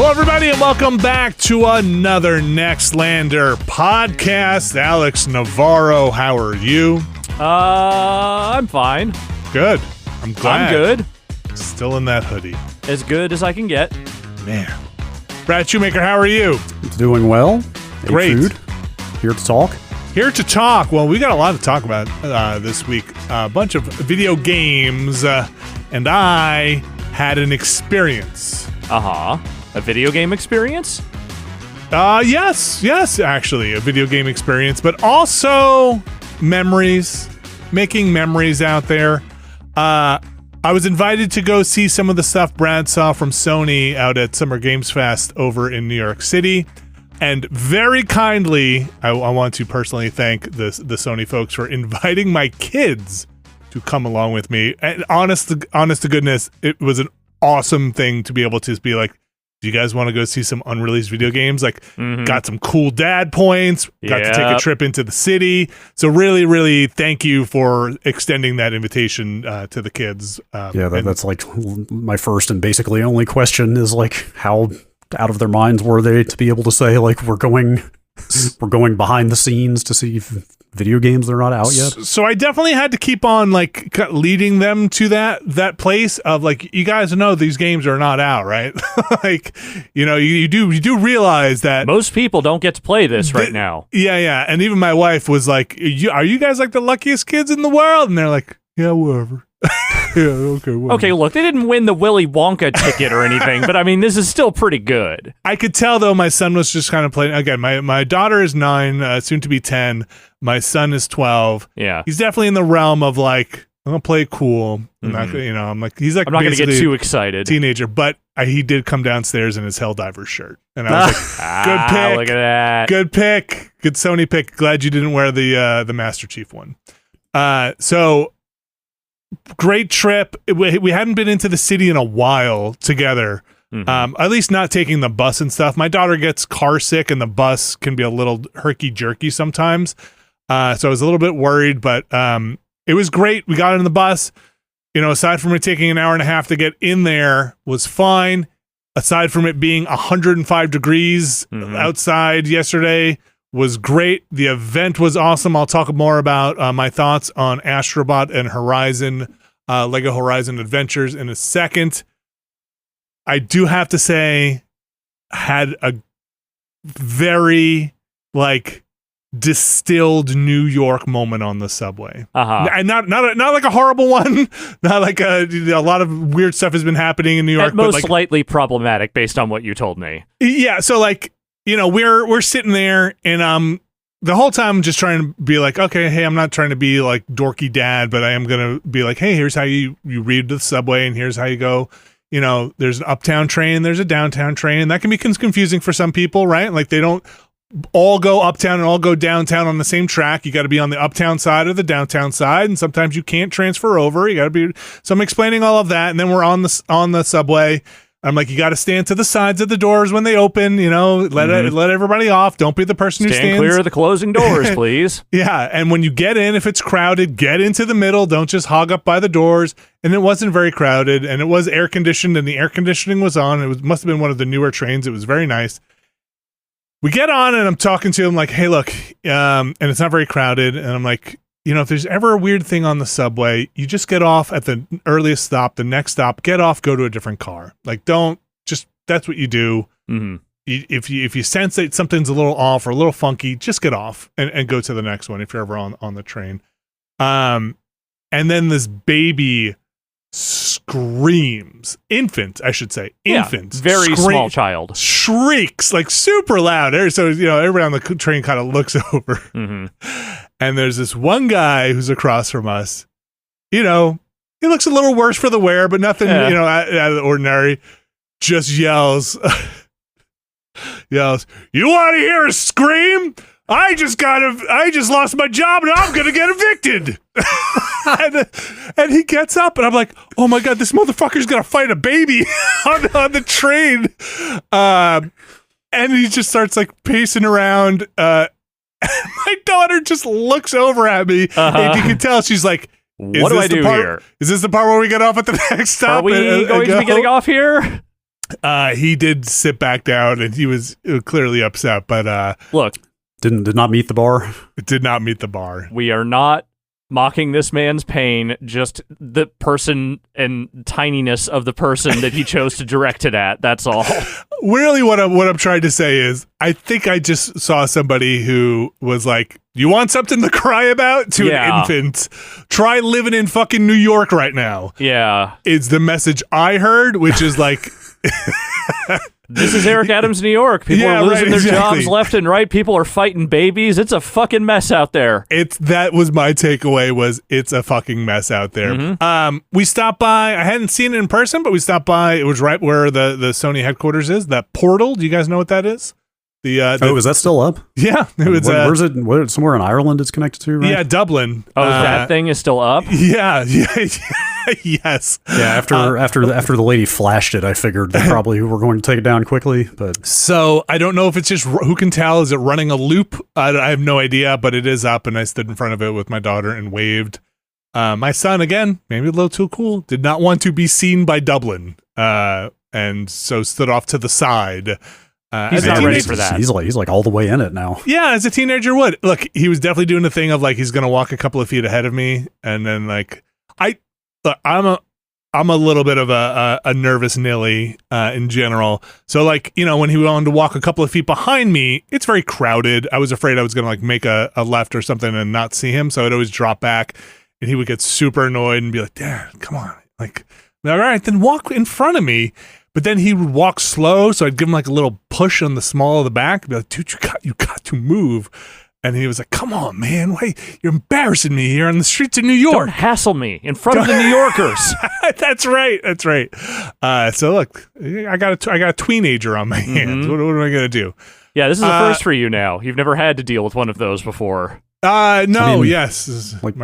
Hello, everybody, and welcome back to another Nextlander podcast. Alex Navarro, how are you? I'm fine. Good. I'm glad. I'm good. Still in that hoodie. As good as I can get. Man. Brad Shoemaker, how are you? Doing well. Great. Food. Here to talk. Here to talk. Well, we got a lot to talk about this week. A bunch of video games, and I had an experience. A video game experience? Yes, actually, a video game experience, but also memories, making memories out there. I was invited to go see some of the stuff Brad saw from Sony out at Summer Games Fest over in New York City. And very kindly, I want to personally thank the Sony folks for inviting my kids to come along with me. And honest to goodness, it was an awesome thing to be able to be like, do you guys want to go see some unreleased video games? Like, got some cool dad points, got to take a trip into the city. So really, really thank you for extending that invitation to the kids. That's like my first and basically only question is like, how out of their minds were they to be able to say like, we're going behind the scenes to see video games that are not out yet? So I definitely had to keep on like leading them to that place of like, you guys know these games are not out, right? Like, you know, you do realize that most people don't get to play this right now. Yeah. And even my wife was like, are you guys like the luckiest kids in the world? And they're like, yeah, whatever. Yeah, okay. Whatever. Okay, look, they didn't win the Willy Wonka ticket or anything, but I mean, this is still pretty good. I could tell though my son was just kind of playing. Again, my daughter is 9, soon to be 10. My son is 12. Yeah, he's definitely in the realm of like, I'm gonna play cool. I'm not, I'm like, he's like, I'm not gonna get too excited. Teenager, but he did come downstairs in his Helldiver shirt, and I was like, good pick. Look at that. Good pick. Good Sony pick. Glad you didn't wear the Master Chief one. So. Great trip. We hadn't been into the city in a while together. At least not taking the bus and stuff. My daughter gets car sick and the bus can be a little herky-jerky sometimes. So I was a little bit worried, but it was great. We got in the bus. You know, aside from it taking an hour and a half to get in there was fine. Aside from it being 105 degrees outside yesterday was great. The event was awesome. I'll talk more about my thoughts on Astro Bot and Lego Horizon Adventures in a second. I do have to say, had a very distilled New York moment on the subway, and not like a horrible one. Not like a lot of weird stuff has been happening in New York. At most slightly problematic, based on what you told me. Yeah, so you know, we're sitting there, and the whole time I'm just trying to be like, okay, hey, I'm not trying to be like dorky dad, but I am gonna be like, hey, here's how you read the subway, and here's how you go. You know, there's an uptown train, there's a downtown train, and that can be confusing for some people, right? Like they don't all go uptown and all go downtown on the same track. You got to be on the uptown side or the downtown side, and sometimes you can't transfer over. You got to be. So I'm explaining all of that, and then we're on the subway. I'm like, you got to stand to the sides of the doors when they open, you know, let everybody off. Don't be the person who stands. Stand clear of the closing doors, please. Yeah. And when you get in, if it's crowded, get into the middle. Don't just hog up by the doors. And it wasn't very crowded, and it was air conditioned, and the air conditioning was on. It must have been one of the newer trains. It was very nice. We get on, and I'm talking to him like, hey, look, and it's not very crowded. And I'm like, you know, if there's ever a weird thing on the subway, you just get off at the earliest stop, the next stop, get off, go to a different car. Like, that's what you do. If you sense that something's a little off or a little funky, just get off and go to the next one if you're ever on the train. And then this baby screams, infant, very small child, shrieks like super loud. So, you know, everybody on the train kind of looks over, and there's this one guy who's across from us. You know, he looks a little worse for the wear, but nothing, you know, out of the ordinary. Just yells, you want to hear a scream? I just lost my job and I'm gonna get evicted. and he gets up, and I'm like, oh my god, this motherfucker's gonna fight a baby on the train. And he just starts like pacing around. My daughter just looks over at me, and you can tell she's like, what do I do here? Is this the part where we get off at the next stop? Are we going to be getting off here? He did sit back down, and he was clearly upset, but Look, Did not meet the bar. it did not meet the bar. we are not mocking this man's pain, just the person and tininess of the person that he chose to direct it at. That's all. Really, what I'm trying to say is, I think I just saw somebody who was like, "You want something to cry about?" to an infant. Try living in fucking New York right now. Yeah. Is the message I heard, which is like, This is Eric Adams, New York. People Yeah, are losing right, their exactly. jobs left and right. People are fighting babies. It's a fucking mess out there. that was my takeaway. Was it's a fucking mess out there. We stopped by. I hadn't seen it in person, but we stopped by. It was right where the Sony headquarters is. That portal. Do you guys know what that is? Is that still up? Yeah, it was. Where's it? Somewhere in Ireland it's connected to, right? Yeah, Dublin. Oh, that thing is still up? Yeah, yes. Yeah, after the lady flashed it, I figured they probably were going to take it down quickly. But So I don't know if it's just who can tell. Is it running a loop? I have no idea, but it is up, and I stood in front of it with my daughter and waved. My son, again, maybe a little too cool, did not want to be seen by Dublin, and so stood off to the side. He's not ready for that. He's like all the way in it now. Yeah, as a teenager would. Look, he was definitely doing the thing of like he's gonna walk a couple of feet ahead of me, and then like I'm a little bit of a nervous Nilly in general. So like, you know, when he wanted to walk a couple of feet behind me, it's very crowded. I was afraid I was gonna like make a left or something and not see him, so I'd always drop back, and he would get super annoyed and be like, "Dad, come on!" Like, all right, then walk in front of me. But then he would walk slow, so I'd give him like a little push on the small of the back, be like, "Dude, you got to move." And he was like, "Come on, man, wait, you're embarrassing me here on the streets of New York." Don't hassle me in front of the New Yorkers. That's right. So look, I got a teenager on my hands. What am I gonna do? Yeah, this is a first for you now. You've never had to deal with one of those before. No, I mean, yes, this is like-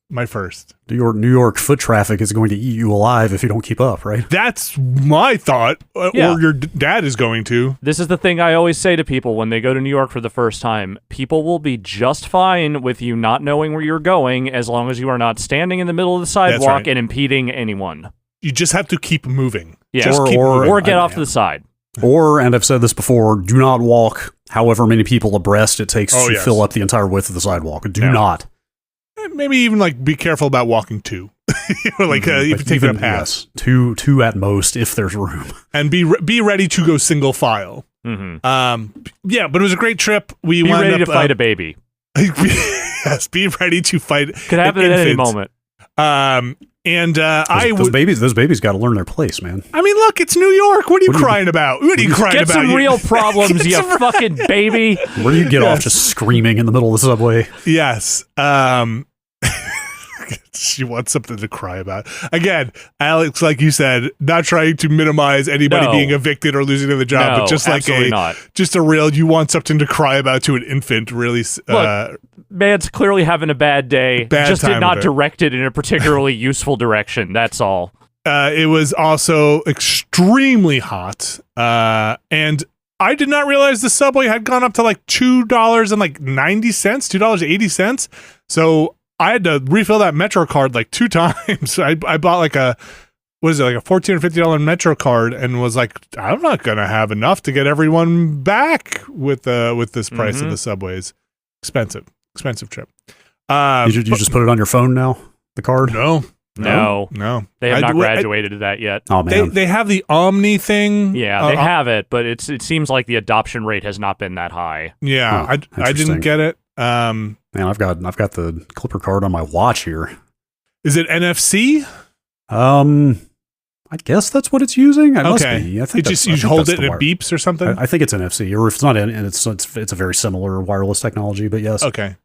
my first. New York foot traffic is going to eat you alive if you don't keep up, right? That's my thought, Yeah. or your dad is going to. This is the thing I always say to people when they go to New York for the first time. People will be just fine with you not knowing where you're going as long as you are not standing in the middle of the sidewalk right. and impeding anyone. You just have to keep moving. Yeah. Just keep Or- moving. Or get off to the side. Or, and I've said this before, do not walk however many people abreast it takes to yes. fill up the entire width of the sidewalk. Do Yeah. not. Maybe even like be careful about walking two. You know, like if you Like, take even- that pass, yes, two at most if there's room. and be ready to go single file. Mm-hmm. Yeah, but it was a great trip. We Be wound ready up, to fight a baby. yes, be ready to fight. Could happen an at any infant. moment. And Those babies got to learn their place, man. I mean, look, it's New York. What are you crying about? What are you crying Get about? some real problems, Get you some- fucking baby. Where do you get off just screaming in the middle of the subway? Yes. She wants something to cry about. Again, Alex, like you said, not trying to minimize anybody No. being evicted or losing the job, No, but just like absolutely not. just a real, you want something to cry about to an infant. Really, Look, man's clearly having a bad day. Bad just time did not of it. direct it in a particularly useful direction. That's all. it was also extremely hot, and I did not realize the subway had gone up to like $2.90, $2.80. So I had to refill that Metro card like 2 times. I bought like a $14 or $15 Metro card and was like, I'm not gonna have enough to get everyone back with this price of the subways. Expensive trip. You just put it on your phone now, the card? No. They They have not graduated to that yet. Oh, man. They have the Omni thing. Yeah, they have it, but it seems like the adoption rate has not been that high. Yeah, Huh, I didn't interesting. get it. Man, I've got the Clipper card on my watch here. Is it NFC? I guess that's what it's using. It must Okay. be. I It think just that's- you I think hold that's it the and it beeps or something. I think it's NFC, or if it's not, and it's a very similar wireless technology. But yes, Okay.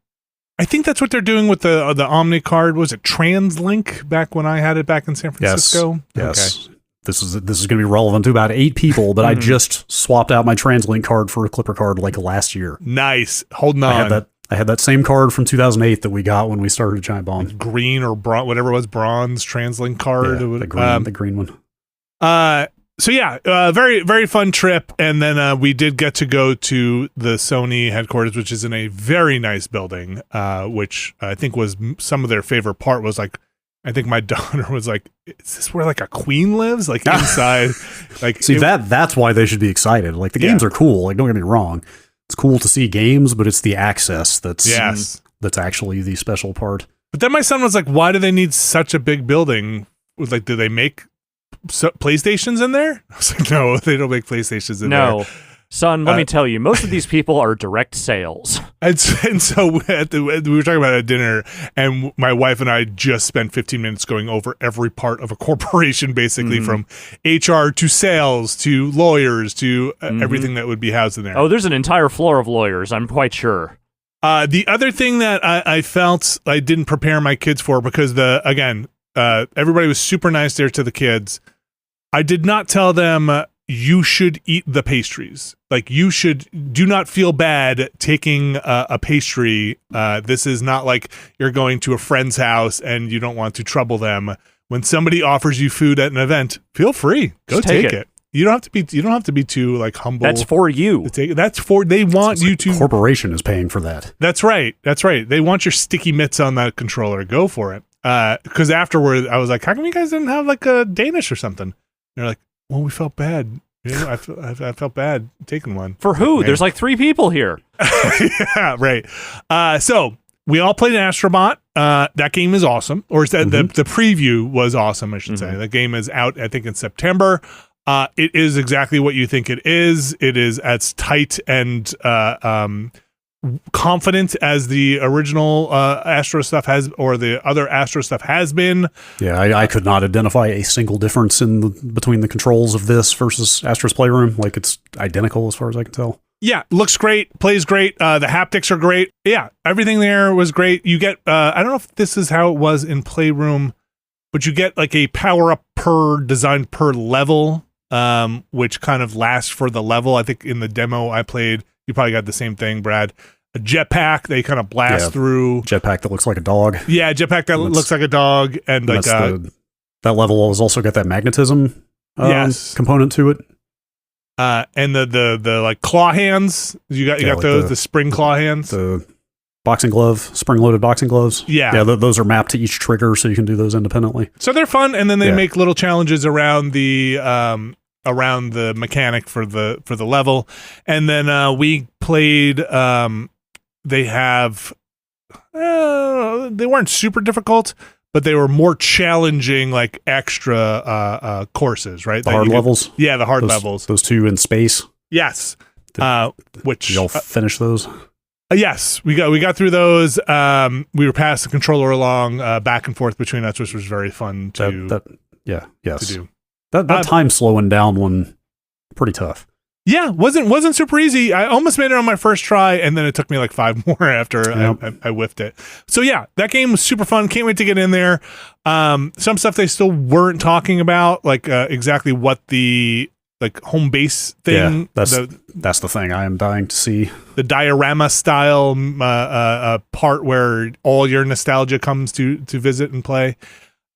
I think that's what they're doing with the Omni card. Was it TransLink back when I had it back in San Francisco? yes. This is going to be relevant to about 8 people, but I just swapped out my TransLink card for a Clipper card like last year. Nice. Holding on. I had that same card from 2008 that we got when we started Giant Bomb. Green or whatever it was, bronze TransLink card. Yeah, the green one. So yeah, very, very fun trip. And then we did get to go to the Sony headquarters, which is in a very nice building, which I think was some of their favorite part was like I think my daughter was like, "Is this where like a queen lives? Like inside?" Like, see, that's why they should be excited. Like the games are cool. Like don't get me wrong, it's cool to see games, but it's the access that's actually the special part. But then my son was like, "Why do they need such a big building? Like, do they make PlayStations in there?" I was like, "No, they don't make PlayStations in there." No. Son, let me tell you, most of these people are direct sales. And so we were talking about it at dinner, and my wife and I just spent 15 minutes going over every part of a corporation, basically from HR to sales to lawyers to everything that would be housed in there. Oh, there's an entire floor of lawyers, I'm quite sure. The other thing that I felt I didn't prepare my kids for, because everybody was super nice there to the kids. I did not tell them you should eat the pastries. Like, do not feel bad taking a pastry. This is not like you're going to a friend's house and you don't want to trouble them. When somebody offers you food at an event, feel free. Go take it. You don't have to be too like humble. That's for you. They want you to. The corporation is paying for that. That's right. They want your sticky mitts on that controller. Go for it. Because afterward, I was like, how come you guys didn't have like a Danish or something? And they're like, well, we felt bad. You know, I felt bad taking one. For who? Man. There's like 3 people here. Yeah, right. So we all played Astro Bot. That game is awesome. Or the preview was awesome, I should say. The game is out, I think, in September. It is exactly what you think it is. It is as tight and confident as the original Astro stuff has, or the other Astro stuff has been. Yeah, I could not identify a single difference between the controls of this versus Astro's Playroom. Like, it's identical as far as I can tell. Yeah, looks great, plays great. The haptics are great. Yeah, everything there was great. You get, I don't know if this is how it was in Playroom, but you get like a power up designed per level, which kind of lasts for the level. I think in the demo I played, you probably got the same thing, Brad. A jetpack, they kind of blast through. Jetpack that looks like a dog. Yeah, jetpack that looks like a dog. And like that level has also got that magnetism component to it. And the like claw hands. You got like those, the spring claw hands. The spring-loaded boxing gloves. Yeah. Those are mapped to each trigger, so you can do those independently. So they're fun, and then they make little challenges around the mechanic for the level. And then we played they weren't super difficult, but they were more challenging, like extra courses, right? The hard levels? Yeah, the hard levels. Those 2 in space? Yes. Which did y'all finish those? Yes, we got through those. We were passing the controller along back and forth between us, which was very fun to do. That time slowing down one, pretty tough. Yeah, wasn't super easy. I almost made it on my first try, and then it took me like 5 more after I whiffed it. So yeah, that game was super fun. Can't wait to get in there. Some stuff they still weren't talking about, like exactly what the like home base thing. Yeah, that's the thing I am dying to see. The diorama style part where all your nostalgia comes to visit and play.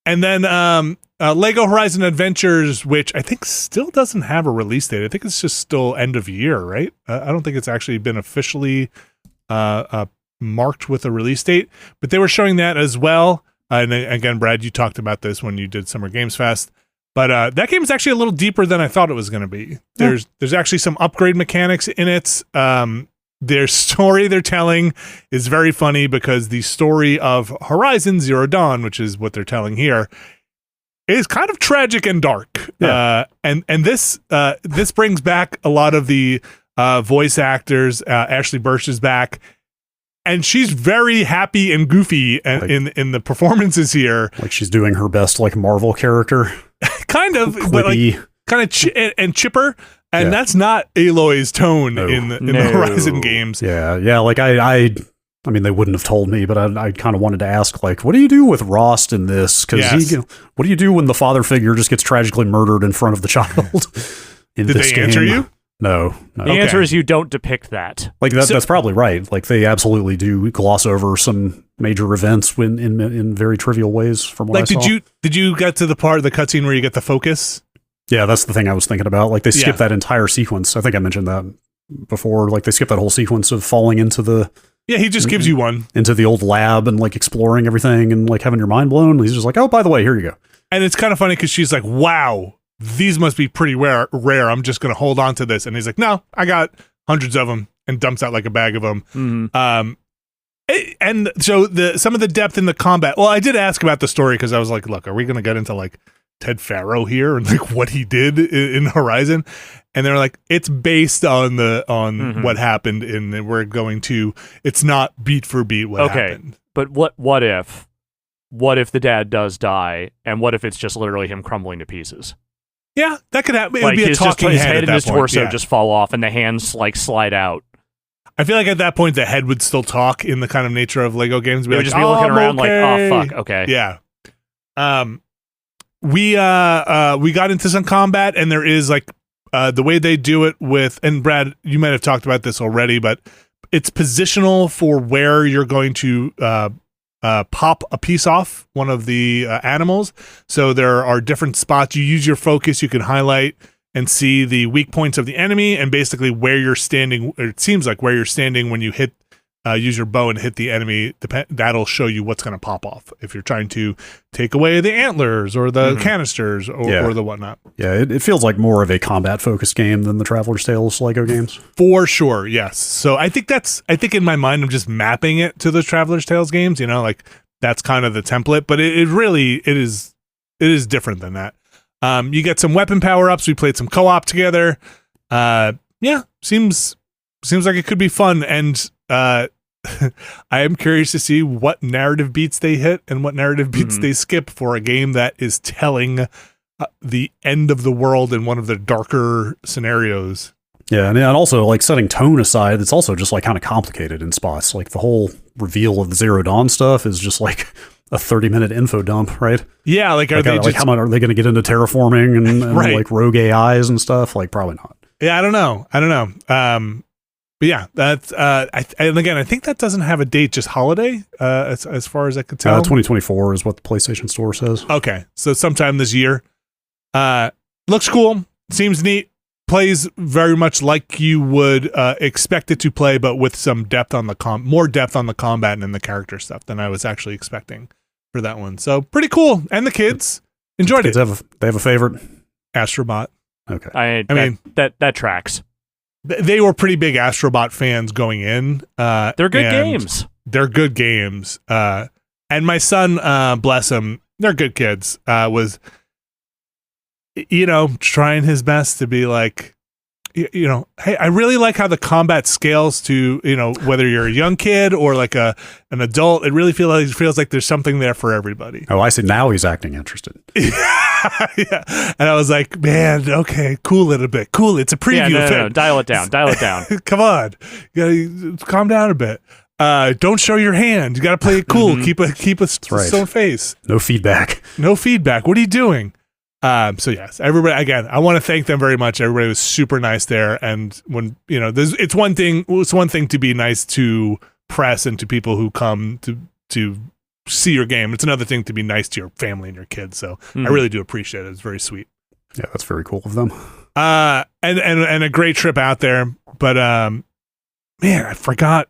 And then Lego Horizon Adventures, which I think still doesn't have a release date. I think it's just still end of year, right? I don't think it's actually been officially marked with a release date, but they were showing that as well. And again, Brad, you talked about this when you did Summer Games Fest. But that game is actually a little deeper than I thought it was going to be. There's actually some upgrade mechanics in it. Their story they're telling is very funny, because the story of Horizon Zero Dawn, which is what they're telling here, is kind of tragic and dark. Yeah. And this brings back a lot of the voice actors. Ashley Burch is back, and she's very happy and goofy in the performances here. Like she's doing her best, like Marvel character. Kind of, but like kind of and chipper. And that's not Aloy's tone in the Horizon games. Yeah. Like I mean, they wouldn't have told me, but I kind of wanted to ask, like, what do you do with Rost in this? Because what do you do when the father figure just gets tragically murdered in front of the child? Did they answer you? No. The answer is you don't depict that. Like that's probably right. Like they absolutely do gloss over some major events in very trivial ways. From what I saw. Did you get to the cutscene where you get the focus? Yeah, that's the thing I was thinking about. Like they skip that entire sequence. I think I mentioned that before. Like they skip that whole sequence of falling into the Yeah, he just gives you one. Into the old lab and like exploring everything and like having your mind blown. He's just like, oh, by the way, here you go. And it's kind of funny because she's like, wow, these must be pretty rare. I'm just going to hold on to this. And he's like, no, I got hundreds of them, and dumps out like a bag of them. Mm-hmm. And so some of the depth in the combat. Well, I did ask about the story because I was like, look, are we going to get into like Ted Farrow here and like what he did in Horizon? And they're like, it's based on what happened, and we're going to. It's not beat for beat what happened. But what if the dad does die, and what if it's just literally him crumbling to pieces? Yeah, that could happen. It Like would be a talking his head head at and that his point. torso Yeah. just fall off, and the hands like slide out. I feel like at that point the head would still talk in the kind of nature of Lego games. It would just be looking around like, oh fuck, okay. Yeah. We got into some combat, and there is like the way they do it with, and Brad, you might have talked about this already, but it's positional for where you're going to pop a piece off one of the animals. So there are different spots. You use your focus, you can highlight and see the weak points of the enemy, and basically where you're standing. It seems like where you're standing when you hit, use your bow and hit the enemy. That'll show you what's going to pop off if you're trying to take away the antlers or the canisters or the whatnot. Yeah, it feels like more of a combat-focused game than the Traveler's Tales Lego games. For sure, yes. So I think in my mind I'm just mapping it to the Traveler's Tales games. You know, like that's kind of the template, but it is different than that. You get some weapon power-ups. We played some co-op together. Yeah, seems like it could be fun. And I am curious to see what narrative beats they hit and what narrative beats they skip for a game that is telling the end of the world in one of the darker scenarios. Yeah, and also like setting tone aside, it's also just like kind of complicated in spots. Like the whole reveal of the Zero Dawn stuff is just like a 30-minute info dump, right? Yeah, like how much are they going to get into terraforming and right. like rogue AIs and stuff? Like probably not. Yeah, I don't know. But yeah, that's and again, I think that doesn't have a date, just holiday, as far as I could tell. 2024 is what the PlayStation Store says. Okay, so sometime this year. Looks cool. Seems neat. Plays very much like you would expect it to play, but with some depth on the more depth on the combat and in the character stuff than I was actually expecting for that one. So pretty cool. And the kids enjoyed it. They have a favorite? Astro Bot. Okay. I mean that tracks. They were pretty big Astro Bot fans going in. They're good games. They're good games. And my son, bless him, they're good kids, was, trying his best to be like, hey, I really like how the combat scales to, whether you're a young kid or like an adult. It really feels like there's something there for everybody. Oh, I see. Now he's acting interested. Yeah. And I was like, man, okay, cool it a bit. Cool. It's a preview. No, dial it down. Come on. You gotta calm down a bit. Don't show your hand. You gotta play it cool. Keep a stone face. No feedback. What are you doing? So yes, everybody, again, I want to thank them very much. Everybody was super nice there. And when, it's one thing to be nice to press and to people who come to see your game. It's another thing to be nice to your family and your kids. So I really do appreciate it. It's very sweet. Yeah, that's very cool of them. And a great trip out there. But, man, I forgot.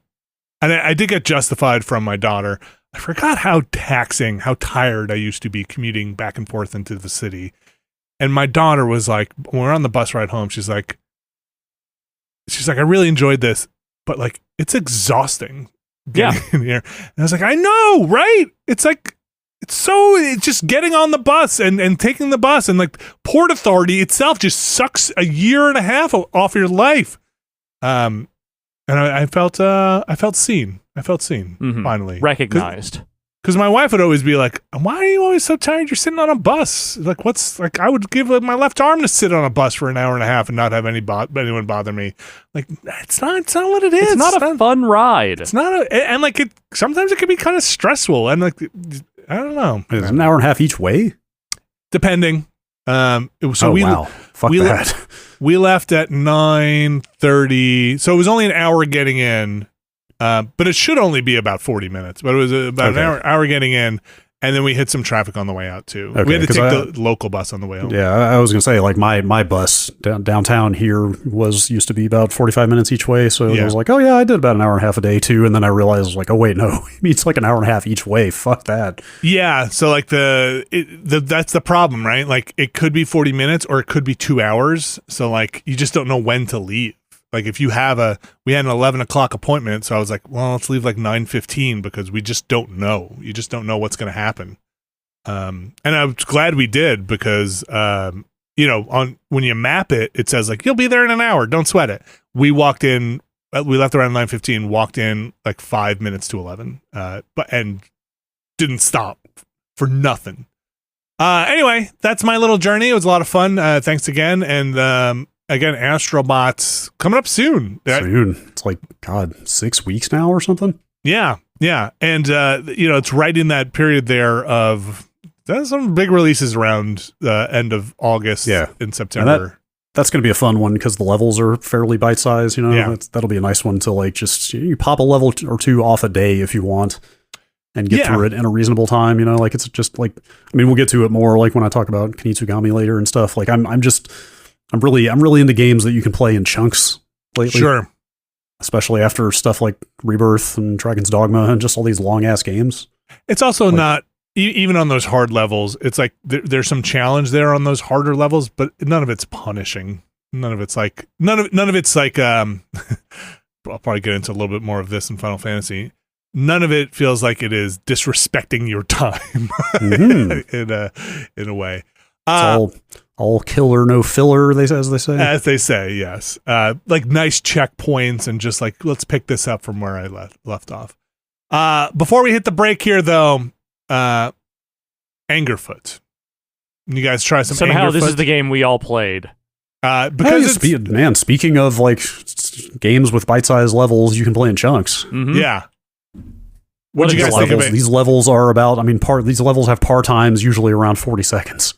And I did get justified from my daughter. I forgot how taxing, how tired I used to be commuting back and forth into the city. And my daughter was like, when we were on the bus ride home, she's like, I really enjoyed this, but like, it's exhausting. Yeah. In here. And I was like, I know, right? It's like, it's just getting on the bus and taking the bus, and like Port Authority itself just sucks a year and a half off your life. And I felt seen. Finally. Recognized. Because my wife would always be like, why are you always so tired? You're sitting on a bus. Like, I would give my left arm to sit on a bus for an hour and a half and not have anyone bother me. Like, it's not what it is. It's not a fun ride. It's not and like, sometimes it can be kind of stressful. And like, I don't know. It's an hour and a half each way? Depending. Wow. Fuck that. We left at 9:30. So it was only an hour getting in. But it should only be about 40 minutes. But it was about an hour getting in, And then we hit some traffic on the way out too. Okay, we had to 'cause take the local bus on the way home. Yeah, I was gonna say like my bus downtown here used to be about 45 minutes each way, so I was like, oh yeah, I did about an hour and a half a day too, and then I realized like, oh wait, no, it's like an hour and a half each way. Fuck that. Yeah, so like that's the problem, right? Like it could be 40 minutes or it could be 2 hours. So like you just don't know when to leave. Like if you have we had an 11 o'clock appointment, so I was like, well, let's leave like 9:15 because we just don't know. You just don't know what's going to happen. And I was glad we did because, when you map it, it says like, you'll be there in an hour. Don't sweat it. We walked in, we left around 9:15, walked in like 5 minutes to 11, and didn't stop for nothing. Anyway, that's my little journey. It was a lot of fun. Thanks again. And, again, Astro Bot's coming up soon. It's like, God, 6 weeks now or something? Yeah. And, it's right in that period there of there's some big releases around the end of August in September. That's going to be a fun one because the levels are fairly bite-sized, That'll be a nice one to like just you pop a level or two off a day if you want and get through it in a reasonable time, like it's just like, I mean, we'll get to it more like when I talk about Kunitsu-Gami later and stuff. Like I'm really into games that you can play in chunks lately. Sure. Especially after stuff like Rebirth and Dragon's Dogma and just all these long ass games. It's also not even on those hard levels. It's like there's some challenge there on those harder levels, but none of it's punishing. None of it's like I'll probably get into a little bit more of this in Final Fantasy. None of it feels like it is disrespecting your time in a way. It's all killer, no filler, as they say. As they say, yes. Like nice checkpoints and just like, let's pick this up from where I left off. Before we hit the break here, though, Angerfoot. You guys try some Somehow Angerfoot? This is the game we all played. Because speaking of like games with bite-sized levels you can play in chunks. Mm-hmm. Yeah. What do you guys think of it? These levels are about, these levels have par times usually around 40 seconds.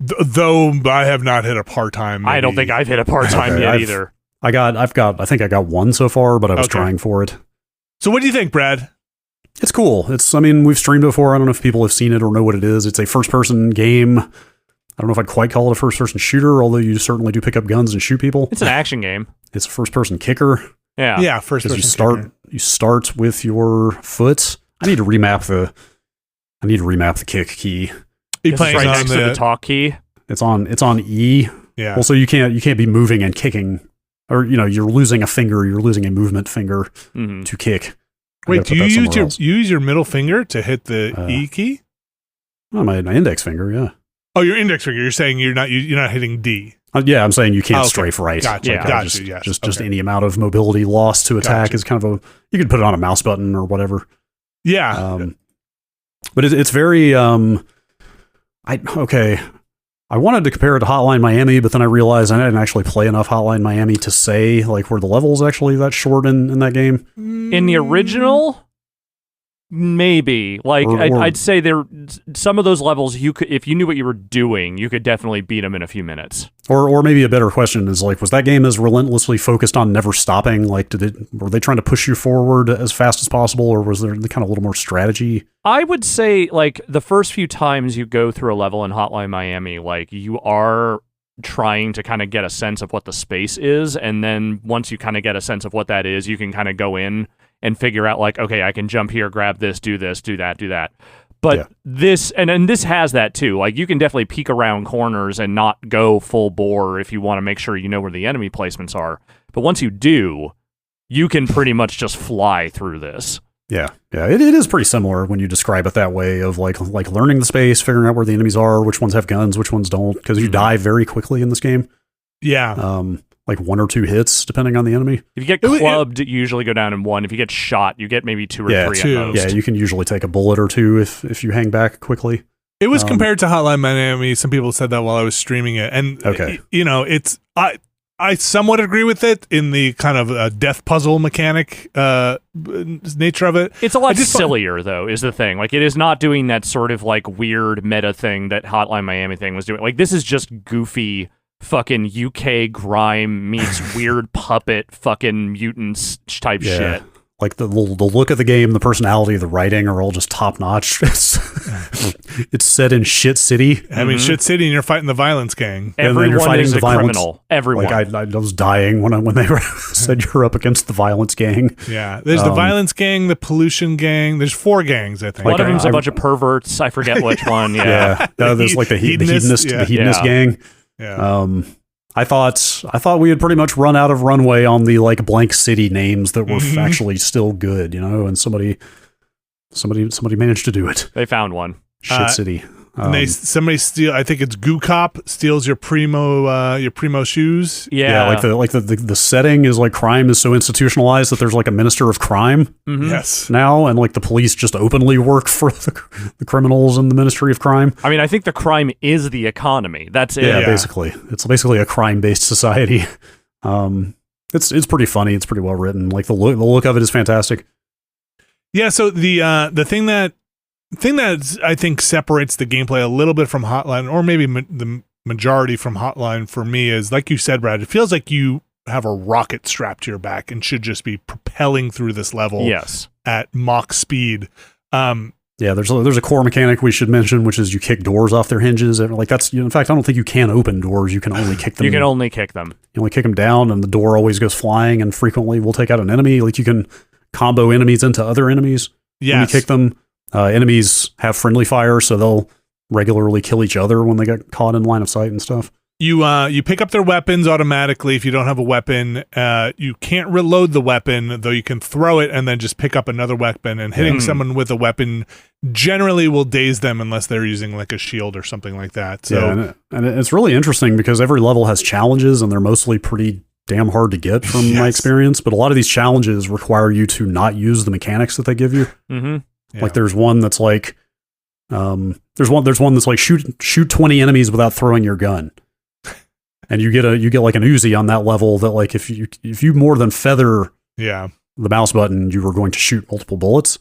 Though I have not hit a part-time. I don't think I've hit a part-time yet either. I think I got one so far, but I was trying for it. So what do you think, Brad? It's cool. We've streamed it before. I don't know if people have seen it or know what it is. It's a first-person game. I don't know if I'd quite call it a first-person shooter, although you certainly do pick up guns and shoot people. It's an action game. It's a first-person kicker. Yeah. Yeah, first-person kicker. You start with your foot. I need to remap the kick key. You playing right on next to the talk key. It's on E. Yeah. Also, you can't be moving and kicking, or you're losing a finger. You're losing a movement finger to kick. Wait, do you use your middle finger to hit the E key? Oh, my index finger. Yeah. Oh, your index finger. You're saying you're not hitting D. Yeah, I'm saying you can't strafe right. Gotcha. Like, Gotcha. Yes. Just any amount of mobility lost to attack is kind of you could put it on a mouse button or whatever. Yeah. But it's very I wanted to compare it to Hotline Miami, but then I realized I didn't actually play enough Hotline Miami to say like were the levels actually that short in that game. In the original, maybe. Like I'd say there some of those levels you could, if you knew what you were doing, you could definitely beat them in a few minutes. Or maybe a better question is like, was that game as relentlessly focused on never stopping? Like, were they trying to push you forward as fast as possible, or was there kind of a little more strategy? I would say like the first few times you go through a level in Hotline Miami, like you are trying to kind of get a sense of what the space is, and then once you kind of get a sense of what that is, you can kind of go in and figure out like, okay, I can jump here, grab this, do that. But this, and this has that too. Like you can definitely peek around corners and not go full bore if you want to make sure you know where the enemy placements are. But once you do, you can pretty much just fly through this. Yeah. It is pretty similar when you describe it that way of like learning the space, figuring out where the enemies are, which ones have guns, which ones don't, because you die very quickly in this game. Yeah. Like 1 or 2 hits depending on the enemy. If you get clubbed, you usually go down in 1. If you get shot, you get maybe 2 or 3 at most. Yeah, you can usually take a bullet or 2 if you hang back quickly. It was compared to Hotline Miami. Some people said that while I was streaming it, and it's I somewhat agree with it in the kind of death puzzle mechanic nature of it. It's a lot sillier, though, is the thing. Like, it is not doing that sort of like weird meta thing that Hotline Miami thing was doing. Like, this is just goofy fucking UK grime meets weird puppet fucking mutants type shit. like the look of the game, the personality, the writing are all just top notch. It's set in Shit City. I mean, Shit City, and you're fighting the violence gang. Everyone is a criminal. Everyone. Like I was dying when they said you're up against the violence gang. Yeah, there's the violence gang, the pollution gang. There's 4 gangs, I think. One of them's a bunch of perverts. I forget which one. Yeah, no, there's like the hedonist gang. Yeah. I thought we had pretty much run out of runway on the like blank city names that were actually still good, and somebody managed to do it. They found one. Shit City. And somebody steal. I think it's Goo Cop steals your primo shoes. Yeah, like the setting is like crime is so institutionalized that there's like a minister of crime. Yes. Now, and like the police just openly work for the criminals in the Ministry of Crime. I mean, I think the crime is the economy. That's it. Yeah, basically, it's basically a crime-based society. It's pretty funny. It's pretty well written. Like the look of it is fantastic. Yeah. So the thing that I think separates the gameplay a little bit from Hotline, or maybe the majority from Hotline for me, is like you said, Brad, it feels like you have a rocket strapped to your back and should just be propelling through this level at Mach speed. Yeah, there's a core mechanic we should mention, which is you kick doors off their hinges. And like that's, in fact, I don't think you can open doors. You can only kick them. You can only kick them. You only kick them down, and the door always goes flying, and frequently will take out an enemy. Like you can combo enemies into other enemies when you kick them. Enemies have friendly fire, so they'll regularly kill each other when they get caught in line of sight and stuff. You pick up their weapons automatically if you don't have a weapon. You can't reload the weapon, though you can throw it and then just pick up another weapon. And hitting someone with a weapon generally will daze them unless they're using like a shield or something like that. So and it's really interesting because every level has challenges, and they're mostly pretty damn hard to get from my experience. But a lot of these challenges require you to not use the mechanics that they give you. Yeah. Like there's one that's like, there's one that's like shoot 20 enemies without throwing your gun, and you get like an Uzi on that level that like if you more than feather the mouse button, you are going to shoot multiple bullets.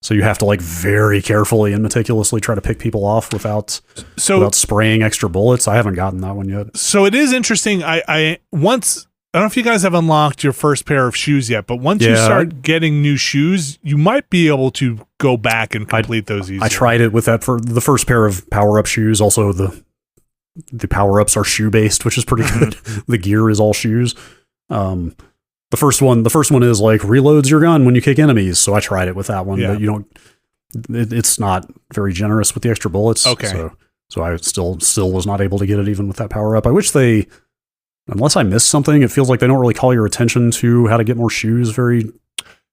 So you have to like very carefully and meticulously try to pick people off without spraying extra bullets. I haven't gotten that one yet. So it is interesting. I don't know if you guys have unlocked your first pair of shoes yet, but once you start getting new shoes, you might be able to go back and complete those easier. I tried it with that for the first pair of power-up shoes. Also, the power-ups are shoe-based, which is pretty good. The gear is all shoes. The first one is like reloads your gun when you kick enemies, so I tried it with that one, but you don't. It's not very generous with the extra bullets. Okay. So I still was not able to get it even with that power-up. I wish they. Unless I missed something, it feels like they don't really call your attention to how to get more shoes very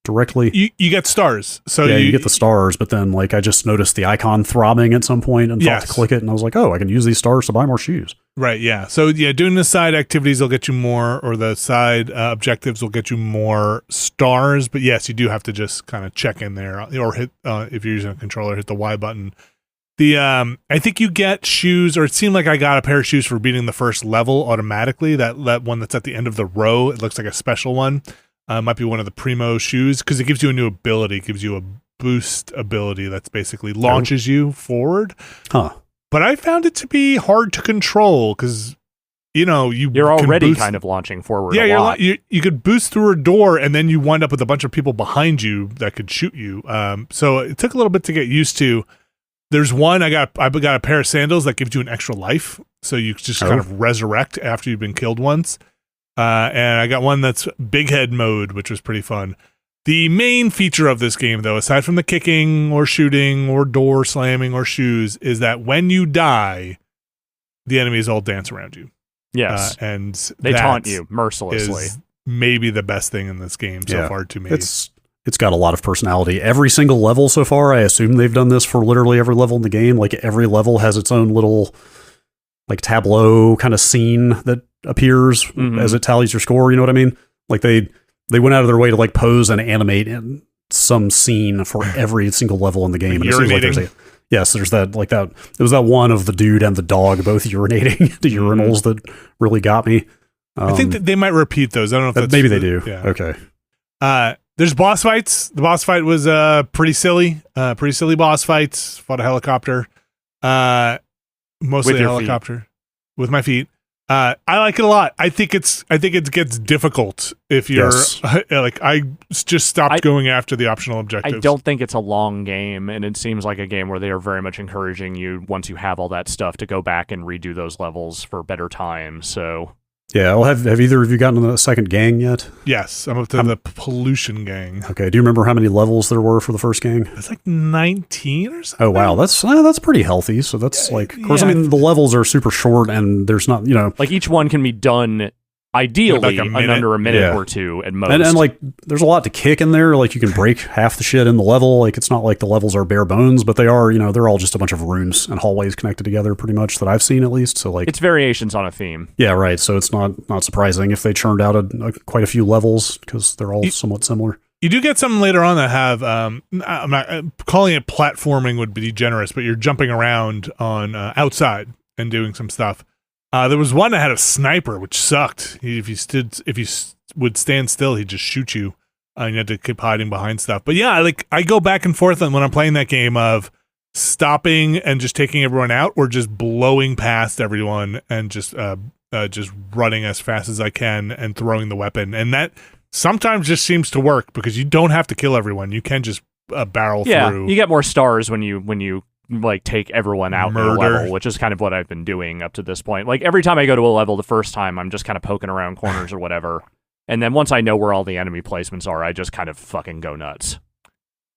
directly. You get stars. So you get the stars, but then like I just noticed the icon throbbing at some point and thought to click it, and I was like, oh, I can use these stars to buy more shoes. Right, yeah. So doing the side activities will get you more, or the side objectives will get you more stars, but yes, you do have to just kind of check in there, or hit, if you're using a controller, hit the Y button. I think you get shoes, or it seemed like I got a pair of shoes for beating the first level automatically. That one that's at the end of the row, it looks like a special one. Might be one of the primo shoes, because it gives you a new ability. It gives you a boost ability that's basically launches you forward. But I found it to be hard to control, because you're already kind of launching forward. Yeah, you could boost through a door, and then you wind up with a bunch of people behind you that could shoot you. So it took a little bit to get used to. There's one, I got a pair of sandals that gives you an extra life, so you just kind of resurrect after you've been killed once. And I got one that's big head mode, which was pretty fun. The main feature of this game, though, aside from the kicking or shooting or door slamming or shoes, is that when you die, the enemies all dance around you. Yes, and they taunt you mercilessly. Is maybe the best thing in this game so far to me. It's got a lot of personality. Every single level so far, I assume they've done this for literally every level in the game. Like every level has its own little like tableau kind of scene that appears as it tallies your score. You know what I mean? Like they went out of their way to like pose and animate in some scene for every single level in the game. And it seems like there's that like that. There was that one of the dude and the dog both urinating the urinals that really got me. I think that they might repeat those. I don't know if that's maybe they do. Yeah. Okay. There's boss fights. The boss fight was pretty silly. Pretty silly boss fights. Fought a helicopter. Mostly a helicopter. With my feet. I like it a lot. I think it gets difficult if you're like I just stopped going after the optional objectives. I don't think it's a long game, and it seems like a game where they are very much encouraging you once you have all that stuff to go back and redo those levels for better time. So yeah, well, have either of you gotten to the second gang yet? Yes, I'm up to the pollution gang. Okay, do you remember how many levels there were for the first gang? It's like 19 or something. Oh wow, that's pretty healthy. So that's like, of course, I mean the levels are super short, and there's not, like each one can be done ideally in under a minute or two at most. And like there's a lot to kick in there. Like you can break half the shit in the level. Like it's not like the levels are bare bones, but they are, they're all just a bunch of rooms and hallways connected together pretty much that I've seen at least. So like it's variations on a theme. Yeah, right. So it's not surprising if they churned out quite a few levels because they're all somewhat similar. You do get some later on that have, I'm not calling it platforming would be generous, but you're jumping around on outside and doing some stuff. There was one that had a sniper, which sucked. If you would stand still, he'd just shoot you, and you had to keep hiding behind stuff. But yeah, I go back and forth when I'm playing that game of stopping and just taking everyone out, or just blowing past everyone and just running as fast as I can and throwing the weapon. And that sometimes just seems to work because you don't have to kill everyone. You can just barrel through. Yeah, you get more stars when you like take everyone out in a level, which is kind of what I've been doing up to this point. Like every time I go to a level the first time, I'm just kind of poking around corners or whatever. And then once I know where all the enemy placements are, I just kind of fucking go nuts.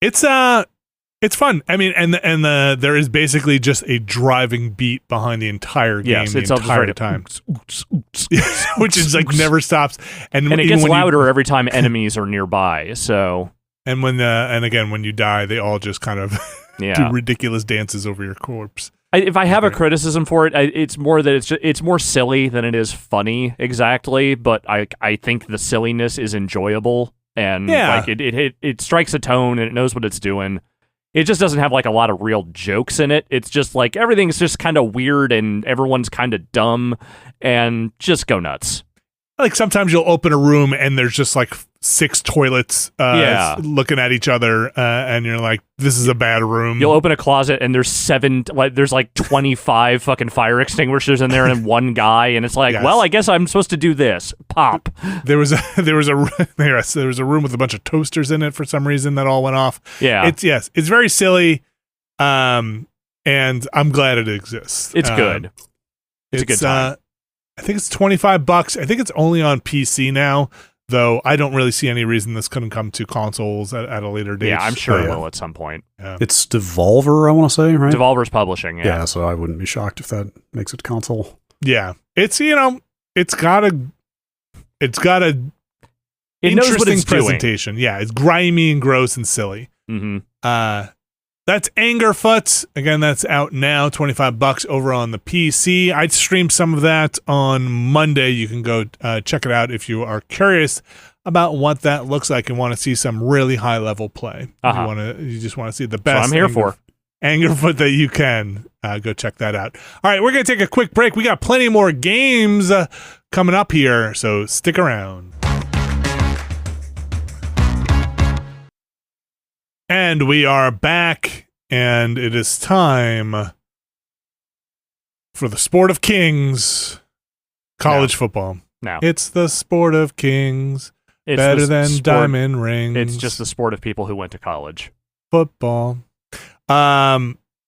It's fun. I mean, and there is basically just a driving beat behind the entire game the entire time. Which is like never stops. And it gets louder every time enemies are nearby. So and when you die, they all just kind of do ridiculous dances over your corpse. If I have a criticism for it, it's more that it's more silly than it is funny exactly. But I think the silliness is enjoyable, and like it strikes a tone and it knows what it's doing. It just doesn't have like a lot of real jokes in it. It's just like everything's just kind of weird and everyone's kind of dumb and just go nuts. Like sometimes you'll open a room and there's just like 6 toilets looking at each other, and you're like, this is a bad room. You'll open a closet and there's like 25 fucking fire extinguishers in there and one guy, and it's like, well, I guess I'm supposed to do this. Pop. There was a room with a bunch of toasters in it for some reason that all went off. Yeah. It's very silly, and I'm glad it exists. It's good. It's a good time. I think it's $25. I think it's only on PC now, though I don't really see any reason this couldn't come to consoles at a later date. Yeah, I'm sure it will at some point. Yeah. It's Devolver, I want to say, right? Devolver's publishing, yeah, so I wouldn't be shocked if that makes it console. Yeah. It's, it's got a it knows what it's presentation. Doing. Yeah, it's grimy and gross and silly. Mm-hmm. That's Angerfoot. Again, that's out now, $25 over on the PC. I'd stream some of that on Monday. You can go check it out if you are curious about what that looks like and want to see some really high level play. You just want to see the best. So I'm here for Angerfoot that you can. Go check that out. All right, we're going to take a quick break. We got plenty more games coming up here, so stick around. And we are back, and it is time for the sport of kings, college football. No. It's the sport of kings, better than diamond rings. It's just the sport of people who went to college. Football.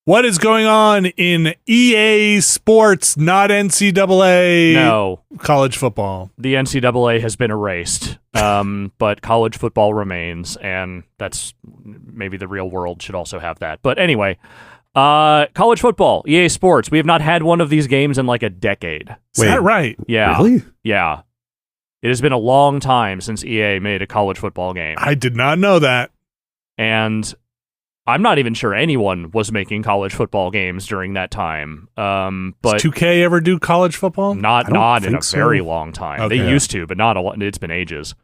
What is going on in EA Sports, not NCAA? No. College football. The NCAA has been erased, but college football remains, and that's maybe the real world should also have that. But anyway, college football, EA Sports. We have not had one of these games in like a decade. Is that right? Yeah. Really? Yeah. It has been a long time since EA made a college football game. I did not know that. And I'm not even sure anyone was making college football games during that time. But does 2K ever do college football? Not in a very long time. Okay. They used to, but not a lot. It's been ages.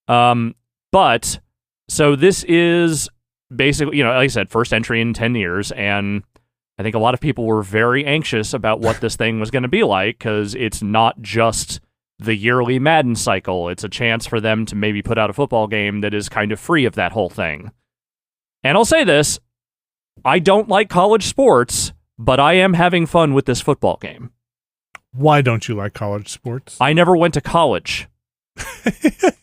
But so this is basically, like I said, first entry in 10 years, and I think a lot of people were very anxious about what this thing was going to be like, because it's not just the yearly Madden cycle. It's a chance for them to maybe put out a football game that is kind of free of that whole thing. And I'll say this, I don't like college sports, but I am having fun with this football game. Why don't you like college sports? I never went to college.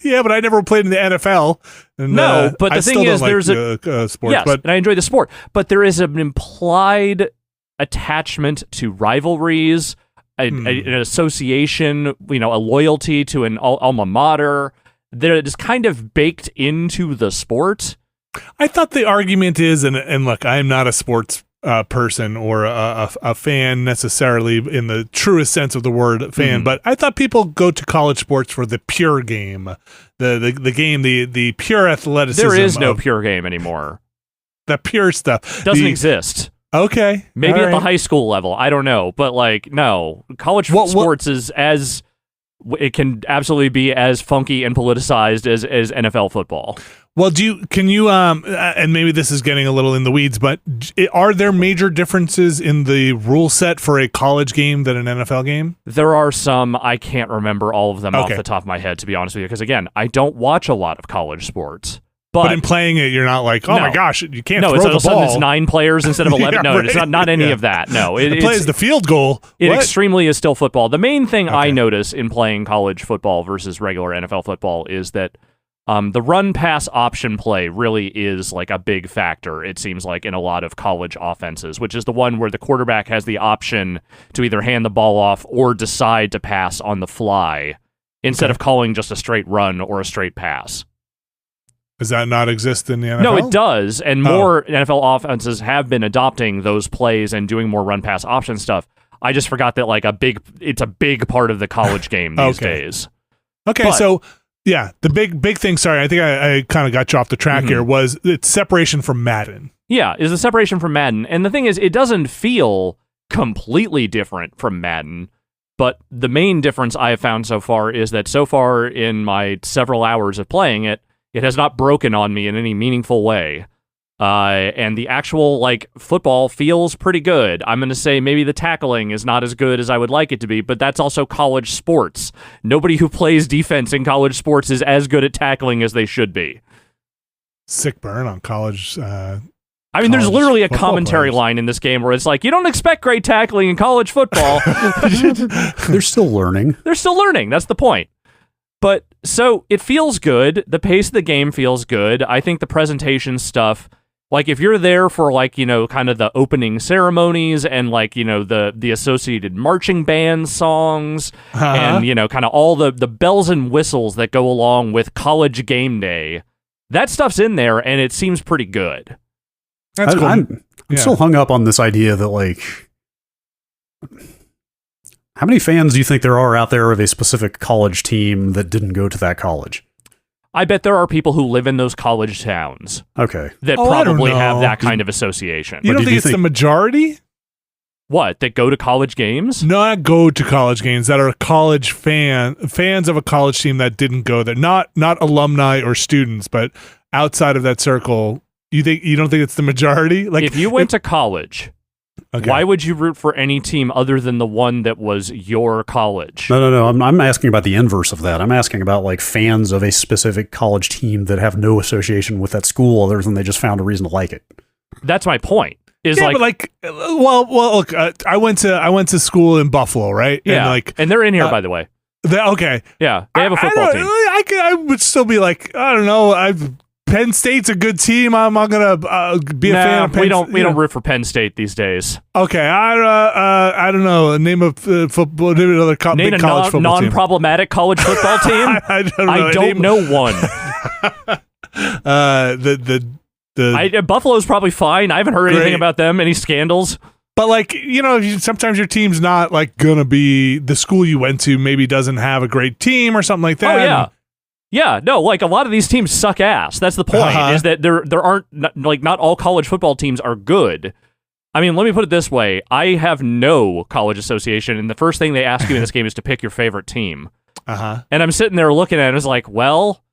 Yeah, but I never played in the NFL. And, No, but the I thing still is, don't there's like, sports. yes, But and I enjoy the sport, but there is an implied attachment to rivalries, an association, a loyalty to an alma mater that is kind of baked into the sport. I thought the argument is, and look, I am not a sports person or a fan necessarily in the truest sense of the word fan, but I thought people go to college sports for the pure game, the game, the pure athleticism. There is no pure game anymore. The pure stuff Doesn't exist. Okay. Maybe all at right. the high school level. I don't know. But no. College sports is it can absolutely be as funky and politicized as NFL football. Well, can you and maybe this is getting a little in the weeds, but are there major differences in the rule set for a college game than an NFL game? There are some. I can't remember all of them off the top of my head, to be honest with you, because again, I don't watch a lot of college sports. But in playing it, you're not like, my gosh, you can't throw the ball. It's 9 players instead of 11. Yeah, right. It's not any of that. No, it plays the field goal. It extremely is still football. The main thing I notice in playing college football versus regular NFL football is that the run-pass option play really is like a big factor, it seems like, in a lot of college offenses, which is the one where the quarterback has the option to either hand the ball off or decide to pass on the fly instead of calling just a straight run or a straight pass. Does that not exist in the NFL? No, it does, and more NFL offenses have been adopting those plays and doing more run-pass option stuff. I just forgot that it's a big part of the college game these days. Okay, so yeah, the big thing. Sorry, I think I kind of got you off the track here. Was it's separation from Madden? Yeah, is the separation from Madden, and the thing is, it doesn't feel completely different from Madden. But the main difference I have found so far is that so far in my several hours of playing it, it has not broken on me in any meaningful way. And the actual, football feels pretty good. I'm going to say maybe the tackling is not as good as I would like it to be, but that's also college sports. Nobody who plays defense in college sports is as good at tackling as they should be. Sick burn on college. There's literally a commentary line in this game where it's like, you don't expect great tackling in college football. They're still learning. That's the point. But so it feels good. The pace of the game feels good. I think the presentation stuff, if you're there for kind of the opening ceremonies and the associated marching band songs and kind of all the bells and whistles that go along with college game day, that stuff's in there and it seems pretty good. That's cool. I'm still hung up on this idea that how many fans do you think there are out there of a specific college team that didn't go to that college? I bet there are people who live in those college towns. Okay. That probably have that kind of association. You don't think it's the majority? What? That go to college games? Not go to college games, that are college fans of a college team that didn't go there. Not alumni or students, but outside of that circle. You don't think it's the majority? If you went to college, why would you root for any team other than the one that was your college? No. I'm asking about the inverse of that. I'm asking about fans of a specific college team that have no association with that school other than they just found a reason to like it. That's my point. Look, I went to school in Buffalo, right? Yeah, and they're in here, by the way. Okay. Yeah, they have a football team. I would still be I don't know, Penn State's a good team. I'm not gonna be a fan of Penn State. We don't root for Penn State these days. Okay, I don't know. Name a football. Name another big college football team. Non-problematic college football team. I don't know. I don't know one. Buffalo's probably fine. I haven't heard anything about them. Any scandals? But sometimes your team's not gonna be the school you went to. Maybe doesn't have a great team or something like that. Oh yeah. Yeah, no, a lot of these teams suck ass. That's the point, is that there aren't, not all college football teams are good. I mean, let me put it this way. I have no college association, and the first thing they ask you in this game is to pick your favorite team. And I'm sitting there looking at it, and it's well,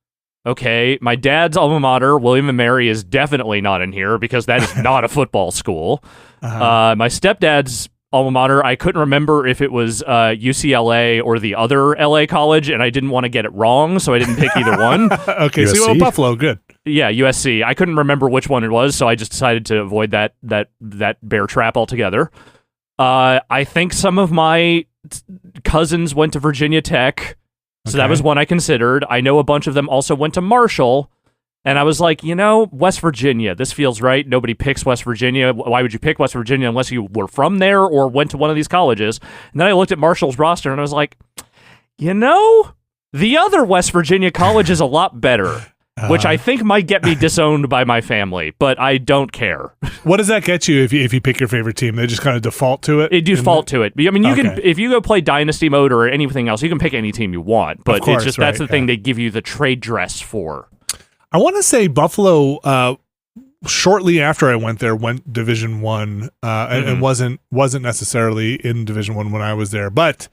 okay, my dad's alma mater, William & Mary, is definitely not in here, because that is not a football school. My stepdad's alma mater, I couldn't remember if it was UCLA or the other LA college, and I didn't want to get it wrong, so I didn't pick either one. Okay, USC? So you went Buffalo, good. Yeah, USC. I couldn't remember which one it was, so I just decided to avoid that bear trap altogether. I think some of my cousins went to Virginia Tech, so Okay. that was one I considered. I know a bunch of them also went to Marshall, and I was like, West Virginia, this feels right. Nobody picks West Virginia. Why would you pick West Virginia unless you were from there or went to one of these colleges? And then I looked at Marshall's roster, and I was like, the other West Virginia college is a lot better. Which I think might get me disowned by my family, but I don't care. What does that get you if you pick your favorite team? They just kind of default to it? They default to it. I mean, you can, Okay. if you go play Dynasty mode or anything else, you can pick any team you want, but course, it's just that's right, the thing they give you the trade dress for. I want to say Buffalo, shortly after I went there, went Division One, and wasn't necessarily in Division One when I was there. But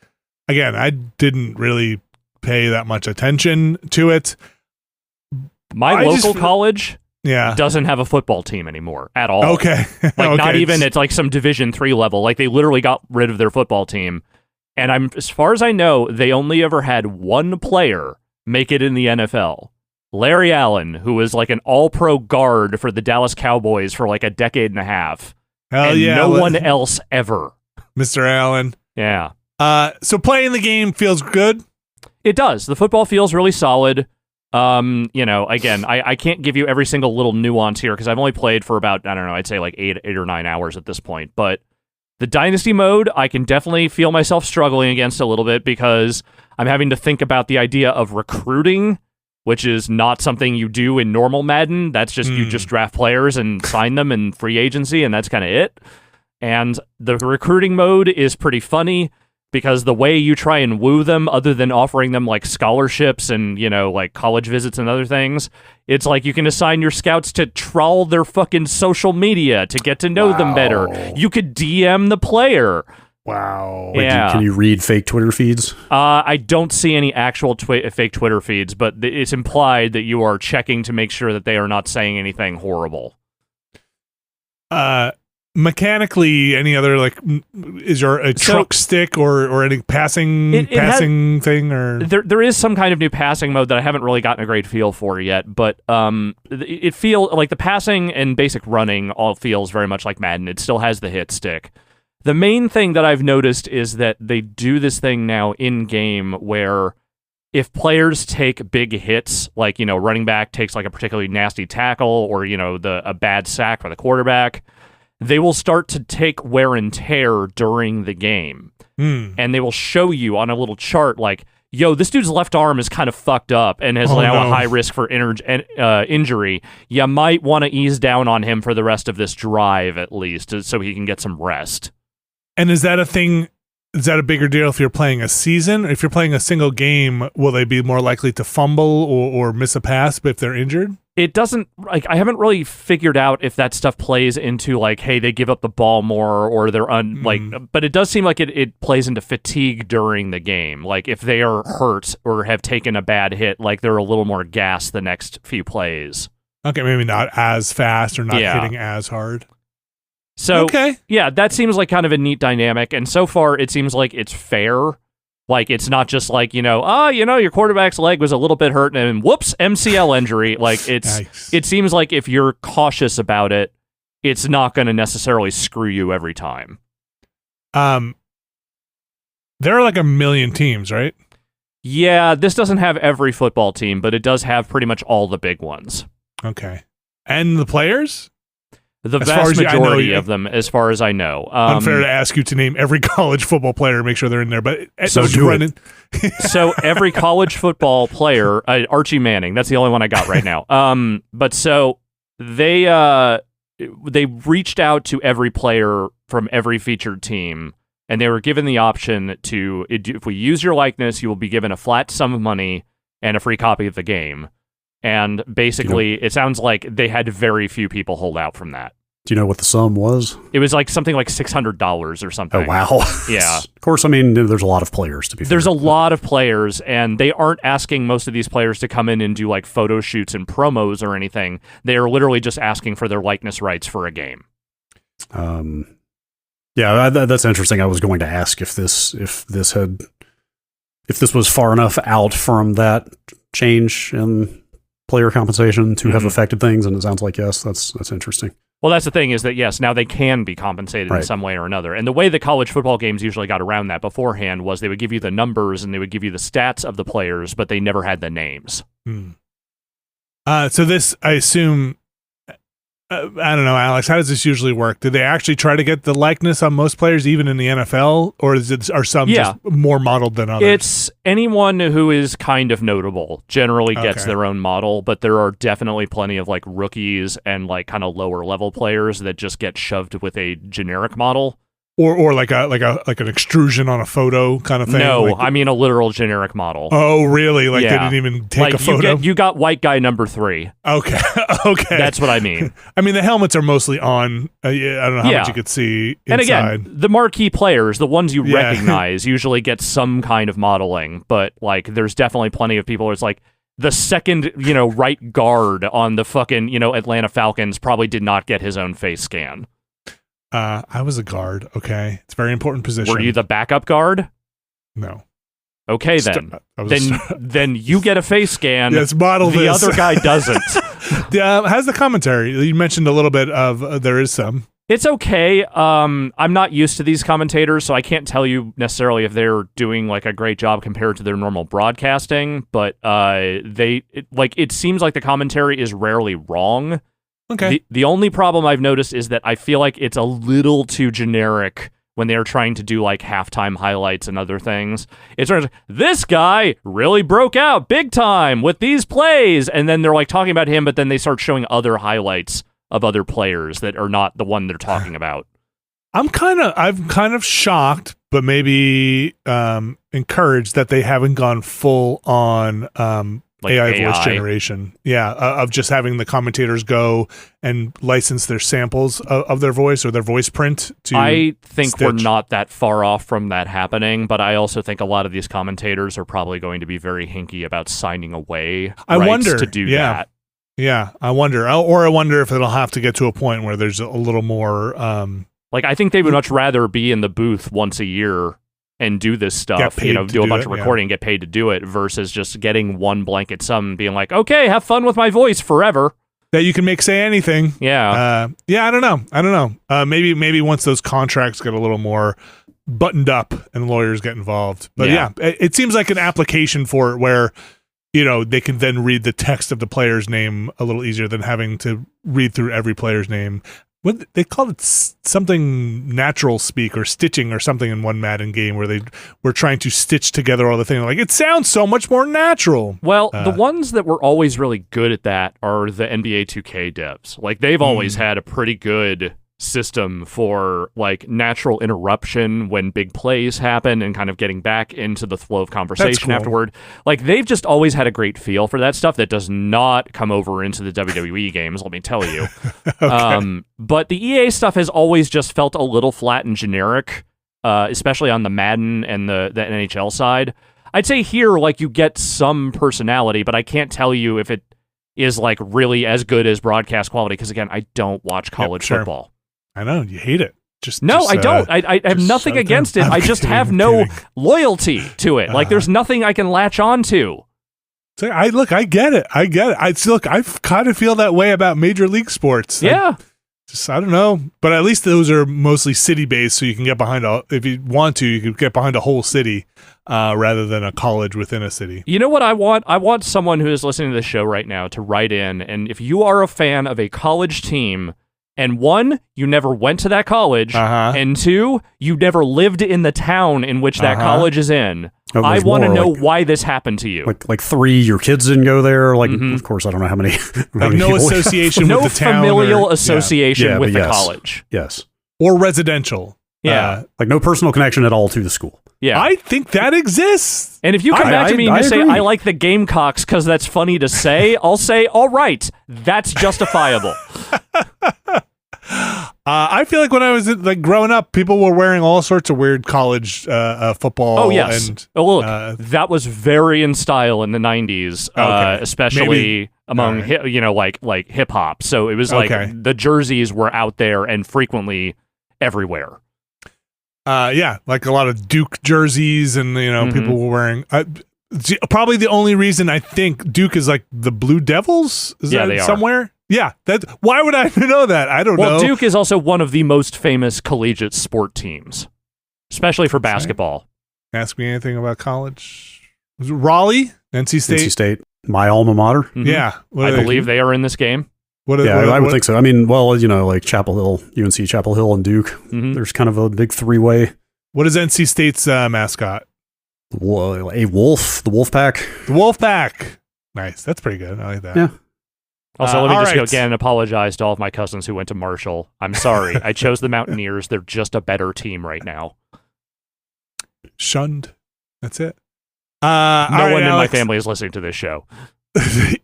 again, I didn't really pay that much attention to it. My local college Yeah. doesn't have a football team anymore at all. Okay. Like not Okay. even it's like some Division 3 level. Like they literally got rid of their football team. And as far as I know, they only ever had one player make it in the NFL. Larry Allen, who was like an all-pro guard for the Dallas Cowboys for like a decade and a half. Hell and yeah. no one else ever. Mr. Allen. Yeah. So playing the game feels good. It does. The football feels really solid. Again, I can't give you every single little nuance here because I've only played for about, I don't know, I'd say like 8 or 9 hours at this point. But the Dynasty mode, I can definitely feel myself struggling against a little bit because I'm having to think about the idea of recruiting, which is not something you do in normal Madden. That's just, you just draft players and sign them in free agency, and that's kind of it. And the recruiting mode is pretty funny because the way you try and woo them, other than offering them like scholarships and, like college visits and other things, it's like you can assign your scouts to trawl their fucking social media to get to know them better. You could DM the player. Wow. Wait, Yeah. can you read fake Twitter feeds? I don't see any actual fake Twitter feeds, but it's implied that you are checking to make sure that they are not saying anything horrible. Mechanically, any other is there a truck stick or any passing thing or there is some kind of new passing mode that I haven't really gotten a great feel for yet, but it feels like the passing and basic running all feels very much like Madden. It still has the hit stick. The main thing that I've noticed is that they do this thing now in game where if players take big hits, like running back takes like a particularly nasty tackle or a bad sack for the quarterback, they will start to take wear and tear during the game. And they will show you on a little chart like, yo, this dude's left arm is kind of fucked up and has now a high risk for injury. You might want to ease down on him for the rest of this drive at least so he can get some rest. And is that a thing? Is that a bigger deal if you're playing a season? If you're playing a single game, will they be more likely to fumble or miss a pass if they're injured? It doesn't, I haven't really figured out if that stuff plays into hey, they give up the ball more or they're but it does seem like it plays into fatigue during the game. Like if they are hurt or have taken a bad hit, they're a little more gassed the next few plays. Okay, maybe not as fast or not hitting as hard. So, okay. Yeah, that seems like kind of a neat dynamic. And so far, it seems like it's fair. Like, it's not just your quarterback's leg was a little bit hurt and whoops, MCL injury. It seems like if you're cautious about it, it's not going to necessarily screw you every time. There are like 1 million teams, right? Yeah, this doesn't have every football team, but it does have pretty much all the big ones. Okay. And the players? The vast majority of them, as far as I know. Unfair to ask you to name every college football player and make sure they're in there, but so do it. So every college football player, Archie Manning, that's the only one I got right now. But so they reached out to every player from every featured team, and they were given the option to, if we use your likeness, you will be given a flat sum of money and a free copy of the game. And basically, it sounds like they had very few people hold out from that. Do you know what the sum was? It was something like $600 or something. Oh, wow. Yeah. Of course, I mean, there's a lot of players to be fair. There's a lot of players, and they aren't asking most of these players to come in and do photo shoots and promos or anything. They are literally just asking for their likeness rights for a game. Yeah, that's interesting. I was going to ask if this was far enough out from that change in player compensation to have affected things, and it sounds like yes. That's interesting. Well, that's the thing is that, yes, now they can be compensated in some way or another. And the way the college football games usually got around that beforehand was they would give you the numbers and they would give you the stats of the players, but they never had the names. So this, I assume, I don't know, Alex, how does this usually work? Do they actually try to get the likeness on most players, even in the NFL? Or are some just more modeled than others? It's anyone who is kind of notable generally gets their own model, but there are definitely plenty of like rookies and like kind of lower level players that just get shoved with a generic model. Or like an extrusion on a photo kind of thing? No, I mean a literal generic model. Oh, really? Like they didn't even take a photo? You got white guy number 3. Okay. Okay. That's what I mean. I mean, the helmets are mostly on. I don't know how much you could see inside. And again, the marquee players, the ones you recognize, usually get some kind of modeling. But like, there's definitely plenty of people where it's like, the second, right guard on the fucking, Atlanta Falcons probably did not get his own face scan. I was a guard, okay? It's a very important position. Were you the backup guard? No. Okay, then. Then you get a face scan. Yes, model the this. other guy doesn't. How's the commentary? You mentioned a little bit of there is some. It's okay. I'm not used to these commentators, so I can't tell you necessarily if they're doing like a great job compared to their normal broadcasting, but it seems like the commentary is rarely wrong. Okay. The only problem I've noticed is that I feel like it's a little too generic when they're trying to do like halftime highlights and other things. It's sort of, this guy really broke out big time with these plays, and then they're like talking about him, but then they start showing other highlights of other players that are not the one they're talking about. I'm kind of shocked, but maybe encouraged that they haven't gone full on like AI voice generation. Yeah, of just having the commentators go and license their samples of their voice or their voice print to I think stitch. We're not that far off from that happening, but I also think a lot of these commentators are probably going to be very hinky about signing away rights to do that. Yeah, I wonder. Or I wonder if it'll have to get to a point where there's a little more... I think they would much rather be in the booth once a year and do this stuff, do a bunch of recording and get paid to do it versus just getting one blanket sum and being like, okay, have fun with my voice forever. That you can make say anything. Yeah. I don't know. Maybe once those contracts get a little more buttoned up and lawyers get involved. But it seems like an application for it where, they can then read the text of the player's name a little easier than having to read through every player's name. What they call it something natural speak or stitching or something in one Madden game where they were trying to stitch together all the things. Like, it sounds so much more natural. Well, the ones that were always really good at that are the NBA 2K devs. Like, they've always had a pretty good system for like natural interruption when big plays happen and kind of getting back into the flow of conversation afterward. Like, they've just always had a great feel for that stuff that does not come over into the WWE games, let me tell you. Okay. But the EA stuff has always just felt a little flat and generic, especially on the Madden and the NHL side. I'd say here, like, you get some personality, but I can't tell you if it is like really as good as broadcast quality because, again, I don't watch college football. I know, you hate it. I don't. I have nothing against it. I just have no loyalty to it. Like, there's nothing I can latch on to. So I get it. I kind of feel that way about Major League Sports. Yeah. I don't know. But at least those are mostly city-based, so you can get behind if you want to, you can get behind a whole city rather than a college within a city. You know what I want? I want someone who is listening to this show right now to write in, and if you are a fan of a college team, and 1, you never went to that college, and 2, you never lived in the town in which that college is in. I want to know why this happened to you. Like 3, your kids didn't go there. Like, of course, I don't know how many. No association with the town. No familial association with the college. Yes. Or residential. Yeah. Like no personal connection at all to the school. Yeah. I think that exists. And if you come back to me and you say, I like the Gamecocks because that's funny to say, I'll say, all right, that's justifiable. I feel like when I was growing up, people were wearing all sorts of weird college football. Oh, yes. And, that was very in style in the 90s, especially among like hip hop. So it was like the jerseys were out there and frequently everywhere. Like a lot of Duke jerseys and people were wearing. Probably the only reason I think Duke is like the Blue Devils. Is that they somewhere? Yeah, why would I know that? I don't know. Well, Duke is also one of the most famous collegiate sport teams, especially for basketball. Ask me anything about college. Was it Raleigh? NC State? NC State, my alma mater. Mm-hmm. Yeah. I believe they are in this game. I would think so. I mean, well, like Chapel Hill, UNC Chapel Hill, and Duke. Mm-hmm. There's kind of a big three-way. What is NC State's mascot? A wolf, the wolf pack. The wolf pack. Nice. That's pretty good. I like that. Yeah. Also, let me just right. again apologize to all of my cousins who went to Marshall. I'm sorry. I chose the Mountaineers. They're just a better team right now. Shunned. That's it. No one in my family is listening to this show.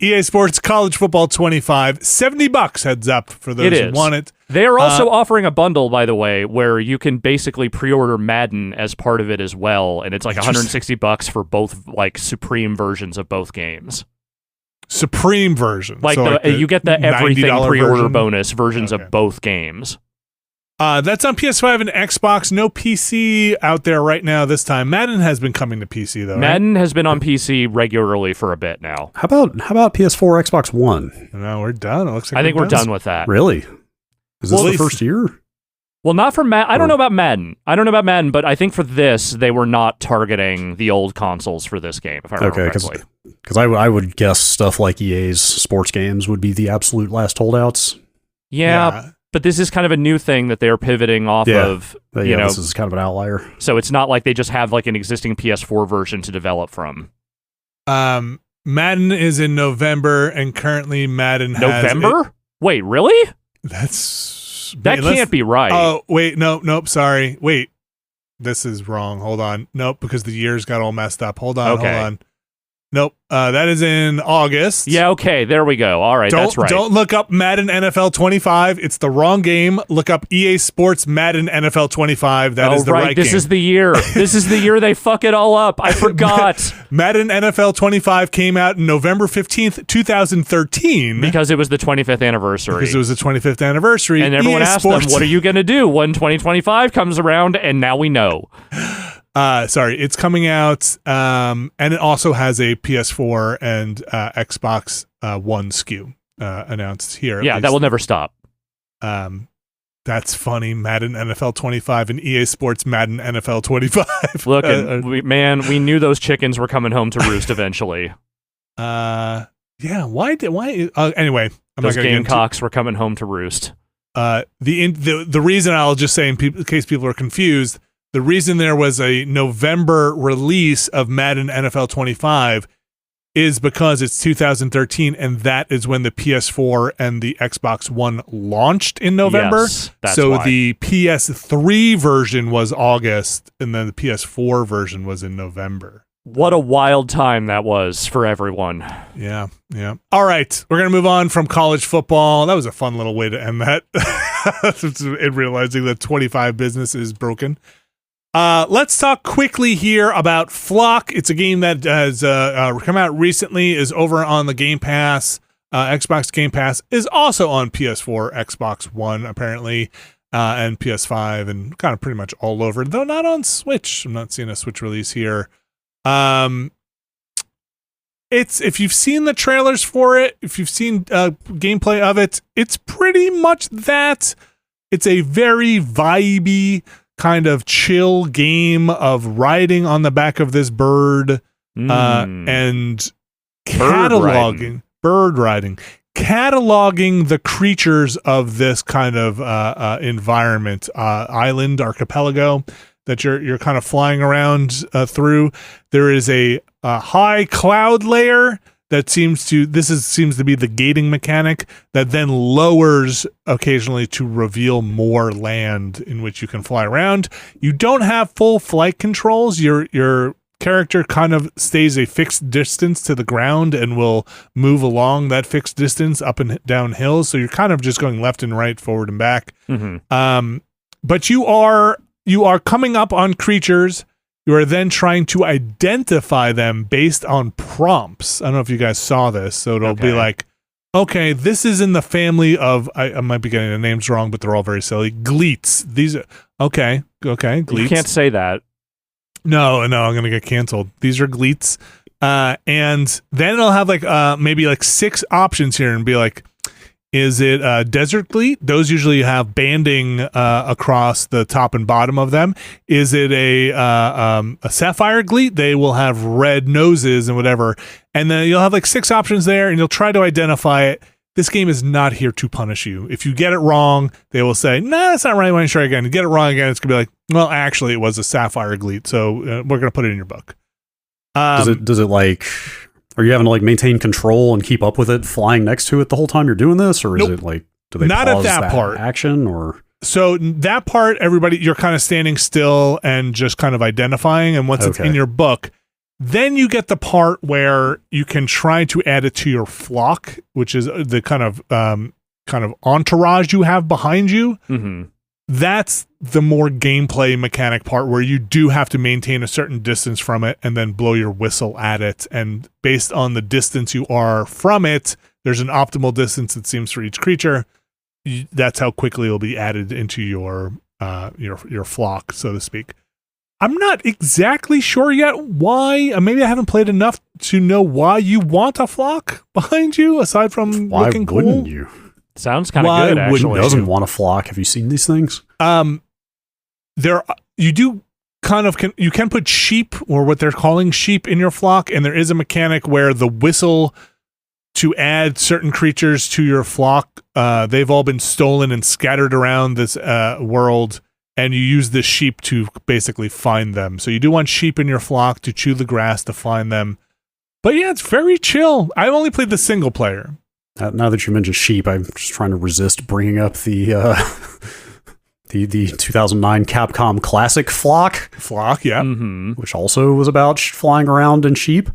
EA Sports College Football 25, $70 heads up for those who want it. They are also offering a bundle, by the way, where you can basically pre-order Madden as part of it as well, and it's like $160 for both like Supreme versions of both games. Supreme version. Like, so you get the everything pre-order version? bonus versions of both games. That's on PS5 and Xbox. No PC out there right now this time. Madden has been coming to PC, though, Madden has been on PC regularly for a bit now. How about PS4, Xbox One? No, we're done. It looks like I think we're done with that. Really? Is this the first year? Well, not for Madden. I don't know about Madden. But I think for this, they were not targeting the old consoles for this game, if I remember correctly. Because I would guess stuff like EA's sports games would be the absolute last holdouts. Yeah. But this is kind of a new thing that they're pivoting off of. You know, this is kind of an outlier. So it's not like they just have like an existing PS4 version to develop from. Madden is in November, and currently Madden has... November? Wait, really? That can't be right. Oh, wait, nope, sorry. Wait, this is wrong. Hold on. Nope, because the years got all messed up. Hold on. Nope, that is in August. Yeah, okay, there we go. All right, that's right. Don't look up Madden NFL 25. It's the wrong game. Look up EA Sports Madden NFL 25. That is the right game. This is the year. This is the year they fuck it all up. I forgot. Madden NFL 25 came out November 15th, 2013. Because it was the 25th anniversary. Because it was the 25th anniversary. And everyone asked them, what are you going to do when 2025 comes around? And now we know. Sorry, it's coming out, and it also has a PS4 and Xbox One SKU announced here. Yeah, that will never stop. That's funny. Madden NFL 25 and EA Sports Madden NFL 25. Look, we knew those chickens were coming home to roost eventually. Yeah. Why? Anyway, those gamecocks were coming home to roost. The reason, I'll just say in case people are confused. The reason there was a November release of Madden NFL 25 is because it's 2013, and that is when the PS4 and the Xbox One launched in November. Yes, that's so why. The PS3 version was August, and then the PS4 version was in November. What a wild time that was for everyone. Yeah. All right, we're going to move on from college football. That was a fun little way to end that. In realizing that 25 business is broken. Let's talk quickly here about Flock. It's a game that has come out recently, is over on the Game Pass. Xbox Game Pass is also on PS4, Xbox One, apparently, and PS5, and kind of pretty much all over, though not on Switch. I'm not seeing a Switch release here. It's, if you've seen the trailers for it, if you've seen gameplay of it, it's pretty much that. It's a very vibey, kind of chill game of riding on the back of this bird and cataloging the creatures of this kind of environment, island archipelago that you're kind of flying around through. There is a high cloud layer that seems to be the gating mechanic that then lowers occasionally to reveal more land in which you can fly around. You don't have full flight controls. Your character kind of stays a fixed distance to the ground and will move along that fixed distance up and down hills. So you're kind of just going left and right, forward and back. Mm-hmm. But you are coming up on creatures. You are then trying to identify them based on prompts. I don't know if you guys saw this. So it'll be like, okay, this is in the family of, I might be getting the names wrong, but they're all very silly. Gleets. These are, okay, Gleets. You can't say that. No, I'm going to get canceled. These are Gleets. And then it'll have like maybe like 6 options here and be like, Is it desert gleet? Those usually have banding across the top and bottom of them. Is it a sapphire gleet? They will have red noses and whatever. And then you'll have like 6 options there, and you'll try to identify it. This game is not here to punish you. If you get it wrong, they will say, "Nah, that's not right. Why don't you try again?" You get it wrong again, it's gonna be like, "Well, actually, it was a sapphire gleet, so we're gonna put it in your book." Does it like? Are you having to like maintain control and keep up with it flying next to it the whole time you're doing this, or is Nope. it like do they Not at pause that part. action or? So that part, everybody, you're kind of standing still and just kind of identifying. And once it's in your book, then you get the part where you can try to add it to your flock, which is the kind of entourage you have behind you. Mm-hmm. That's the more gameplay mechanic part where you do have to maintain a certain distance from it and then blow your whistle at it. And based on the distance you are from it, there's an optimal distance, it seems, for each creature. That's how quickly it'll be added into your flock, so to speak. I'm not exactly sure yet why. Maybe I haven't played enough to know why you want a flock behind you, aside from Why looking cool. wouldn't you? Sounds kind of good, actually. Who doesn't want a flock? Have you seen these things? You do kind of you can put sheep, or what they're calling sheep, in your flock, and there is a mechanic where the whistle to add certain creatures to your flock, they've all been stolen and scattered around this world, and you use the sheep to basically find them. So you do want sheep in your flock to chew the grass to find them. But yeah, it's very chill. I've only played the single player. Now that you mentioned sheep, I'm just trying to resist bringing up the 2009 Capcom Classic Flock, Yeah. Mm-hmm. which also was about flying around in sheep.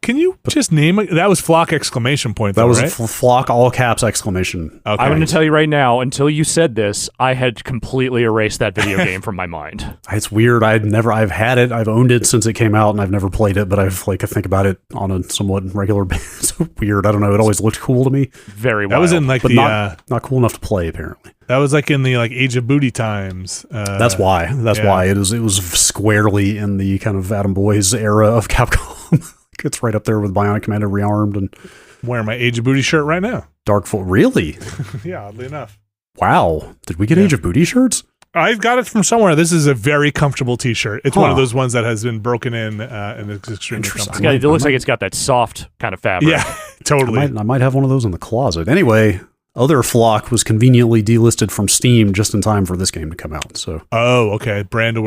Can you just name it? That was Flock exclamation point. That was right? Flock all caps exclamation. Okay. I'm going to tell you right now, until you said this, I had completely erased that video game from my mind. It's weird. I've had it. I've owned it since it came out, and I've never played it. But I think about it on a somewhat regular basis. It's weird. I don't know. It always looked cool to me. Very That wild. was in like But the not cool enough to play. Apparently, that was like in the like Age of Booty times. that's why. That's yeah. why it was squarely in the kind of Adam Boys era of Capcom. It's right up there with Bionic Commando Rearmed and wearing my Age of Booty shirt right now. Dark Foot. Really? Yeah, oddly enough. Wow. Did we get Age of Booty shirts? I got it from somewhere. This is a very comfortable T-shirt. It's one of those ones that has been broken in, and it's extremely comfortable. It looks like it's got that soft kind of fabric. Yeah, totally. I might have one of those in the closet. Anyway, other Flock was conveniently delisted from Steam just in time for this game to come out. So. Oh, okay. Brand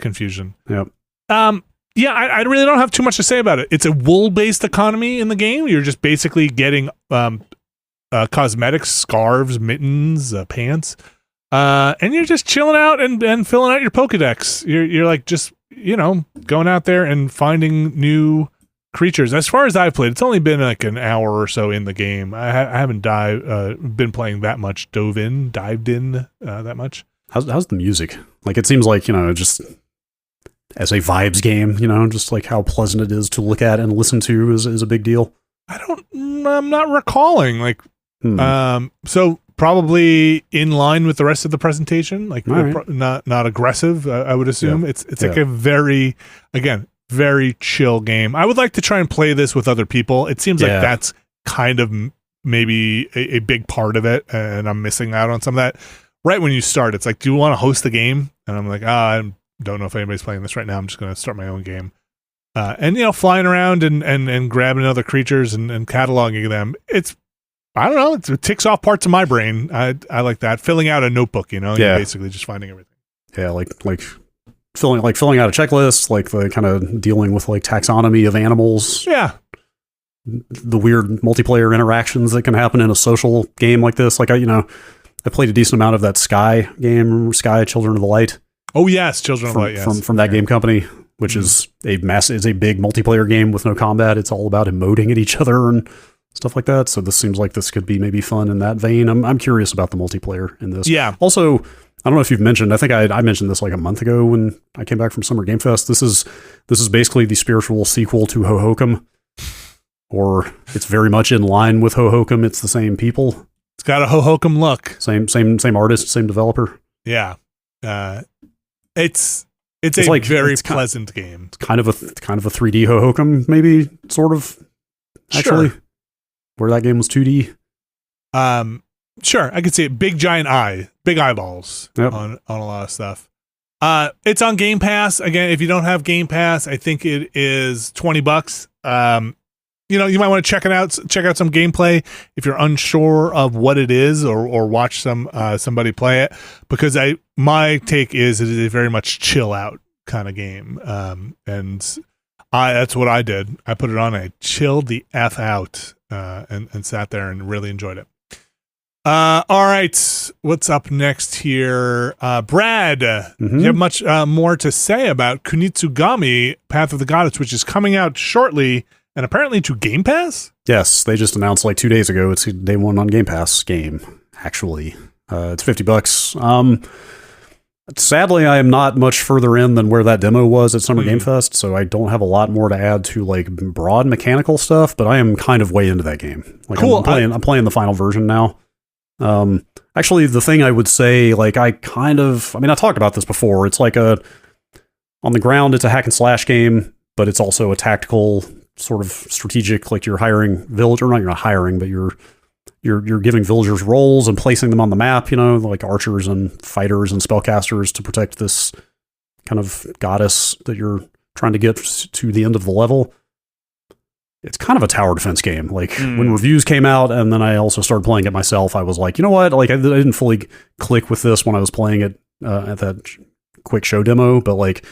confusion. Yep. Yeah, I really don't have too much to say about it. It's a wool-based economy in the game. You're just basically getting cosmetics, scarves, mittens, pants, and you're just chilling out and filling out your Pokedex. You're like just, going out there and finding new creatures. As far as I've played, it's only been like an hour or so in the game. I haven't been playing that much, dived in that much. How's the music? Like, it seems like, just as a vibes game, just like how pleasant it is to look at and listen to is a big deal. I'm not recalling so probably in line with the rest of the presentation, like right. not aggressive. I would assume it's like Yeah. a very chill game. I would like to try and play this with other people. It seems like that's kind of maybe a big part of it, and I'm missing out on some of that. Right when you start, it's like, do you want to host the game? And I'm like, I don't know if anybody's playing this right now. I'm just going to start my own game. And flying around and grabbing other creatures and cataloging them. I don't know. It ticks off parts of my brain. I like that. Filling out a notebook, You're basically just finding everything. Yeah, like filling out a checklist, like the kind of dealing with like taxonomy of animals. Yeah. The weird multiplayer interactions that can happen in a social game like this. Like I played a decent amount of that Sky game, Sky Children of the Light. Oh yes, Children of the Light. Yes. From that game company, which is a big multiplayer game with no combat. It's all about emoting at each other and stuff like that. So this seems like this could be maybe fun in that vein. I'm curious about the multiplayer in this. Yeah. Also, I don't know if you've mentioned. I think I mentioned this like a month ago when I came back from Summer Game Fest. This is basically the spiritual sequel to Hohokum, or it's very much in line with Hohokum. It's the same people. It's got a Hohokum look. Same artist, same developer. Yeah. It's a like, very pleasant game. It's kind of a 3D Hohokum, maybe, sort of. Actually, Sure. where that game was 2D. Sure, I could see it. Big eyeballs on a lot of stuff. It's on Game Pass. Again, if you don't have Game Pass, I think it is $20. You might want to check out some gameplay if you're unsure of what it is, or watch somebody play it, because my take is it is a very much chill out kind of game. And that's what I did. I put it on, I chilled the F out, and sat there and really enjoyed it. All right, what's up next here? Brad, do you have much more to say about Kunitsu-Gami, Path of the Goddess, which is coming out shortly and apparently to Game Pass? Yes, they just announced like 2 days ago. It's day one on Game Pass game, actually. It's $50. Sadly, I am not much further in than where that demo was at Summer Game Fest, so I don't have a lot more to add to like broad mechanical stuff, but I am kind of way into that game. Like, cool. I'm playing the final version now. Actually, the thing I would say, like, I talked about this before. It's like on the ground, it's a hack and slash game, but it's also a tactical sort of strategic, like you're hiring you're not hiring, but you're giving villagers roles and placing them on the map, like archers and fighters and spellcasters to protect this kind of goddess that you're trying to get to the end of the level. It's kind of a tower defense game. Like when reviews came out, and then I also started playing it myself, I was like, you know what? Like I didn't fully click with this when I was playing it at that quick show demo, but like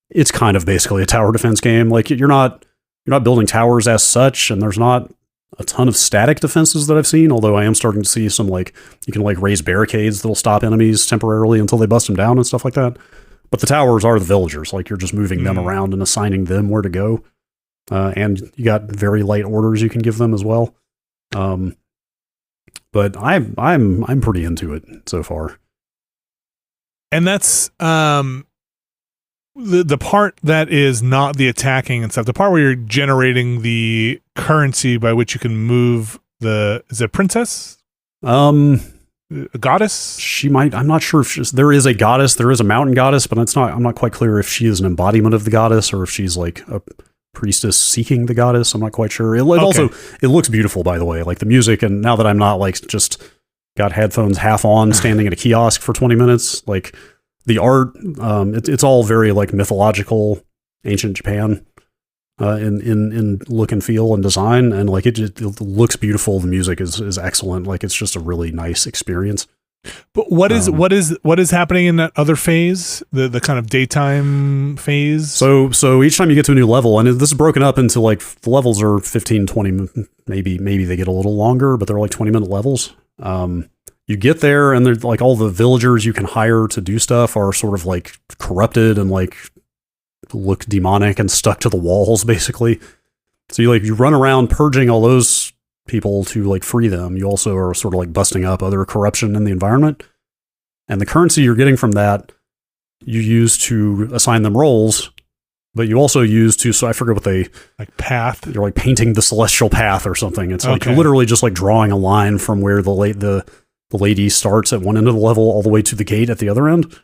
it's kind of basically a tower defense game. Like you're not building towers as such, and there's not a ton of static defenses that I've seen, although I am starting to see some, like, you can like raise barricades that'll stop enemies temporarily until they bust them down and stuff like that. But the towers are the villagers. Like you're just moving them around and assigning them where to go. And you got very light orders you can give them as well. But I'm pretty into it so far. And that's the part that is not the attacking and stuff. The part where you're generating the currency by which you can move is it princess? A goddess? I'm not sure if there is a goddess. There is a mountain goddess, but I'm not quite clear if she is an embodiment of the goddess or if she's like a priestess seeking the goddess. I'm not quite sure. It looks beautiful, by the way, like the music. And now that I'm not like just got headphones half on standing at a kiosk for 20 minutes, like the art, it's all very like mythological, ancient Japan, in look and feel and design. And like it looks beautiful. The music is excellent. Like it's just a really nice experience. But what is happening in that other phase, the kind of daytime phase? So each time you get to a new level, and this is broken up into like the levels are 15, 20, maybe they get a little longer, but they're like 20-minute levels. You get there, and there's like all the villagers you can hire to do stuff are sort of like corrupted and like look demonic and stuck to the walls, basically. So you run around purging all those people to like free them. You also are sort of like busting up other corruption in the environment, and the currency you're getting from that you use to assign them roles, but you also use to, so I forget what they like path. You're like painting the celestial path or something. It's like you're literally just like drawing a line from where the lady starts at one end of the level all the way to the gate at the other end.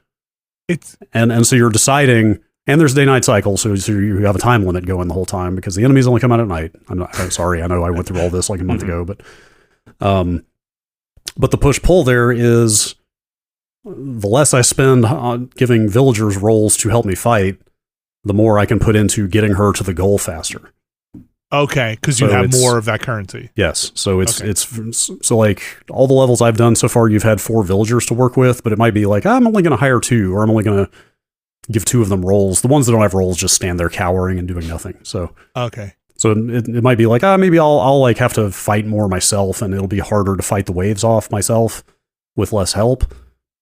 And so you're deciding. And there's day-night cycle, so you have a time limit going the whole time because the enemies only come out at night. I'm sorry, I know I went through all this like a month ago, but the push-pull there is the less I spend on giving villagers roles to help me fight, the more I can put into getting her to the goal faster. Okay, because you have more of that currency. Yes, so it's like all the levels I've done so far, you've had 4 villagers to work with, but it might be like, I'm only going to hire 2, or I'm only going to give 2 of them roles. The ones that don't have roles just stand there cowering and doing nothing. So it might be like, maybe I'll like have to fight more myself, and it'll be harder to fight the waves off myself with less help,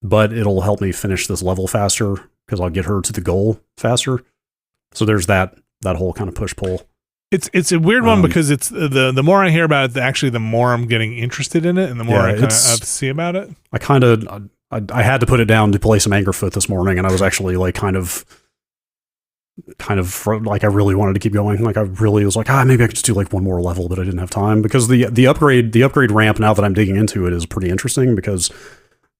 but it'll help me finish this level faster because I'll get her to the goal faster. So there's that whole kind of push pull. It's a weird one because it's the more I hear about it, actually the more I'm getting interested in it, and the more I kind of see about it. I had to put it down to play some Angerfoot this morning, and I was actually like kind of like I really wanted to keep going. Like I really was like, maybe I could just do like one more level, but I didn't have time because the upgrade ramp, now that I'm digging into it, is pretty interesting because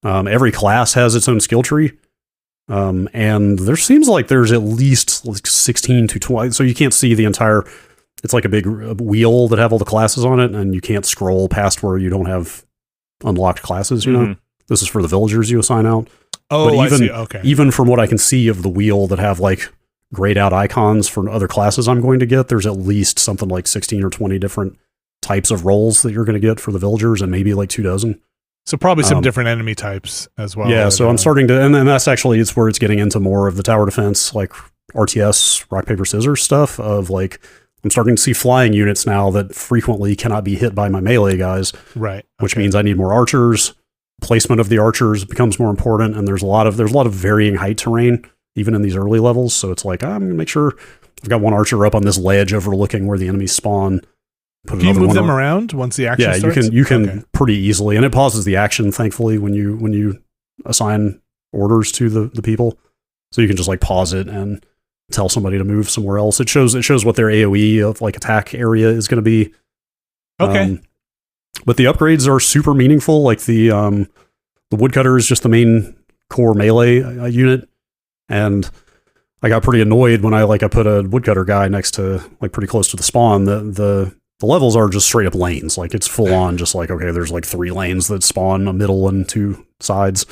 every class has its own skill tree. And there seems like there's at least like 16 to 20, so you can't see the entire it's like a big wheel that have all the classes on it, and you can't scroll past where you don't have unlocked classes. You know, this is for the villagers you assign out. Oh, but even, I see. Okay. Even from what I can see of the wheel that have like grayed out icons for other classes I'm going to get, there's at least something like 16 or 20 different types of roles that you're going to get for the villagers, and maybe like 24. So probably some different enemy types as well. Yeah, so I'm starting to, and then that's actually, it's where it's getting into more of the tower defense, like RTS, rock, paper, scissors stuff of like, I'm starting to see flying units now that frequently cannot be hit by my melee guys. Right. Which means I need more archers. Placement of the archers becomes more important, and there's a lot of varying height terrain, even in these early levels. So it's like, I'm going to make sure I've got one archer up on this ledge overlooking where the enemies spawn. Can you move them around once the action starts? Yeah, you can pretty easily, and it pauses the action, thankfully, when you assign orders to the people. So you can just like pause it and tell somebody to move somewhere else. It shows what their AoE of like attack area is going to be. Okay. But the upgrades are super meaningful. Like the woodcutter is just the main core melee unit, and I got pretty annoyed when I put a woodcutter guy next to like pretty close to the spawn. The levels are just straight up lanes. Like it's full on just like, okay, there's like 3 lanes that spawn, a middle and 2 sides.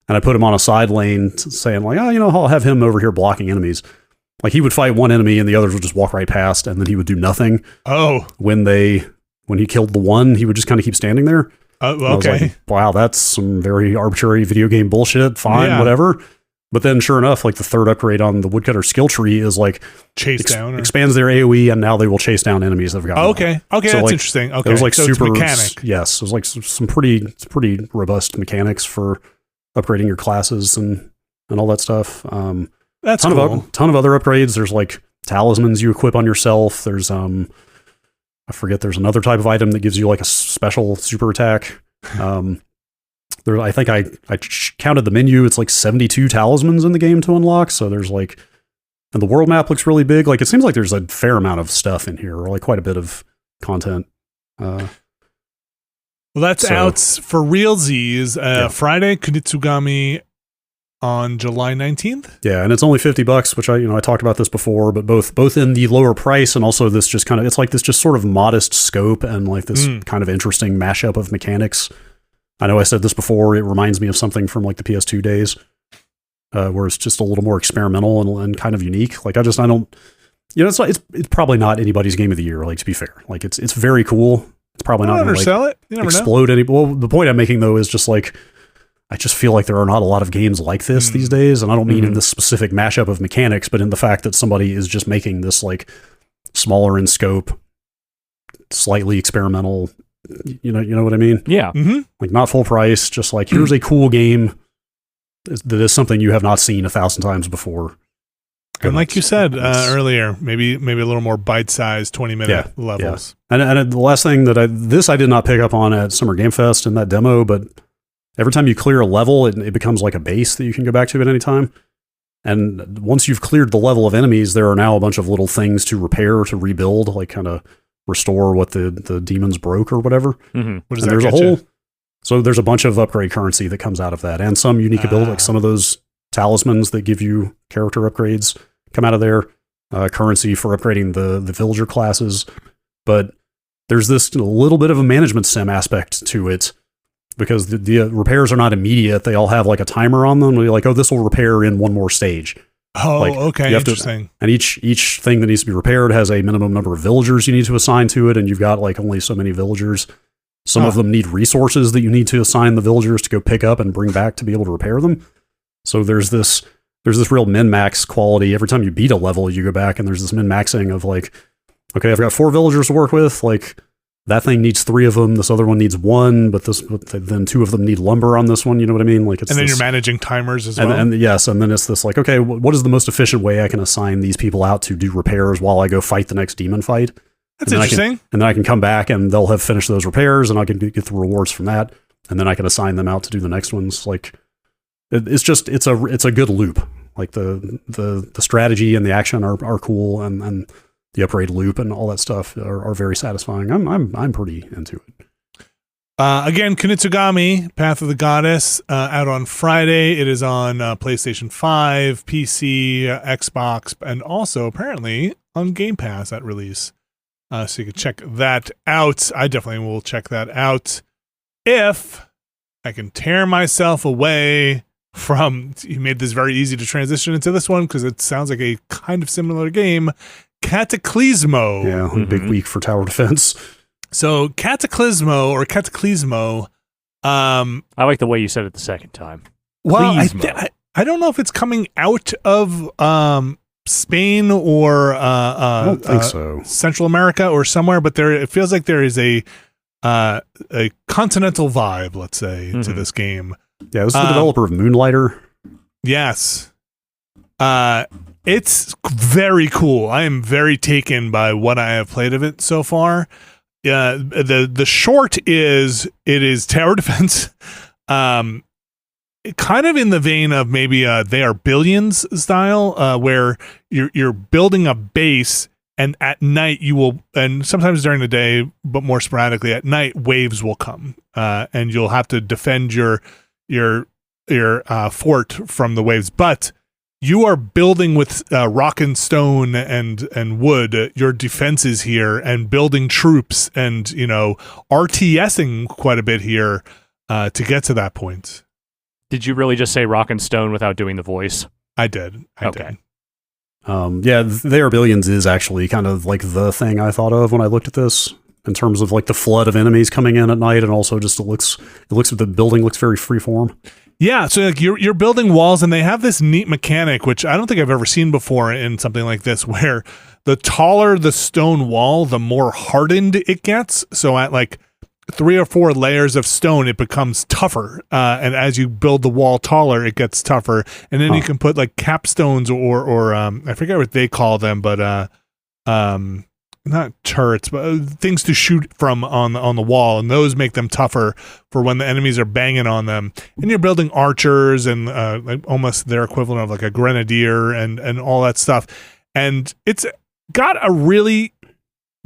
And I put him on a side lane saying like, oh, I'll have him over here blocking enemies. Like he would fight one enemy and the others would just walk right past, and then he would do nothing. Oh. When he killed the one, he would just kind of keep standing there. Okay. I was like, wow, that's some very arbitrary video game bullshit. Fine, whatever. But then sure enough, like the third upgrade on the woodcutter skill tree is like chase down, expands their AoE, and now they will chase down enemies that have got. Okay, so that's like, interesting. Okay, it was like so super mechanic. Yes, it was like some pretty robust mechanics for upgrading your classes and all that stuff. That's cool. Ton of other upgrades. There's like talismans you equip on yourself. There's I forget. There's another type of item that gives you like a special super attack. I think I counted the menu. It's like 72 talismans in the game to unlock. So there's like, and the world map looks really big. Like it seems like there's a fair amount of stuff in here, or like quite a bit of content. Well, that's out for realsies. Friday, Kunitsu-Gami on July 19th. Yeah, and it's only $50, which I talked about this before, but both in the lower price and also this just kind of, it's like this just sort of modest scope and like this kind of interesting mashup of mechanics. I know I said this before, it reminds me of something from like the PS2 days, where it's just a little more experimental and kind of unique. Like I don't, it's probably not anybody's game of the year, like to be fair. Like it's very cool. It's probably not going to like explode any. Well, the point I'm making though is just like, I just feel like there are not a lot of games like this these days, and I don't mean in this specific mashup of mechanics, but in the fact that somebody is just making this like smaller in scope, slightly experimental. You know what I mean? Yeah. Mm-hmm. Like not full price, just like here's a cool game that is something you have not seen 1,000 times before. And like you said earlier, maybe a little more bite-sized 20-minute levels. Yeah. And the last thing that I did not pick up on at Summer Game Fest in that demo, but every time you clear a level, it becomes like a base that you can go back to at any time. And once you've cleared the level of enemies, there are now a bunch of little things to repair, to rebuild, like kind of restore what the demons broke or whatever. Mm-hmm. What does that get you? So there's a bunch of upgrade currency that comes out of that, and some unique ability, like some of those talismans that give you character upgrades come out of there. Currency for upgrading the villager classes, but there's this little bit of a management sim aspect to it, because the repairs are not immediate. They all have like a timer on them. You're like, oh, this will repair in one more stage. Oh, like, okay, interesting. And each thing that needs to be repaired has a minimum number of villagers you need to assign to it, and you've got like only so many villagers. Some of them need resources that you need to assign the villagers to go pick up and bring back to be able to repair them. So there's this real min-max quality. Every time you beat a level, you go back and there's this min-maxing of like, okay, I've got 4 villagers to work with, like that thing needs 3 of them, this other one needs 1, but then 2 of them need lumber on this one, you know what I mean? Like it's and then you're managing timers as well. And yes, and then it's this like, okay, what is the most efficient way I can assign these people out to do repairs while I go fight the next demon fight? That's interesting. And then I can come back and they'll have finished those repairs, and I can get the rewards from that, and then I can assign them out to do the next ones. Like it's a good loop. Like the strategy and the action are cool, and the upgrade loop and all that stuff are very satisfying. I'm pretty into it. Again, Kunitsu-Gami, Path of the Goddess, out on Friday. It is on PlayStation 5, PC, Xbox, and also apparently on Game Pass at release. So you can check that out. I definitely will check that out if I can tear myself away from. You made this very easy to transition into this one because it sounds like a kind of similar game. Cataclismo. Yeah, big week for tower defense. So Cataclismo. I like the way you said it the second time. Well, I don't know if it's coming out of Spain or I don't think so. Central America or somewhere, but it feels like there is a continental vibe, let's say, to this game. Yeah, this is the developer of Moonlighter. Yes. It's very cool. I am very taken by what I have played of it so far. The short is it is tower defense. Kind of in the vein of maybe They Are Billions style, where you're building a base, and at night you will, and sometimes during the day, but more sporadically at night, waves will come, and you'll have to defend your fort from the waves. But you are building with rock and stone and wood your defenses here, and building troops, and RTSing quite a bit here to get to that point. Did you really just say rock and stone without doing the voice? I did. Okay. Yeah, They Are Billions is actually kind of like the thing I thought of when I looked at this, in terms of like the flood of enemies coming in at night, and also just the building looks very freeform. Yeah, so like you're building walls, and they have this neat mechanic, which I don't think I've ever seen before in something like this, where the taller the stone wall, the more hardened it gets. So at like 3 or 4 layers of stone, it becomes tougher, and as you build the wall taller, it gets tougher. And then you can put like capstones or I forget what they call them, but not turrets, but things to shoot from on the wall, and those make them tougher for when the enemies are banging on them. And you're building archers and like almost their equivalent of like a grenadier and all that stuff. And it's got a really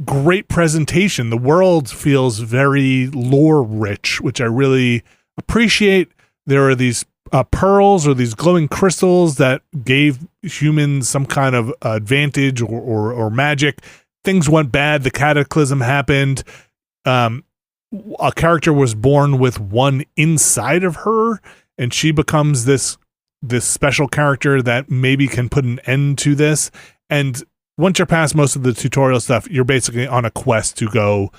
great presentation. The world feels very lore rich, which I really appreciate. There are these pearls or these glowing crystals that gave humans some kind of advantage or magic. Things went bad. The cataclysm happened. A character was born with one inside of her, and she becomes this special character that maybe can put an end to this. And once you're past most of the tutorial stuff, you're basically on a quest to go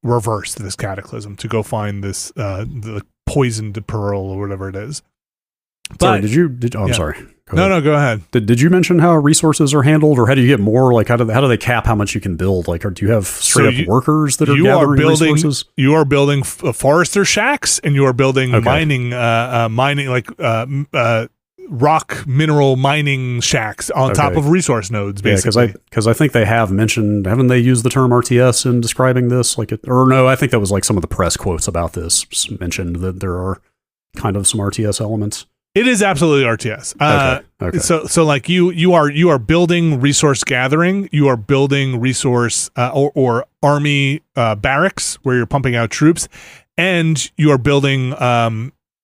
reverse this cataclysm, to go find this the poisoned pearl or whatever it is. Sorry, I'm sorry. No, go ahead. Did you mention how resources are handled, or how do you get more? Like, how do they cap how much you can build? Like, do you have straight up workers that are gathering resources? You are building forester shacks, and you are building mining rock mineral mining shacks on top of resource nodes, basically. Because I think they have mentioned, haven't they used the term RTS in describing this? I think that was like some of the press quotes about this mentioned that there are kind of some RTS elements. It is absolutely RTS. Okay. So like you are building resource gathering. You are building resource or army barracks where you're pumping out troops, and you are building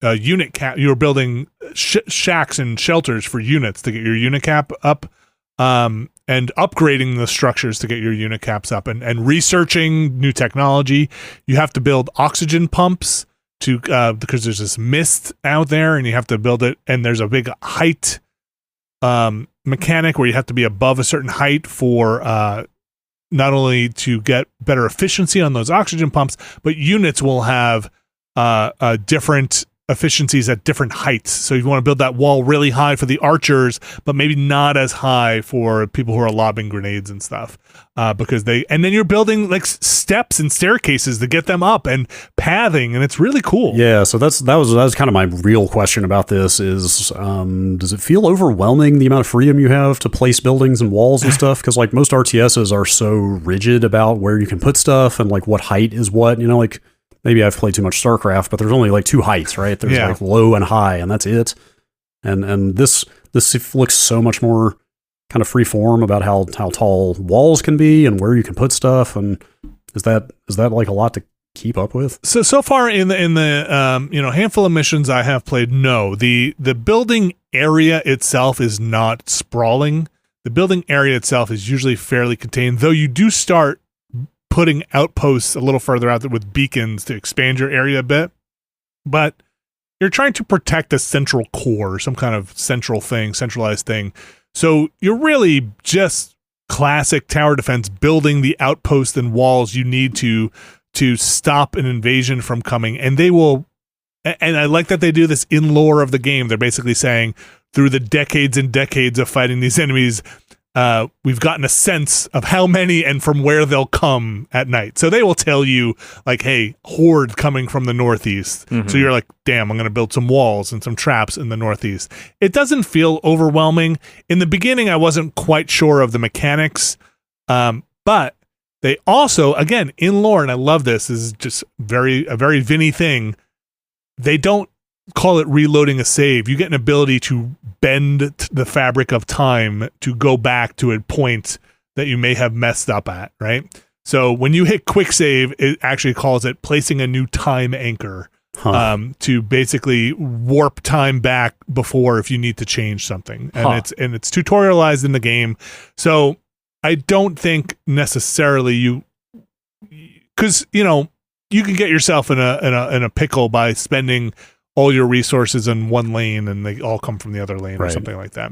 unit cap. You are building shacks and shelters for units to get your unit cap up, and upgrading the structures to get your unit caps up, and researching new technology. You have to build oxygen pumps because there's this mist out there, and you have to build it, and there's a big height mechanic where you have to be above a certain height for not only to get better efficiency on those oxygen pumps, but units will have different efficiencies at different heights. So you want to build that wall really high for the archers, but maybe not as high for people who are lobbing grenades and stuff, and then you're building like steps and staircases to get them up, and pathing, and it's really cool. Yeah, so that was kind of my real question about this is, does it feel overwhelming, the amount of freedom you have to place buildings and walls and stuff? Because like most RTSs are so rigid about where you can put stuff and like what height is what, like maybe I've played too much StarCraft, but there's only like 2 heights, right? There's like low and high, and that's it. And this looks so much more kind of free form about how tall walls can be and where you can put stuff. And is that like a lot to keep up with? So far in the handful of missions I have played, no. The building area itself is not sprawling. The building area itself is usually fairly contained, though you do start putting outposts a little further out there with beacons to expand your area a bit. But you're trying to protect a central core, some kind of centralized thing. So you're really just classic tower defense, building the outposts and walls you need to stop an invasion from coming. And they will, and I like that they do this in lore of the game. They're basically saying through the decades and decades of fighting these enemies, we've gotten a sense of how many and from where they'll come at night. So they will tell you, like, hey, horde coming from the northeast. Mm-hmm. So you're like, damn, I'm going to build some walls and some traps in the northeast. It doesn't feel overwhelming. In the beginning, I wasn't quite sure of the mechanics, but they also, again, in lore, and I love this is just a very Vinny thing, they don't call it reloading a save. You get an ability to bend the fabric of time to go back to a point that you may have messed up at, right? So when you hit quick save, it actually calls it placing a new time anchor to basically warp time back before if you need to change something. And it's tutorialized in the game. So I don't think necessarily because you can get yourself in a pickle by spending all your resources in one lane and they all come from the other lane or something like that.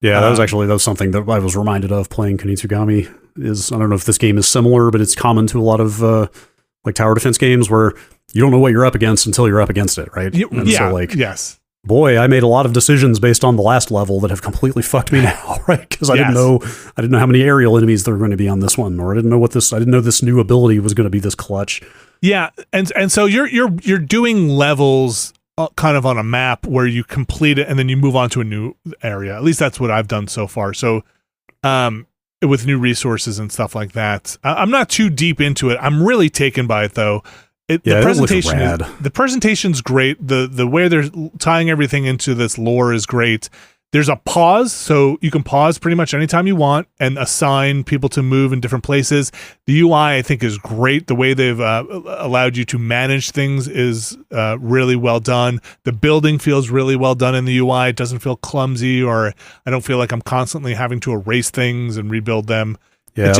Yeah, that was something that I was reminded of playing Kunitsu-Gami. I don't know if this game is similar, but it's common to a lot of like tower defense games where you don't know what you're up against until you're up against it, right? Yes. Boy, I made a lot of decisions based on the last level that have completely fucked me now, right? Because I didn't know how many aerial enemies there were going to be on this one, or I didn't know this new ability was going to be this clutch. Yeah, and so you're doing levels kind of on a map where you complete it and then you move on to a new area. At least that's what I've done so far. So with new resources and stuff like that. I'm not too deep into it. I'm really taken by it though. The presentation's great. The way they're tying everything into this lore is great. There's a pause, so you can pause pretty much anytime you want and assign people to move in different places. The UI, I think, is great. The way they've allowed you to manage things is really well done. The building feels really well done in the UI. It doesn't feel clumsy, or I don't feel like I'm constantly having to erase things and rebuild them. Yeah,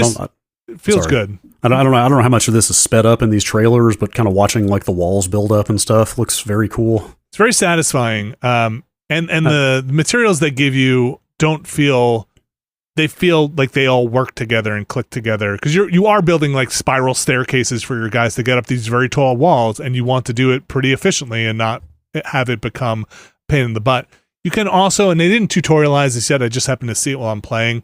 it feels good. I don't know how much of this is sped up in these trailers, but kind of watching like the walls build up and stuff looks very cool. It's very satisfying. And the materials they give you feel like they all work together and click together, because you are building like spiral staircases for your guys to get up these very tall walls, and you want to do it pretty efficiently and not have it become a pain in the butt. You can also, and they didn't tutorialize this yet, I just happened to see it while I'm playing,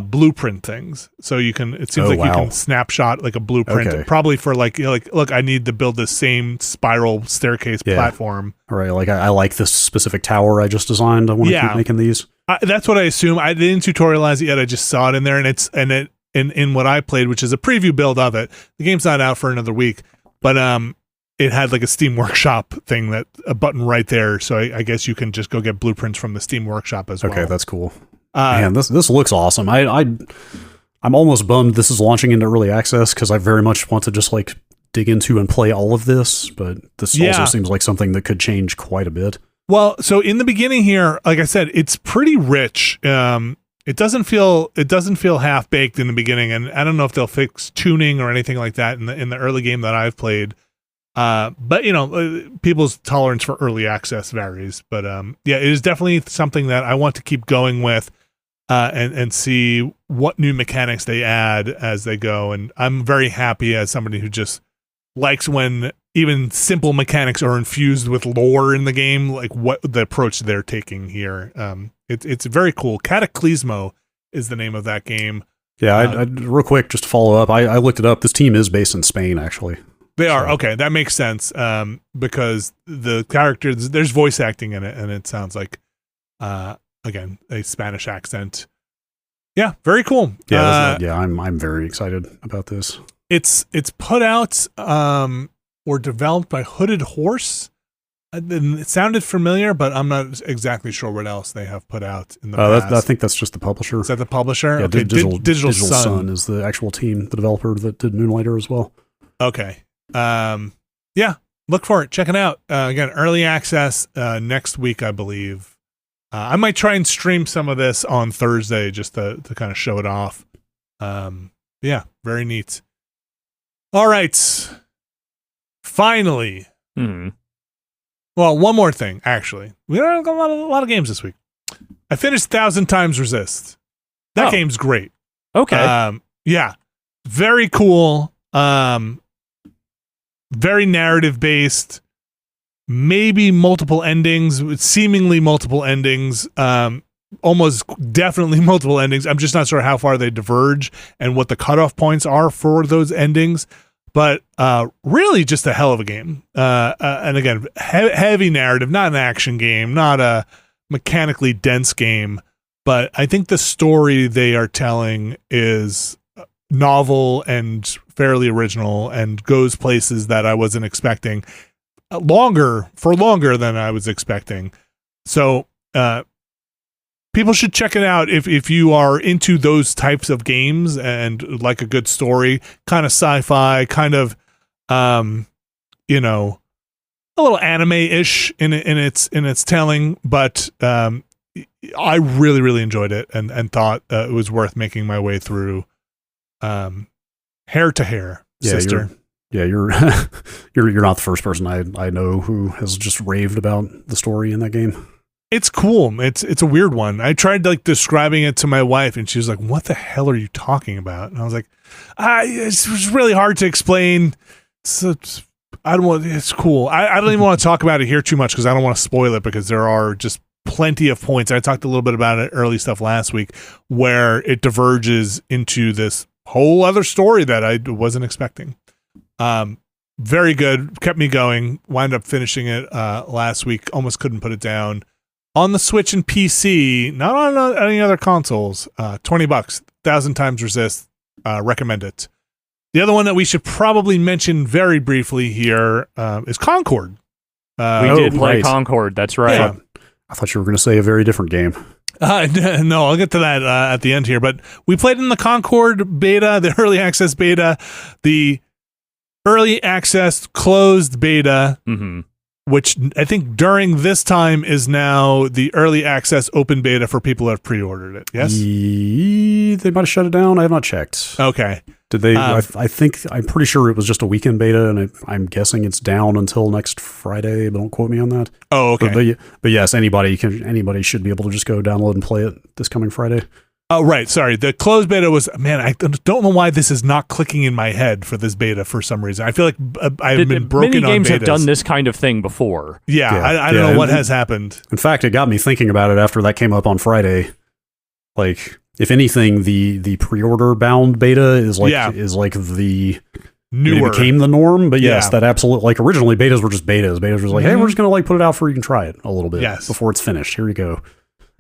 blueprint things. So you can, it seems you can snapshot like a blueprint, probably for like, look, I need to build this same spiral staircase platform. Right. Like I like this specific tower I just designed. I want to keep making these. That's what I assume. I didn't tutorialize it yet. I just saw it in there, and in what I played, which is a preview build of it. The game's not out for another week, but it had like a Steam Workshop thing, that a button right there. So I guess you can just go get blueprints from the Steam Workshop as well. Okay, that's cool. Man, this looks awesome. I'm almost bummed this is launching into early access, because I very much want to just like dig into and play all of this, but this also seems like something that could change quite a bit. Well, so in the beginning here, like I said, it's pretty rich. It doesn't feel half baked in the beginning, and I don't know if they'll fix tuning or anything like that in the early game that I've played. But people's tolerance for early access varies. But it is definitely something that I want to keep going with, and see what new mechanics they add as they go. And I'm very happy as somebody who just likes when even simple mechanics are infused with lore in the game, like what the approach they're taking here. It's very cool. Cataclismo is the name of that game. Yeah, I real quick, just to follow up, I looked it up. This team is based in Spain, actually. They are. Okay, that makes sense, because the characters, there's voice acting in it, and it sounds like, again, a Spanish accent. Yeah, very cool. Yeah, I'm very excited about this. It's put out or developed by Hooded Horse. It sounded familiar, but I'm not exactly sure what else they have put out in the past. I think that's just the publisher. Is that the publisher? Yeah, okay. Digital Sun is the actual team, the developer that did Moonlighter as well. Okay. Look for it. Check it out. Again, early access next week, I believe. I might try and stream some of this on Thursday just to kind of show it off. Very neat. All right. Finally. Hmm. Well, one more thing, actually. We don't have a lot of games this week. I finished 1,000 Times Resist. That game's great. Okay. Yeah. Very cool. Very narrative based. Maybe multiple endings, seemingly multiple endings. Almost definitely multiple endings. I'm just not sure how far they diverge and what the cutoff points are for those endings. But really just a hell of a game. And again, heavy narrative, not an action game, not a mechanically dense game. But I think the story they are telling is novel and fairly original and goes places that I wasn't expecting. Longer than I was expecting. So people should check it out if you are into those types of games and like a good story, kind of sci-fi, kind of you know, a little anime-ish in its telling, but I really, really enjoyed it and thought it was worth making my way through hair to hair, sister. You're you're not the first person I know who has just raved about the story in that game. It's cool. It's a weird one. I tried like describing it to my wife, and she was like, "What the hell are you talking about?" And I was like, "It's really hard to explain." So I don't want. It's cool. I don't even want to talk about it here too much because I don't want to spoil it because there are just plenty of points. I talked a little bit about it early stuff last week where it diverges into this whole other story that I wasn't expecting. Very good. Kept me going. Wound up finishing it last week. Almost couldn't put it down. On the Switch and PC, not on any other consoles. $20. 1,000 Times Resist. Recommend it. The other one that we should probably mention very briefly here is Concord. We did play Concord. That's right. Yeah. I thought you were going to say a very different game. No, I'll get to that at the end here. But we played in the Concord beta, the early access beta, the early access closed beta, which I think during this time is now the early access open beta for people who have pre-ordered it. Yes? They might have shut it down. I have not checked. Okay. Did they? I'm pretty sure it was just a weekend beta, and I'm guessing it's down until next Friday, but don't quote me on that. Oh, okay. But yes, anybody should be able to just go download and play it this coming Friday. Oh, right. Sorry. The closed beta was, man, I don't know why this is not clicking in my head for this beta for some reason. I feel like I've been broken on betas. Many games have done this kind of thing before. Yeah. I don't know what has happened. In fact, it got me thinking about it after that came up on Friday. Like, if anything, the pre-order bound beta is like the newer. It became the norm, but yes, that absolute, like originally betas were just betas. Betas was like, hey, we're just going to like put it out for you can try it a little bit before it's finished. Here you go.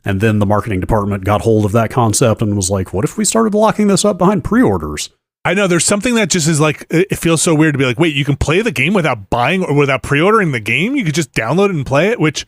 And then the marketing department got hold of that concept and was like, what if we started locking this up behind pre-orders? I know there's something that just is like, it feels so weird to be like, wait, you can play the game without buying or without pre-ordering the game? You could just download it and play it, which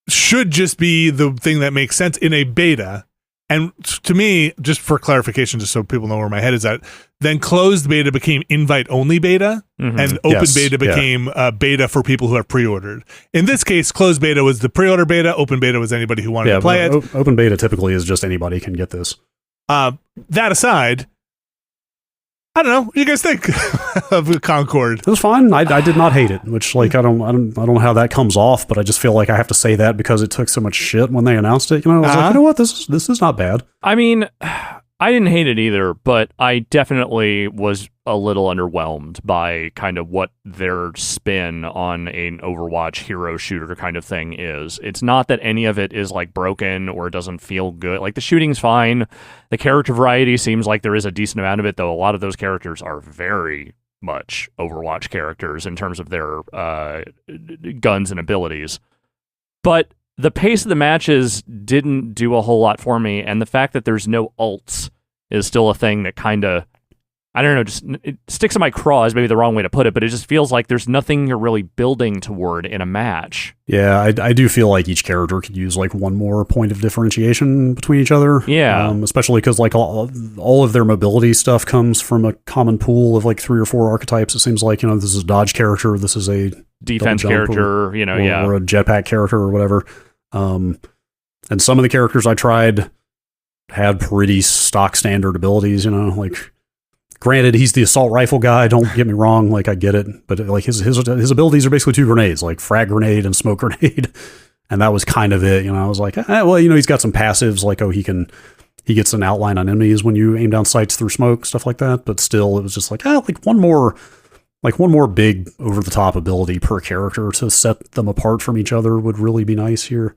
should just be the thing that makes sense in a beta. And to me, just for clarification, just so people know where my head is at, then closed beta became invite-only beta, and open beta became beta for people who have pre-ordered. In this case, closed beta was the pre-order beta, open beta was anybody who wanted to play it. Open beta typically is just anybody can get this. That aside, I don't know. What do you guys think of Concord? It was fine. I did not hate it, which like I don't know how that comes off, but I just feel like I have to say that because it took so much shit when they announced it. You know, I was like, you know what, this is not bad. I mean, I didn't hate it either, but I definitely was a little underwhelmed by kind of what their spin on an Overwatch hero shooter kind of thing is. It's not that any of it is like broken or it doesn't feel good. Like the shooting's fine. The character variety seems like there is a decent amount of it, though a lot of those characters are very much Overwatch characters in terms of their guns and abilities. But the pace of the matches didn't do a whole lot for me, and the fact that there's no ults is still a thing that kind of, I don't know, just it sticks in my craw is maybe the wrong way to put it, but it just feels like there's nothing you're really building toward in a match. Yeah, I do feel like each character could use like one more point of differentiation between each other. Yeah. Especially because like all of their mobility stuff comes from a common pool of like 3 or 4 archetypes. It seems like, you know, this is a dodge character, this is a defense character, or a jetpack character or whatever. And some of the characters I tried had pretty stock standard abilities, you know, like Granted, he's the assault rifle guy. Don't get me wrong. Like, I get it. But like his abilities are basically 2 grenades, like frag grenade and smoke grenade. And that was kind of it. I was like, well, he's got some passives, like, he gets an outline on enemies when you aim down sights through smoke, stuff like that. But still, it was just like, like one more big over the top ability per character to set them apart from each other would really be nice here.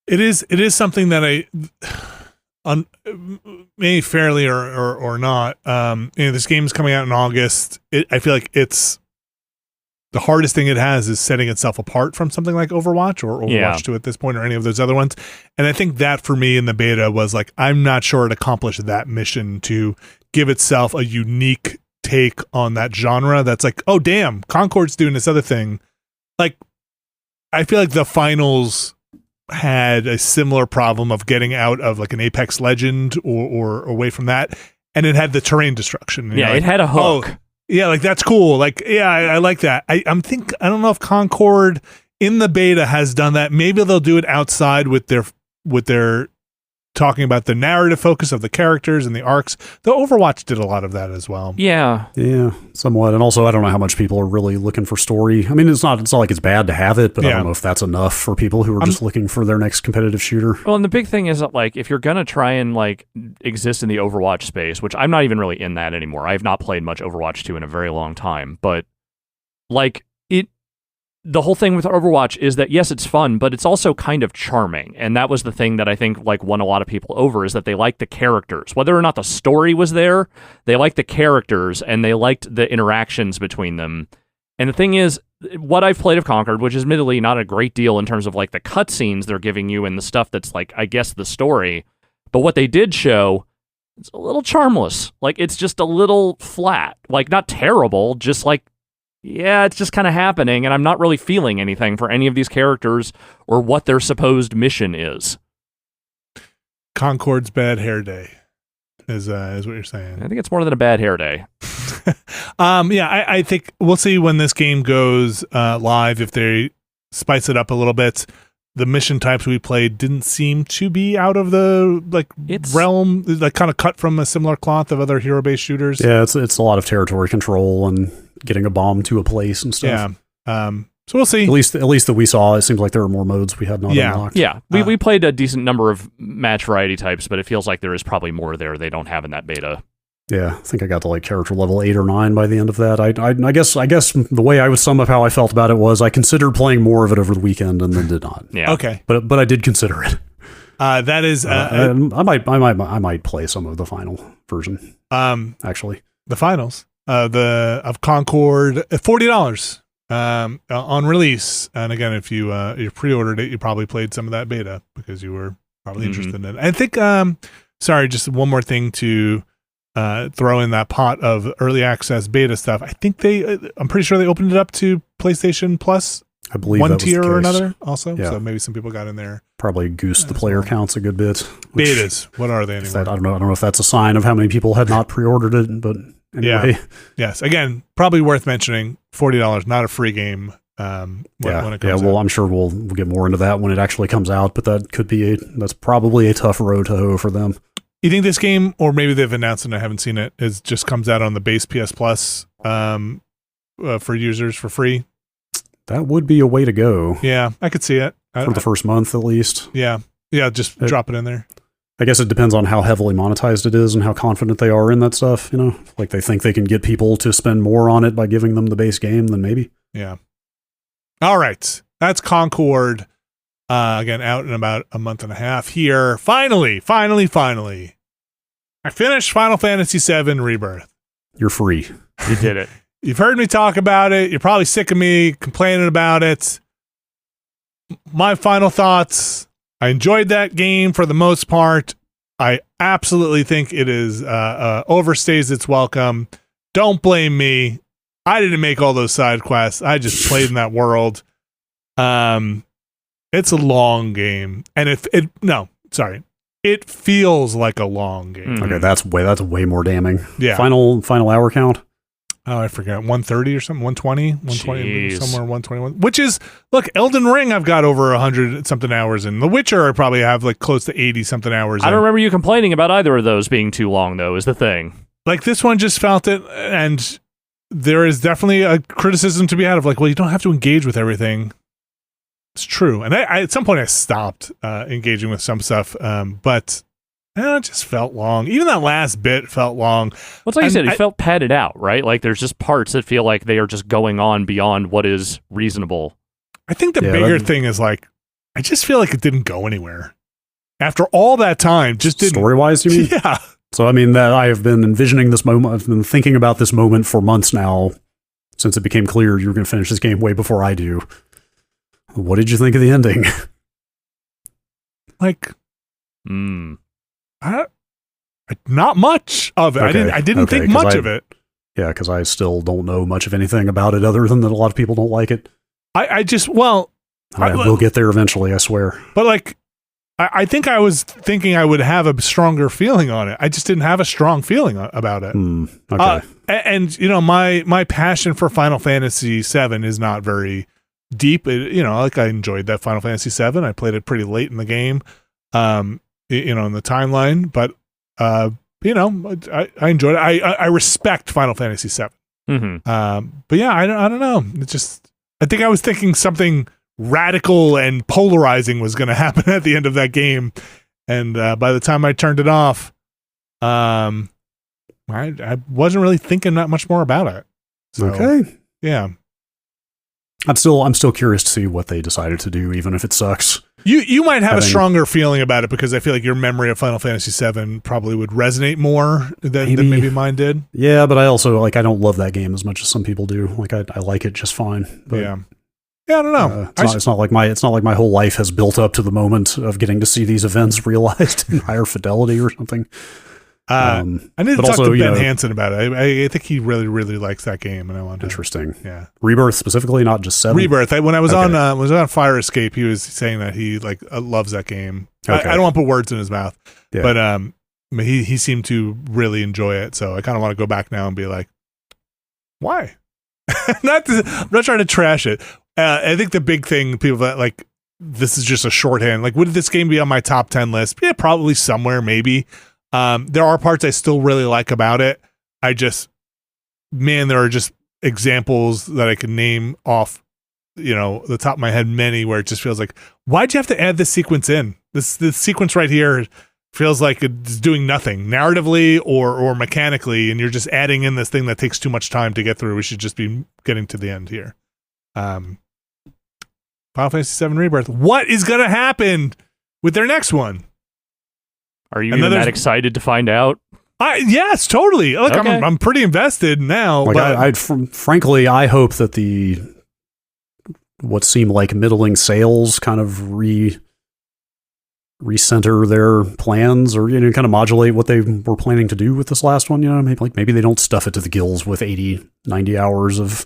It is something that maybe fairly or not. This game is coming out in August. I feel like it's the hardest thing it has is setting itself apart from something like Overwatch or Overwatch 2 at this point, or any of those other ones. And I think that for me in the beta was like, I'm not sure it accomplished that mission to give itself a unique take on that genre. That's like, oh damn, Concord's doing this other thing. Like, I feel like the finals had a similar problem of getting out of like an Apex Legend or away from that, and it had the terrain destruction. Yeah, it had a hook. Oh, yeah, like that's cool. Like, yeah, I like that. I don't know if Concord in the beta has done that. Maybe they'll do it outside with their talking about the narrative focus of the characters and the arcs. The Overwatch did a lot of that as well. Yeah, somewhat. And also, I don't know how much people are really looking for story. I mean, it's not like it's bad to have it, but I don't know if that's enough for people who are just looking for their next competitive shooter. Well, and the big thing is that, like, if you're gonna try and like exist in the Overwatch space, which I'm not even really in that anymore. I have not played much Overwatch 2 in a very long time, but like the whole thing with Overwatch is that, yes, it's fun, but it's also kind of charming. And that was the thing that I think like won a lot of people over, is that they liked the characters. Whether or not the story was there, they liked the characters and they liked the interactions between them. And the thing is, what I've played of Concord, which is admittedly not a great deal in terms of like the cutscenes they're giving you and the stuff that's like, I guess, the story, but what they did show, it's a little charmless. Like, it's just a little flat. Like, not terrible, just like, yeah, it's just kind of happening, and I'm not really feeling anything for any of these characters or what their supposed mission is. Concord's bad hair day is what you're saying. I think it's more than a bad hair day. I think we'll see when this game goes live if they spice it up a little bit. The mission types we played didn't seem to be out of the realm, like kind of cut from a similar cloth of other hero-based shooters. Yeah, it's a lot of territory control and getting a bomb to a place and stuff. Yeah. So we'll see. At least that we saw, it seems like there are more modes we had not unlocked. Yeah. We played a decent number of match variety types, but it feels like there is probably more there they don't have in that beta. Yeah, I think I got to like character level 8 or 9 by the end of that. I guess the way I would sum up how I felt about it was I considered playing more of it over the weekend and then did not. Yeah. Okay. But I did consider it. That is I might play some of the final version. Actually, the finals of Concord, $40 on release. And again, if you pre-ordered it, you probably played some of that beta because you were probably interested in it. I think sorry, just one more thing to throw in that pot of early access beta stuff. I think I'm pretty sure they opened it up to PlayStation Plus. I believe one that was tier the or case. another also. Yeah. So maybe some people got in there. Probably goosed the player counts a good bit. Betas, what are they anymore? I don't know if that's a sign of how many people had not pre-ordered it, but anyway. Yeah. Yes. Again, probably worth mentioning. $40, not a free game. When it comes out. I'm sure we'll get more into that when it actually comes out, but that's probably a tough road to hoe for them. You think this game, or maybe they've announced and I haven't seen it, just comes out on the base PS Plus for users for free? That would be a way to go. Yeah, I could see it. For the first month, at least. Yeah, drop it in there. I guess it depends on how heavily monetized it is and how confident they are in that stuff. Like they think they can get people to spend more on it by giving them the base game, then maybe. Yeah. All right. That's Concord. Again, out in about a month and a half here. Finally. I finished Final Fantasy VII Rebirth. You're free. You did it. You've heard me talk about it. You're probably sick of me complaining about it. My final thoughts. I enjoyed that game for the most part. I absolutely think it is overstays its welcome. Don't blame me. I didn't make all those side quests. I just played in that world. It's a long game, and it feels like a long game. Okay, that's way more damning. Yeah. Final hour count. Oh, I forgot. 130 or something. 120, somewhere 121. Which is, look, Elden Ring I've got over 100 something hours in. The Witcher I probably have like close to 80 something hours. I don't remember you complaining about either of those being too long, though. Is the thing. like this one just felt it, and there is definitely a criticism to be had of like, well, you don't have to engage with everything. It's true, and I at some point I stopped engaging with some stuff, but it just felt long. Even that last bit felt long. Well, it's like you said, it felt padded out, right? Like there's just parts that feel like they are just going on beyond what is reasonable. I think the bigger thing is like, I just feel like it didn't go anywhere. After all that time, just didn't. Story-wise, you mean? Yeah. So, I mean, that I have been envisioning this moment. I've been thinking about this moment for months now, since it became clear you were going to finish this game way before I do. What did you think of the ending? Like, not much of it. Okay. I didn't think much of it. Yeah, because I still don't know much of anything about it other than that a lot of people don't like it. I just, well... We'll get there eventually, I swear. But like, I think I was thinking I would have a stronger feeling on it. I just didn't have a strong feeling about it. Okay. And you know, my passion for Final Fantasy VII is not very deep. Like I enjoyed that Final Fantasy VII. I played it pretty late in the game, in the timeline. But I enjoyed it. I respect Final Fantasy VII. But yeah, I don't know. It just, I think I was thinking something radical and polarizing was going to happen at the end of that game, and by the time I turned it off, I wasn't really thinking that much more about it. So, okay, yeah, I'm still curious to see what they decided to do, even if it sucks. You might have a stronger feeling about it because I feel like your memory of Final Fantasy VII probably would resonate more than maybe mine did. Yeah, but I also I don't love that game as much as some people do. Like I like it just fine. But, yeah, I don't know. It's not like my whole life has built up to the moment of getting to see these events realized in higher fidelity or something. I need to talk to Ben Hansen about it. I think he really, really likes that game, and I want to. Interesting. Yeah, Rebirth specifically, not just 7. Rebirth. When I was on Fire Escape, he was saying that he loves that game. Okay. I don't want to put words in his mouth, but he seemed to really enjoy it. So I kind of want to go back now and be like, why? I'm not trying to trash it. I think the big thing, people that like, this is just a shorthand. Like, would this game be on my top 10 list? Yeah, probably somewhere, maybe. There are parts I still really like about it. There are just examples that I can name off, the top of my head, many where it just feels like, why'd you have to add this sequence in? This sequence right here feels like it's doing nothing narratively or mechanically, and you're just adding in this thing that takes too much time to get through. We should just be getting to the end here. Final Fantasy VII Rebirth. What is going to happen with their next one? Are you even that excited to find out? Yes, totally. Look, okay. I'm pretty invested now. Like frankly, I hope that what seemed like middling sales kind of recenter their plans, or kind of modulate what they were planning to do with this last one. Maybe they don't stuff it to the gills with 80, 90 hours of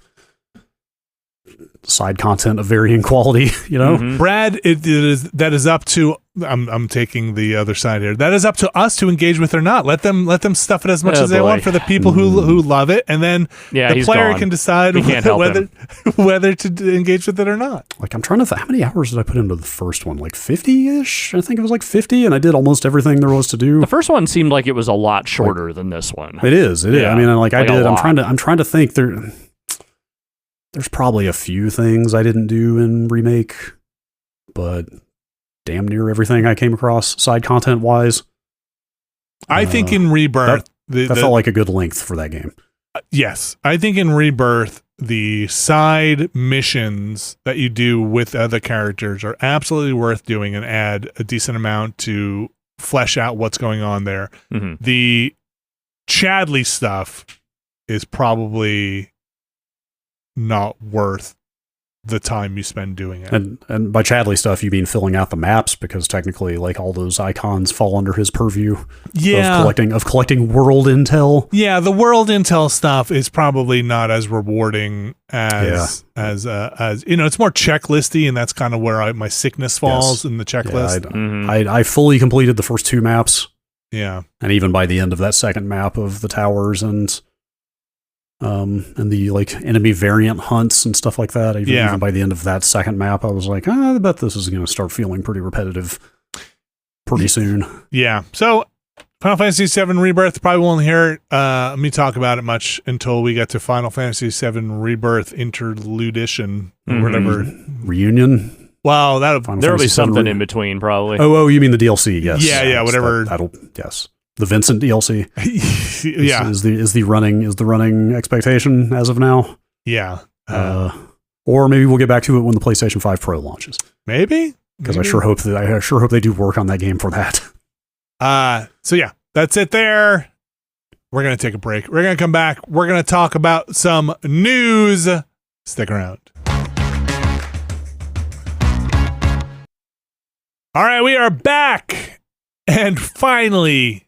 side content of varying quality, Brad, that is up to I'm taking the other side here. That is up to us to engage with or not. Let them stuff it as much as they want for the people who love it, and then the player can decide whether to engage with it or not. Like, I'm trying to think, how many hours did I put into the first one? Like 50-ish? I think it was like 50, and I did almost everything there was to do. The first one seemed like it was a lot shorter than this one. It is. I mean, I'm trying to think there's probably a few things I didn't do in Remake, but damn near everything I came across side content wise. I think in Rebirth that felt like a good length for that game. Yes, I think in Rebirth the side missions that you do with other characters are absolutely worth doing and add a decent amount to flesh out what's going on there. The Chadley stuff is probably not worth the time you spend doing it. And by Chadley stuff, you mean filling out the maps, because technically, like, all those icons fall under his purview. Of collecting world intel. Yeah, the world intel stuff is probably not as rewarding as it's more checklisty, and that's kind of where my sickness falls in the checklist. I fully completed the first 2 maps. Yeah, and even by the end of that second map of the towers and the like enemy variant hunts and stuff like that. Even by the end of that second map, I was like, I bet this is going to start feeling pretty repetitive pretty soon. Yeah. So Final Fantasy VII Rebirth, probably won't hear me talk about it much until we get to Final Fantasy VII Rebirth Interludition or whatever. Reunion? Wow, there'll be something in between, probably. Oh, you mean the DLC? Yes. Yeah, whatever. Yes. The Vincent DLC. Yeah. Is the running expectation as of now? Yeah. Or maybe we'll get back to it when the PlayStation 5 Pro launches. Maybe? Because I sure hope they do work on that game for that. So yeah, that's it there. We're going to take a break. We're going to come back. We're going to talk about some news. Stick around. All right, we are back. And finally,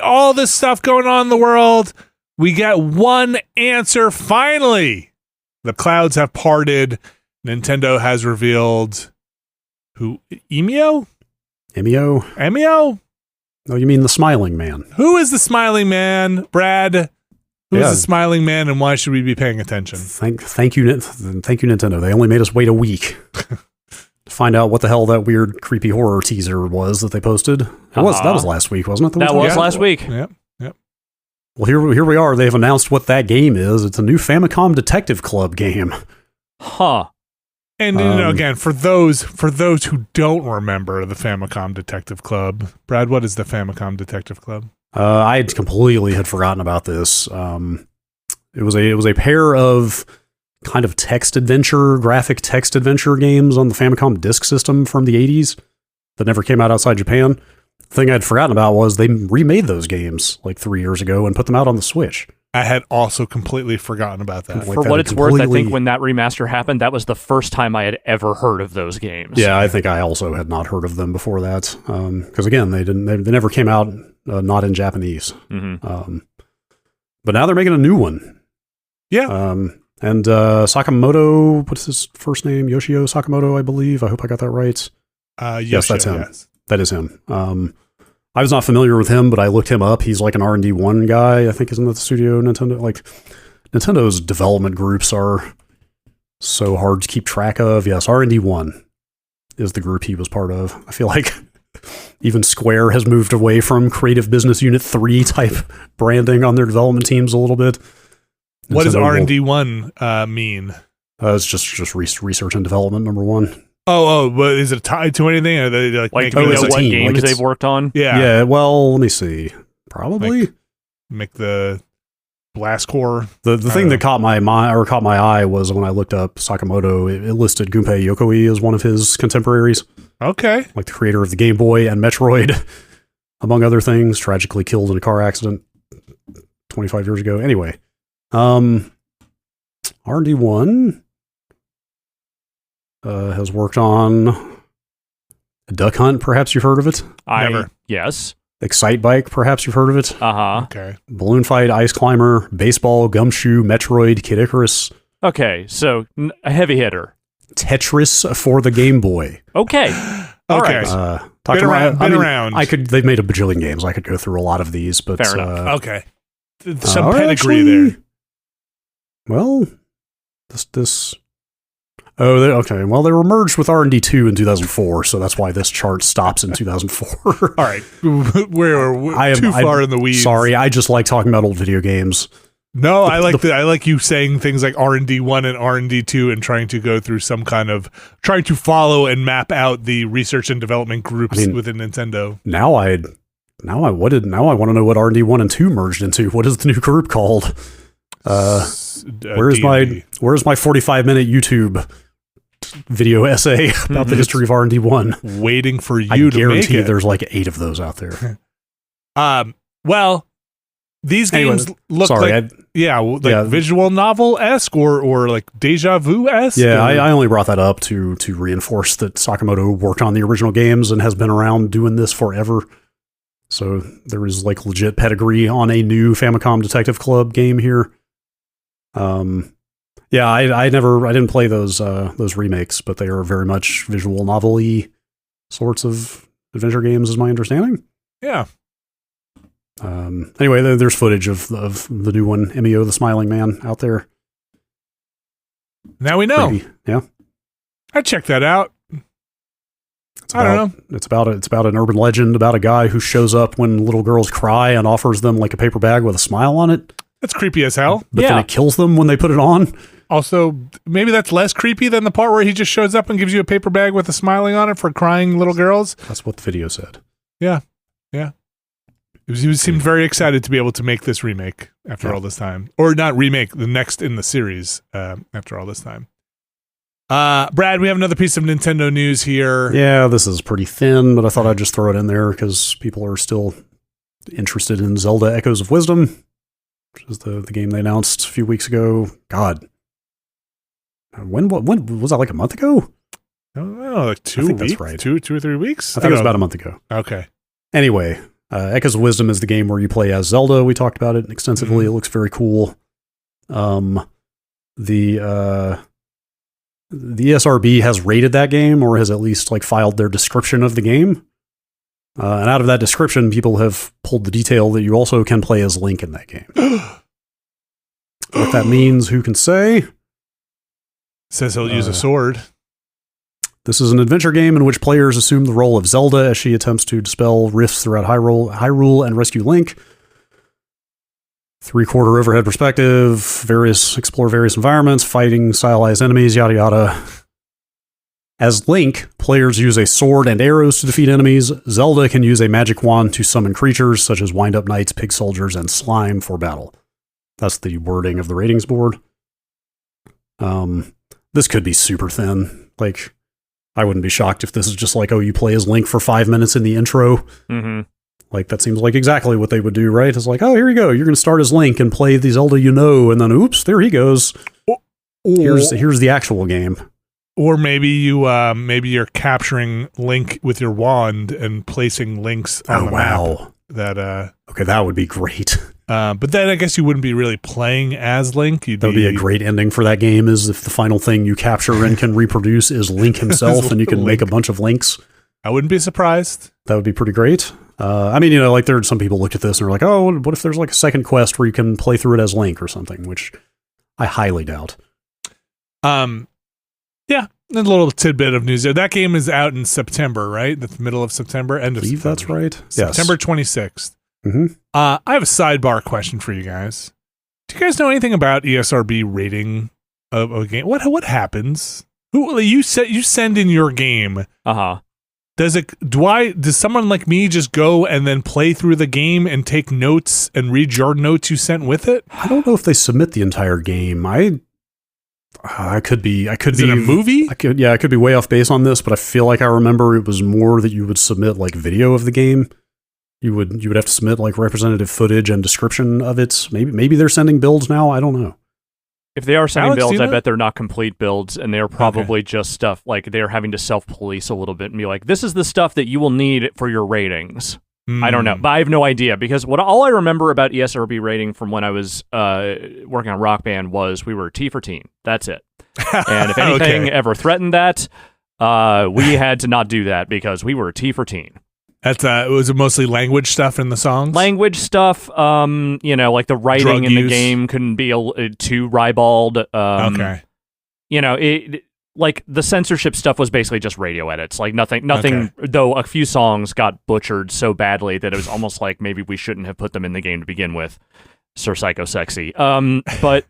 all this stuff going on in the world, we got one answer finally. The clouds have parted. Nintendo has revealed Emio? Emio? No, you mean the Smiling Man. Who is the Smiling Man, Brad? Who is the Smiling Man, and why should we be paying attention? Thank you, Nintendo. They only made us wait a week to find out what the hell that weird, creepy horror teaser was that they posted. That was last week, wasn't it? That was last week. Yep. Well, here we are. They've announced what that game is. It's a new Famicom Detective Club game. Huh. And again, for those who don't remember the Famicom Detective Club, Brad, what is the Famicom Detective Club? I completely had forgotten about this. It was a pair of kind of graphic text adventure games on the Famicom Disk System from the 80s that never came out outside Japan. The thing I'd forgotten about was they remade those games like 3 years ago and put them out on the Switch. I had also completely forgotten about that. For what it's worth, I think when that remaster happened, that was the first time I had ever heard of those games. Yeah, I think I also had not heard of them before that. Because again, they never came out not in Japanese. Mm-hmm. But now they're making a new one. Yeah. And Sakamoto, what's his first name? Yoshio Sakamoto, I believe. I hope I got that right. Yes, that's him. Yes. That is him. I was not familiar with him, but I looked him up. He's like an R&D1 guy, I think, isn't that the studio Nintendo? Like, Nintendo's development groups are so hard to keep track of. Yes, R&D1 is the group he was part of. I feel like even Square has moved away from Creative Business Unit 3 type branding on their development teams a little bit. What does R&D1 mean? It's just research and development, number one. But is it tied to anything? Are they do we know what games they've worked on? Yeah, well, let me see. Probably. Make the Blast Core. The thing that caught my eye was when I looked up Sakamoto, it listed Gunpei Yokoi as one of his contemporaries. Okay. Like the creator of the Game Boy and Metroid, among other things, tragically killed in a car accident 25 years ago. Anyway, R&D1 has worked on Duck Hunt, perhaps you've heard of it. Never. Yes. Excite Bike, perhaps you've heard of it. Uh-huh. Okay. Balloon Fight, Ice Climber, Baseball, Gumshoe, Metroid, Kid Icarus. Okay, so a heavy hitter. Tetris for the Game Boy. Okay. All Okay. right. Been around. They've made a bajillion games. I could go through a lot of these, but fair enough. Okay. Some pedigree there. Well, this. Oh, okay. Well, they were merged with R&D2 in 2004, so that's why this chart stops in 2004. All right. We're too far in the weeds. Sorry, I just like talking about old video games. No, I like you saying things like R&D1 and R&D2 and trying to go through trying to follow and map out the research and development groups within Nintendo. Now I want to know what R&D1 and 2 merged into. What is the new group called? Where's my 45-minute YouTube video essay about the history of R&D1? Waiting for you to make it. I guarantee there's like 8 of those out there. Well, these games look visual novel-esque or like deja vu-esque. Yeah, I only brought that up to reinforce that Sakamoto worked on the original games and has been around doing this forever. So there is like legit pedigree on a new Famicom Detective Club game here. Yeah, I didn't play those remakes, but they are very much visual novel-y sorts of adventure games, is my understanding. Yeah. Anyway, there's footage of the new one, Emio, the Smiling Man, out there. Now we know. Creepy. Yeah. I checked that out. I don't know. It's about an urban legend about a guy who shows up when little girls cry and offers them like a paper bag with a smile on it. That's creepy as hell. But then it kills them when they put it on. Also, maybe that's less creepy than the part where he just shows up and gives you a paper bag with a smiling on it for crying little girls. That's what the video said. Yeah. He seemed very excited to be able to make this remake after all this time. Or not remake, the next in the series after all this time. Brad, we have another piece of Nintendo news here. Yeah, this is pretty thin, but I thought I'd just throw it in there because people are still interested in Zelda Echoes of Wisdom, which is the game they announced a few weeks ago. God. When was that, like a month ago? I don't know, like 2 weeks? That's right. 2 or 3 weeks? I think it was about a month ago. Okay. Anyway, Echoes of Wisdom is the game where you play as Zelda. We talked about it extensively. It looks very cool. The ESRB has rated that game, or has at least like filed their description of the game. And out of that description, people have pulled the detail that you also can play as Link in that game. What that means, who can say? Says he'll use a sword. This is an adventure game in which players assume the role of Zelda as she attempts to dispel rifts throughout Hyrule and rescue Link. 3/4 overhead perspective, explore various environments, fighting stylized enemies, yada yada. As Link, players use a sword and arrows to defeat enemies. Zelda can use a magic wand to summon creatures such as wind-up knights, pig soldiers, and slime for battle. That's the wording of the ratings board. This could be super thin. Like, I wouldn't be shocked if this is just like, oh, you play as Link for 5 minutes in the intro. Mm-hmm. Like, that seems like exactly what they would do, right? It's like, oh, here you go. You're going to start as Link and play the Zelda you know, and then, oops, there he goes. Here's the actual game. Or maybe you're capturing Link with your wand and placing links on the map. Okay, that would be great. But then I guess you wouldn't be really playing as Link. That would be a great ending for that game, is if the final thing you capture and can reproduce is Link himself, and you can make a bunch of Links. I wouldn't be surprised. That would be pretty great. I mean, like there are some people looked at this and are like, oh, what if there's like a second quest where you can play through it as Link or something, which I highly doubt. Yeah, a little tidbit of news there. That game is out in September, right? The middle of September, end of September. That's right. September 26th. Mm-hmm. I have a sidebar question for you guys. Do you guys know anything about ESRB rating of a game? What happens? You send in your game. Does someone like me just go and then play through the game and take notes and read your notes you sent with it? I don't know if they submit the entire game. I could be. Is it a movie? I could be way off base on this, but I feel like I remember it was more that you would submit like video of the game. You would have to submit like representative footage and description of it. Maybe they're sending builds now. I don't know. If they are sending builds, I bet they're not complete builds, and they're probably just stuff like they're having to self-police a little bit and be like, "This is the stuff that you will need for your ratings." I don't know, but I have no idea, because all I remember about ESRB rating from when I was working on Rock Band was we were T for teen. That's it. And if anything ever threatened that, we had to not do that because we were T for teen. That's was it mostly language stuff in the songs? Language stuff, like the writing Drug in use. the game couldn't be too ribald. Like the censorship stuff was basically just radio edits. Like nothing. Though a few songs got butchered so badly that it was almost like maybe we shouldn't have put them in the game to begin with. Sir Psycho Sexy. But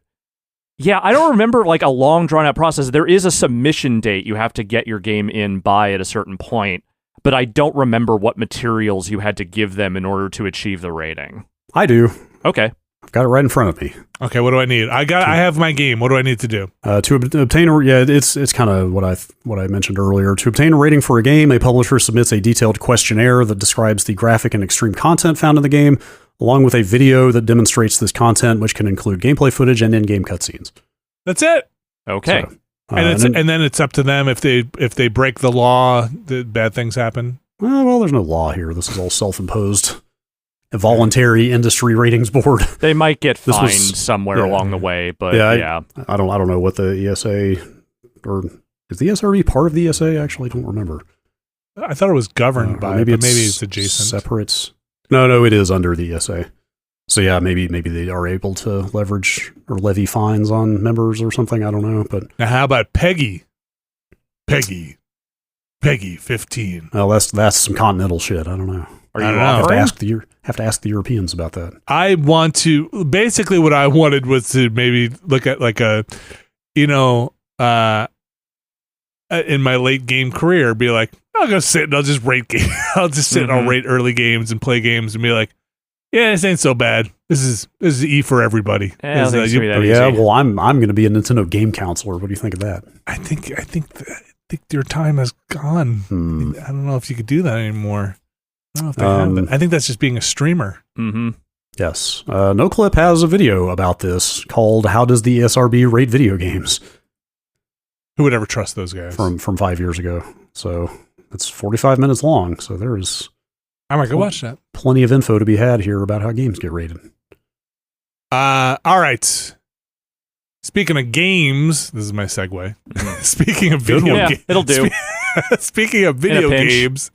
yeah, I don't remember like a long drawn out process. There is a submission date you have to get your game in by at a certain point, but I don't remember what materials you had to give them in order to achieve the rating. I do. Okay. I've got it right in front of me. Okay, what do I need? I have my game. What do I need to do? To obtain it's kind of what I mentioned earlier. To obtain a rating for a game, a publisher submits a detailed questionnaire that describes the graphic and extreme content found in the game, along with a video that demonstrates this content, which can include gameplay footage and in-game cutscenes. That's it. Okay. So, and then it's up to them if they break the law, the bad things happen. Well, there's no law here. This is all self-imposed. A voluntary industry ratings board. They might get fined somewhere along the way, but I don't know what the ESA, or is the ESRB part of the ESA? Actually, I don't remember. I thought it was governed by, maybe but maybe it's adjacent. Separate. No, it is under the ESA. So yeah, maybe they are able to leverage or levy fines on members or something. I don't know. But now, how about Peggy? Peggy. Peggy 15. Well, that's some continental shit. I don't know. Are you I don't know. Have to ask the Europeans about that. I want to basically what I wanted was to maybe look at like a, in my late game career, be like, I'll go sit and I'll just rate games. I'll just sit and I'll rate early games and play games and be like, yeah, this ain't so bad. This is E for everybody. Yeah, well, I'm going to be a Nintendo game counselor. What do you think of that? I think your time has gone. I don't know if you could do that anymore. I don't know if they have it. I think that's just being a streamer. Mm-hmm. Yes. NoClip has a video about this called "How Does the ESRB Rate Video Games?" Who would ever trust those guys? From 5 years ago. So it's 45 minutes long. So there's I might go watch that. Plenty of info to be had here about how games get rated. All right. Speaking of games, this is my segue. Speaking of video games, it'll do. Speaking of video games,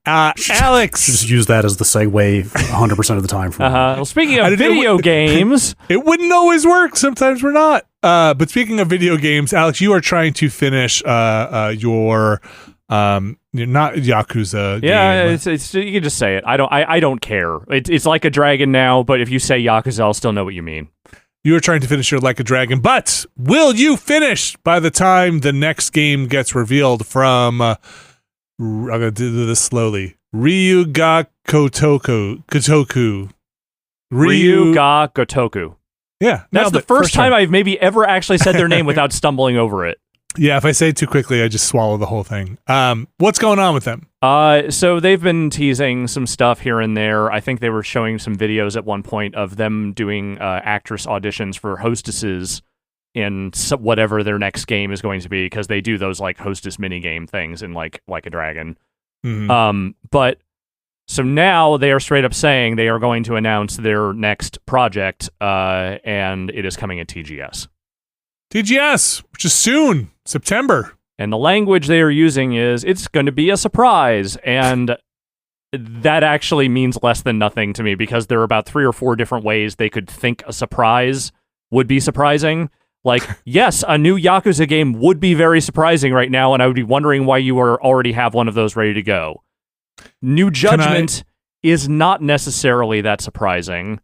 Alex, just use that as the segue 100% of the time. Well, speaking of video games, it wouldn't always work. Sometimes we're not. But speaking of video games, Alex, you are trying to finish your not Yakuza. Yeah, game. it's you can just say it. I don't care. It's like a dragon now, but if you say Yakuza, I'll still know what you mean. You are trying to finish your Like a Dragon, but will you finish by the time the next game gets revealed from, I'm going to do this slowly, Ryu Ga Gotoku. Ryu Ga Gotoku. Yeah. That's the first time I've maybe ever actually said their name without stumbling over it. Yeah, if I say it too quickly, I just swallow the whole thing. What's going on with them? So they've been teasing some stuff here and there. I think they were showing some videos at one point of them doing actress auditions for hostesses in whatever their next game is going to be, because they do those like hostess minigame things in like a Dragon. Mm-hmm. But so now they are straight up saying they are going to announce their next project, and it is coming at TGS. TGS, which is soon, September. And the language they are using is, it's going to be a surprise. And that actually means less than nothing to me, because there are about 3 or 4 different ways they could think a surprise would be surprising. Like, yes, a new Yakuza game would be very surprising right now, and I would be wondering why you already have one of those ready to go. New Judgment is not necessarily that surprising,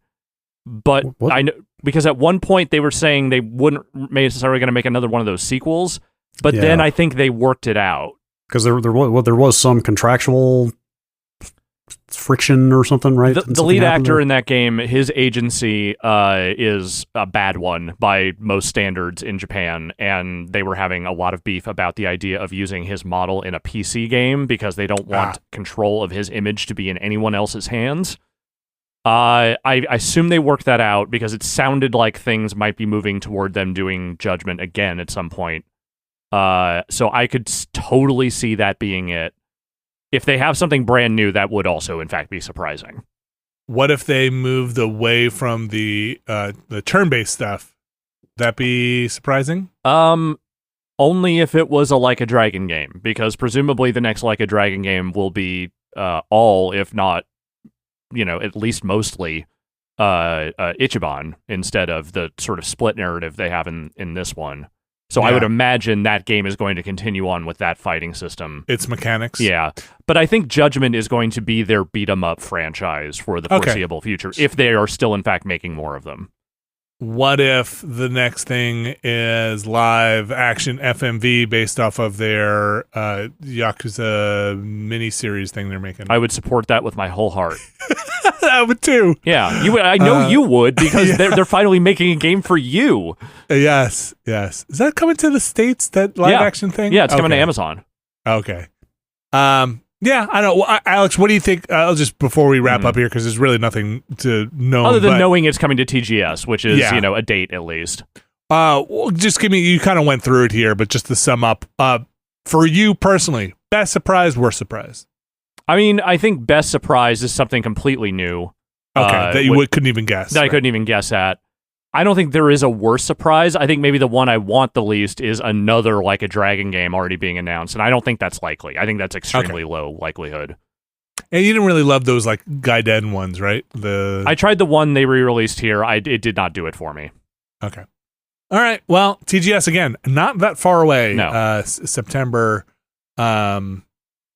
but I know, because at one point they were saying they wouldn't necessarily going to make another one of those sequels, but then I think they worked it out. Because there was some contractual friction or something, right? The lead actor in that game, his agency is a bad one by most standards in Japan, and they were having a lot of beef about the idea of using his model in a PC game because they don't want control of his image to be in anyone else's hands. I assume they worked that out, because it sounded like things might be moving toward them doing Judgment again at some point. So I could totally see that being it. If they have something brand new, that would also, in fact, be surprising. What if they moved away from the turn-based stuff? That be surprising? Only if it was a Like a Dragon game, because presumably the next Like a Dragon game will be all, if not, at least mostly Ichiban, instead of the sort of split narrative they have in this one. So I would imagine that game is going to continue on with that fighting system. Its mechanics? Yeah. But I think Judgment is going to be their beat-em-up franchise for the foreseeable future, if they are still, in fact, making more of them. What if the next thing is live action FMV based off of their Yakuza miniseries thing they're making? I would support that with my whole heart. I would too. Yeah, you would. I know you would, because they're finally making a game for you. Yes. Is that coming to the States, that live action thing? Yeah, it's coming to Amazon. Okay. Yeah, I know. Well, Alex, what do you think? Just before we wrap up here, because there's really nothing to know. Other than knowing it's coming to TGS, which is, a date at least. Well, just give me, you kind of went through it here, but just to sum up, for you personally, best surprise, worst surprise? I mean, I think best surprise is something completely new. Okay, that you couldn't even guess. That I couldn't even guess at. I don't think there is a worse surprise. I think maybe the one I want the least is another Like a Dragon game already being announced, and I don't think that's likely. I think that's extremely low likelihood. And you didn't really love those like Gaiden ones, right? I tried the one they re-released here. It did not do it for me. Okay. All right. Well, TGS again, not that far away. No. September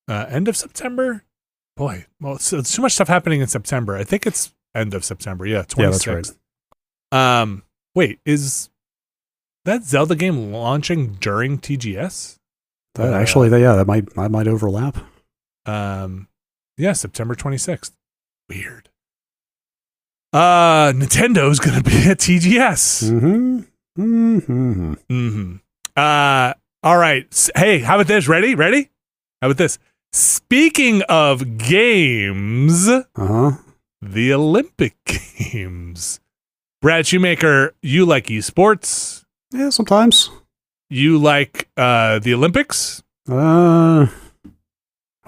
End of September. Boy, well, so too much stuff happening in September. I think it's end of September. Yeah, 26th. Yeah, that's right. Wait, is that Zelda game launching during TGS? That might overlap. Yeah, September 26th. Weird. Nintendo's gonna be at TGS. All right. Hey, how about this? Ready? How about this? Speaking of games, the Olympic Games. Brad Shoemaker, you like esports? Yeah, sometimes. You like the Olympics? I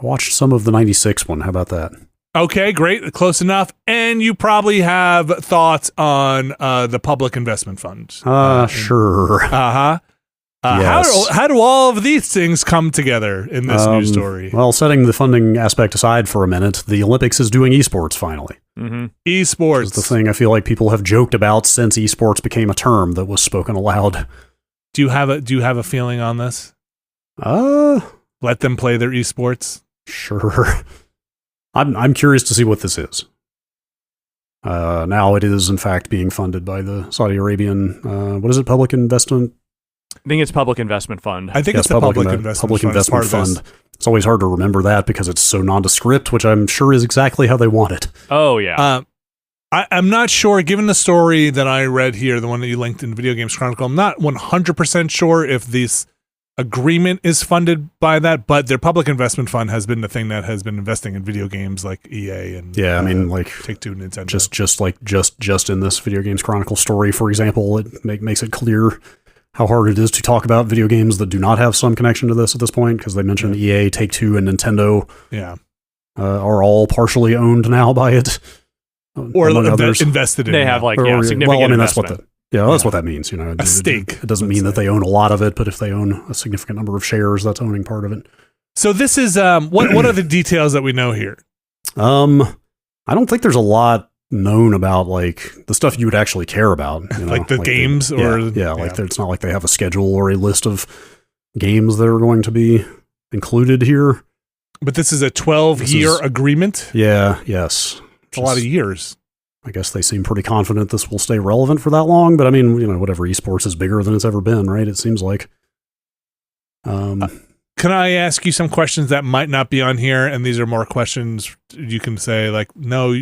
watched some of the 96 one. How about that? Okay, great. Close enough. And you probably have thoughts on the Public Investment Fund. Sure. Uh-huh. Yes. How do all of these things come together in this news story? Well, setting the funding aspect aside for a minute, the Olympics is doing esports finally. Esports. It's the thing I feel like people have joked about since esports became a term that was spoken aloud. Do you have a feeling on this? Let them play their esports? Sure. I'm curious to see what this is. Now it is in fact being funded by the Saudi Arabian what is it, Public Investment? I think it's Public Investment Fund. I think it's the Public Investment Fund. It's always hard to remember that because it's so nondescript, which I'm sure is exactly how they want it. Oh, yeah. I'm not sure, given the story that I read here, the one that you linked in Video Games Chronicle, I'm not 100% sure if this agreement is funded by that, but their Public Investment Fund has been the thing that has been investing in video games like EA and I mean, like Take-Two, Nintendo. Just in this Video Games Chronicle story, for example, it makes it clear how hard it is to talk about video games that do not have some connection to this at this point, because they mentioned EA, Take-Two, and Nintendo are all partially owned now by it. Or invested in it. They have significant investment. That's what that means. You know, a stake. It doesn't mean that they own a lot of it, but if they own a significant number of shares, that's owning part of it. So this is what are the details that we know here? I don't think there's a lot known about like the stuff you would actually care about, you know? Like the games it's not like they have a schedule or a list of games that are going to be included here. But this is a 12-year agreement? Yes. It's a lot of years. I guess they seem pretty confident this will stay relevant for that long, but I mean, you know, whatever, esports is bigger than it's ever been, right? It seems like. Can I ask you some questions that might not be on here? And these are more questions you can say like, no,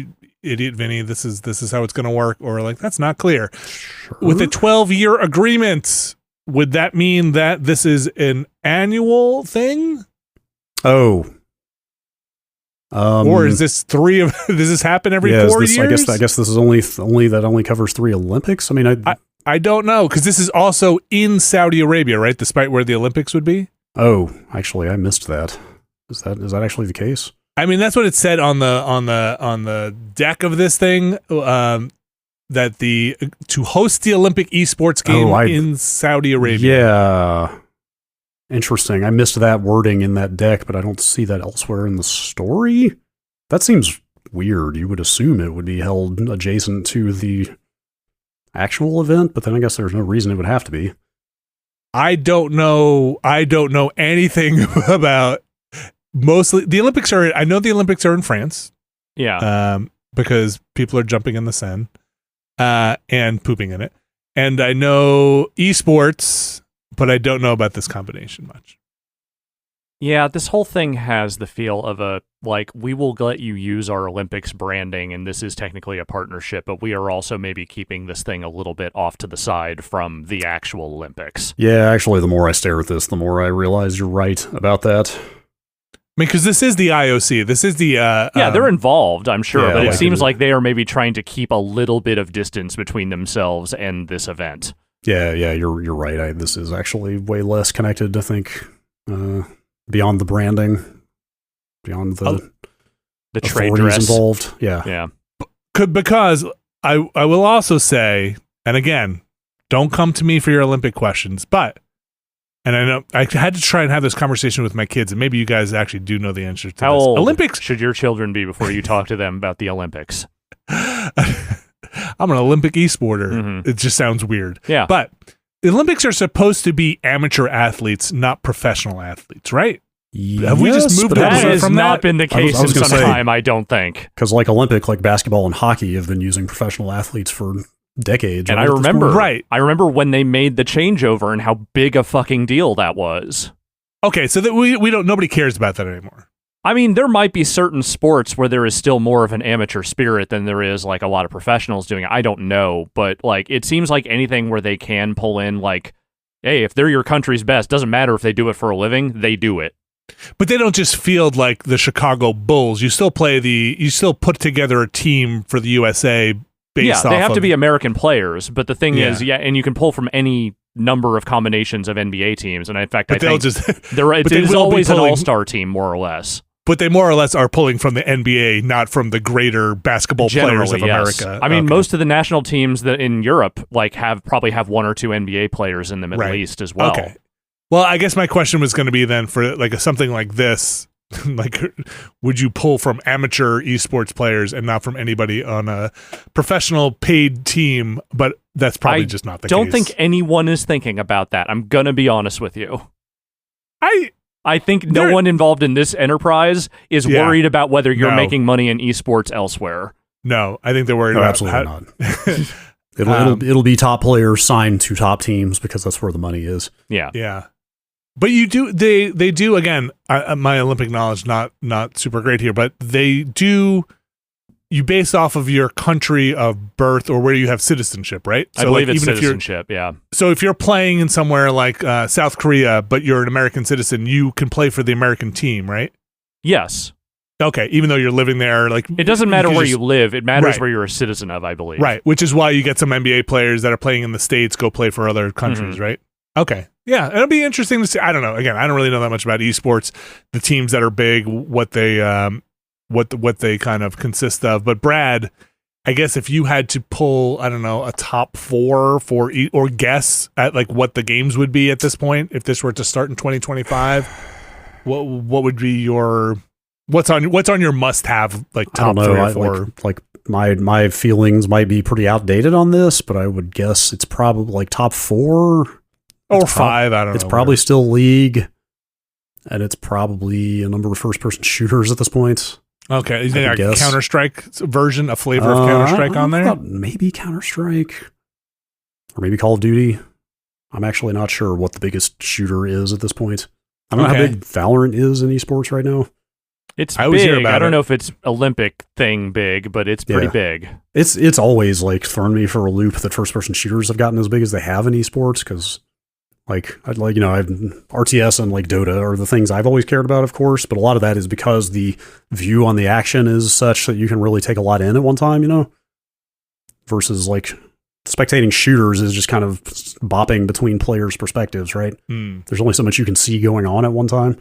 idiot Vinny, this is how it's going to work, or like, that's not clear. Sure. With a 12-year agreement, would that mean that this is an annual thing? Oh. Or is this does this happen every 4 years? I guess this is only covers 3 Olympics. I mean, I don't know, because this is also in Saudi Arabia, right? Despite where the Olympics would be. Oh, actually, I missed that. Is that actually the case? I mean, that's what it said on the deck of this thing. That to host the Olympic esports game in Saudi Arabia. Yeah. Interesting. I missed that wording in that deck, but I don't see that elsewhere in the story. That seems weird. You would assume it would be held adjacent to the actual event, but then I guess there's no reason it would have to be. I don't know anything about mostly the Olympics I know the Olympics are in France. Yeah. Because people are jumping in the Seine and pooping in it. And I know esports, but I don't know about this combination much. Yeah, this whole thing has the feel of we will let you use our Olympics branding, and this is technically a partnership, but we are also maybe keeping this thing a little bit off to the side from the actual Olympics. Yeah, actually, the more I stare at this, the more I realize you're right about that. I mean, because this is the IOC. This is the... they're involved, I'm sure, but it seems like like they are maybe trying to keep a little bit of distance between themselves and this event. Yeah, you're right. This is actually way less connected, I think, beyond the branding, beyond the trade dress involved. Yeah. Because I will also say, and again, don't come to me for your Olympic questions, but, and I know I had to try and have this conversation with my kids, and maybe you guys actually do know the answer to How this. old Olympics should your children be before you talk to them about the Olympics? I'm an Olympic esporter. Mm-hmm. It just sounds weird. Yeah. But the Olympics are supposed to be amateur athletes, not professional athletes, right? Have we just moved that has from not that? been the case in some time, I don't think. Because like Olympic, like basketball and hockey have been using professional athletes for decades. And right, I remember when they made the changeover and how big a fucking deal that was. Okay, so that nobody cares about that anymore. I mean, there might be certain sports where there is still more of an amateur spirit than there is like a lot of professionals doing it. I don't know, but like it seems like anything where they can pull in like, hey, if they're your country's best, doesn't matter if they do it for a living, they do it. But they don't just field like the Chicago Bulls. You still put together a team for the USA based off they have of, to be American players, but the thing is, Yeah. and you can pull from any number of combinations of NBA teams, and in fact, but I think but it is always an all-star team, more or less. But they more or less are pulling from the NBA, not from the greater basketball players of yes. America. I mean, Okay. most of the national teams that in Europe like probably have one or two NBA players in them at least as well. Okay. Well, I guess my question was going to be then for like something like this, like would you pull from amateur esports players and not from anybody on a professional paid team? But that's probably just not the case. I don't think anyone is thinking about that. I'm going to be honest with you. I think no one involved in this enterprise is worried about whether you're making money in esports elsewhere. No, I think they're worried about absolutely not. It'll be top players signed to top teams because that's where the money is. Yeah. Yeah. But you do they do again. My Olympic knowledge not super great here, but they do. You base off of your country of birth or where you have citizenship, right? So I believe it's citizenship. Yeah. So if you're playing in somewhere like South Korea, but you're an American citizen, you can play for the American team, right? Yes. Okay. Even though you're living there, like it doesn't matter where you live; it matters where you're a citizen of, I believe. Right. Which is why you get some NBA players that are playing in the States go play for other countries, right? Okay. Yeah, it'll be interesting to see. I don't know. Again, I don't really know that much about esports, the teams that are big, what they kind of consist of. But Brad, I guess if you had to pull, I don't know, a top 4 or guess at like what the games would be at this point, if this were to start in 2025, what would be your what's on your must-have like top 3 or 4? Like my feelings might be pretty outdated on this, but I would guess it's probably like top 4. Or 5, I don't know. It's probably still League, and it's probably a number of first-person shooters at this point. Okay, is there a Counter-Strike version, a flavor of Counter-Strike on there? Maybe Counter-Strike, or maybe Call of Duty. I'm actually not sure what the biggest shooter is at this point. I don't know how big Valorant is in esports right now. It's big. I don't know if it's Olympic thing big, but it's pretty big. It's always like thrown me for a loop that first-person shooters have gotten as big as they have in esports because. Like, I've RTS and like Dota are the things I've always cared about, of course, but a lot of that is because the view on the action is such that you can really take a lot in at one time, versus like spectating shooters is just kind of bopping between players' perspectives, right? There's only so much you can see going on at one time.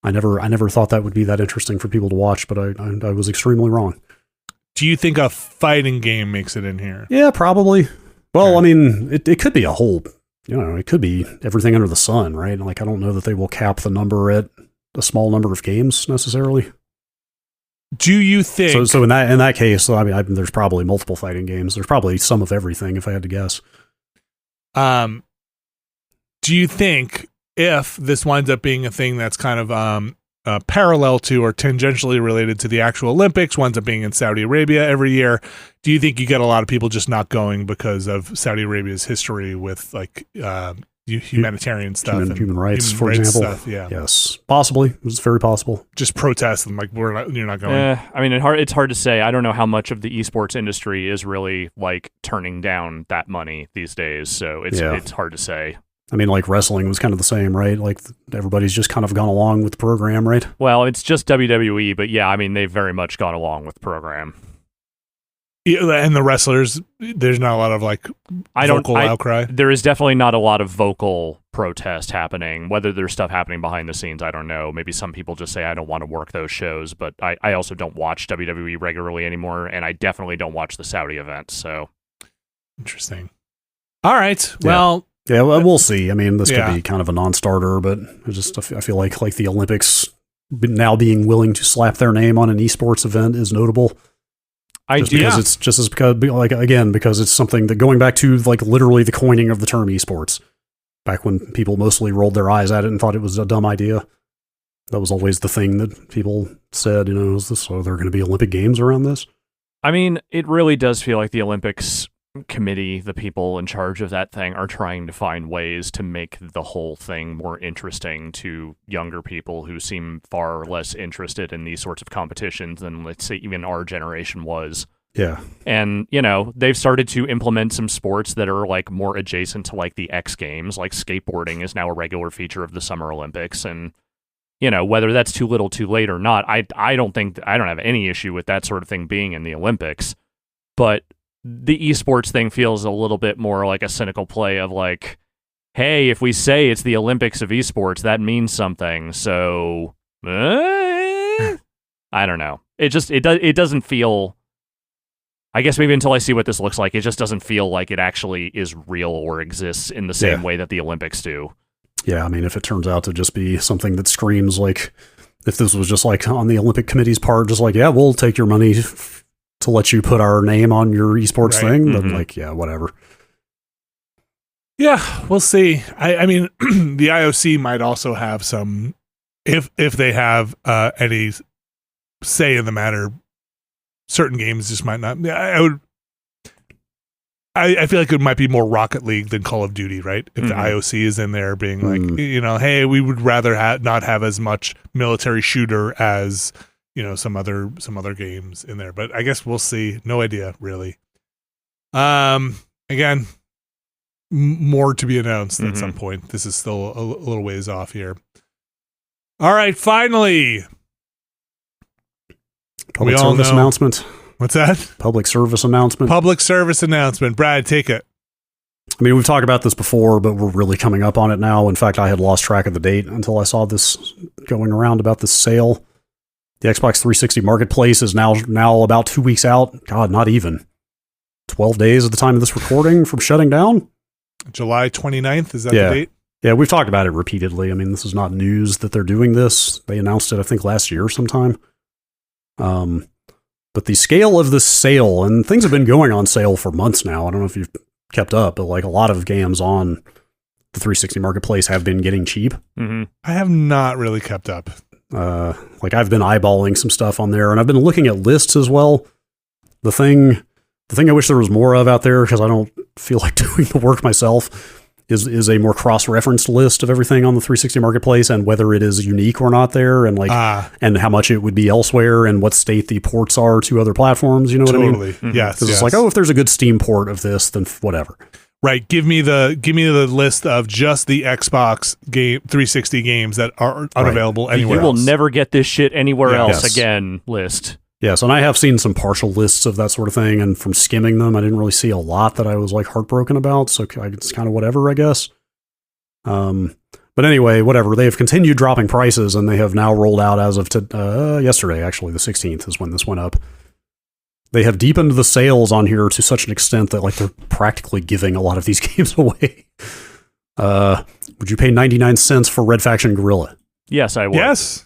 I never thought that would be that interesting for people to watch, but I was extremely wrong. Do you think a fighting game makes it in here? Yeah, probably. Well, I mean, it could be a whole... it could be everything under the sun, right? Like, I don't know that they will cap the number at a small number of games necessarily. Do you think? So in that case, I mean, there's probably multiple fighting games. There's probably some of everything, if I had to guess. Do you think if this winds up being a thing that's kind of parallel to or tangentially related to the actual Olympics, winds up being in Saudi Arabia every year, do you think you get a lot of people just not going because of Saudi Arabia's history with like humanitarian stuff, human rights, for example? Stuff, yeah. Yes, possibly. It's very possible. Just protest and like you're not going. I mean, it's hard to say. I don't know how much of the esports industry is really like turning down that money these days. So it's hard to say. I mean, like wrestling was kind of the same, right? Like everybody's just kind of gone along with the program, right? Well, it's just WWE, but yeah, I mean, they've very much gone along with the program. Yeah, and the wrestlers, there's not a lot of like vocal outcry. There is definitely not a lot of vocal protest happening. Whether there's stuff happening behind the scenes, I don't know. Maybe some people just say, I don't want to work those shows, but I also don't watch WWE regularly anymore, and I definitely don't watch the Saudi events, so. Interesting. All right, well... Yeah, well, we'll see. I mean, this could be kind of a non-starter, but I feel like the Olympics now being willing to slap their name on an esports event is notable. Because it's something that going back to like literally the coining of the term esports, back when people mostly rolled their eyes at it and thought it was a dumb idea. That was always the thing that people said, is this, are there going to be Olympic Games around this? I mean, it really does feel like the Olympics committee, the people in charge of that thing, are trying to find ways to make the whole thing more interesting to younger people who seem far less interested in these sorts of competitions than, let's say, even our generation was. Yeah. And, they've started to implement some sports that are, like, more adjacent to, like, the X Games. Like, skateboarding is now a regular feature of the Summer Olympics, and whether that's too little too late or not, I don't have any issue with that sort of thing being in the Olympics. But the esports thing feels a little bit more like a cynical play of like, hey, if we say it's the Olympics of esports, that means something. So, I don't know. It doesn't feel, I guess maybe until I see what this looks like, it just doesn't feel like it actually is real or exists in the same way that the Olympics do. Yeah, I mean, if it turns out to just be something that screams like, if this was just like on the Olympic Committee's part, just like, yeah, we'll take your money to let you put our name on your esports thing, then like, yeah, whatever. Yeah, we'll see. I mean, the IOC might also have some, if they have any say in the matter, certain games just might not. I feel like it might be more Rocket League than Call of Duty, right? If the IOC is in there being like, hey, we would rather not have as much military shooter as, some other games in there. But I guess we'll see. No idea, really. Again, more to be announced at some point. This is still a little ways off here. All right, finally. Public service announcement. What's that? Public service announcement. Public service announcement. Brad, take it. I mean, we've talked about this before, but we're really coming up on it now. In fact, I had lost track of the date until I saw this going around about this sale. The Xbox 360 Marketplace is now about 2 weeks out. God, not even. 12 days at the time of this recording from shutting down. July 29th, is that the date? Yeah, we've talked about it repeatedly. I mean, this is not news that they're doing this. They announced it, I think, last year sometime. But the scale of this sale, and things have been going on sale for months now. I don't know if you've kept up, but like a lot of games on the 360 Marketplace have been getting cheap. I have not really kept up. Like I've been eyeballing some stuff on there, and I've been looking at lists as well. The thing I wish there was more of out there, because I don't feel like doing the work myself, is a more cross-referenced list of everything on the 360 Marketplace and whether it is unique or not there, and like and how much it would be elsewhere and what state the ports are to other platforms. You know what I mean? Totally. Yes. Because it's like, oh, if there's a good Steam port of this, then whatever. Right. Give me the list of just the Xbox 360 games that are unavailable anywhere else. You will never get this shit anywhere else again list. Yes, and I have seen some partial lists of that sort of thing, and from skimming them, I didn't really see a lot that I was like heartbroken about, so it's kind of whatever, I guess. But anyway, whatever. They have continued dropping prices, and they have now rolled out as of yesterday, actually, the 16th is when this went up. They have deepened the sales on here to such an extent that like they're practically giving a lot of these games away. Would you pay 99 cents for Red Faction Guerrilla? Yes, I would. Yes.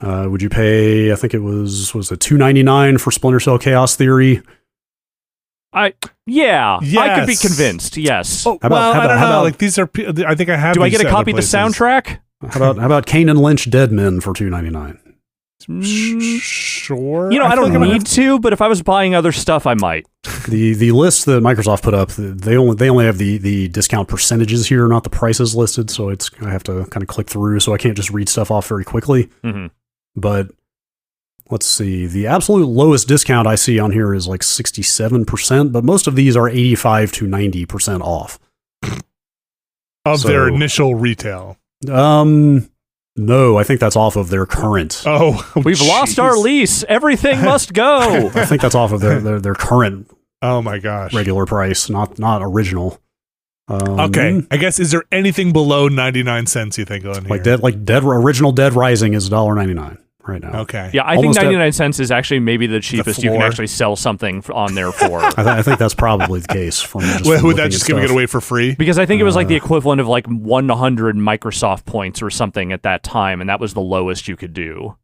Would you pay, I think it was it $2.99 for Splinter Cell Chaos Theory? I could be convinced. Yes. Oh, I don't know. Like these are, I think I have. Do I get a copy of the soundtrack? How about Kane and Lynch Dead Men for $2.99? Sure. I don't need to, but if I was buying other stuff, I might. The list that Microsoft put up, they only have the discount percentages here, not the prices listed. So I have to kind of click through, so I can't just read stuff off very quickly. But let's see, the absolute lowest discount I see on here is like 67%, but most of these are 85 to 90% off of their initial retail. No, I think that's off of their current. Oh, we've lost our lease. Everything must go. I think that's off of their current. Oh my gosh, regular price, not original. Okay, I guess, is there anything below 99 cents you think on here? Original Dead Rising is $1.99 right now. Okay. Yeah, I think 99 cents is actually maybe the cheapest you can actually sell something on there for. I think that's probably the case. Would that just giving it away for free? Because I think it was like the equivalent of like 100 Microsoft points or something at that time, and that was the lowest you could do.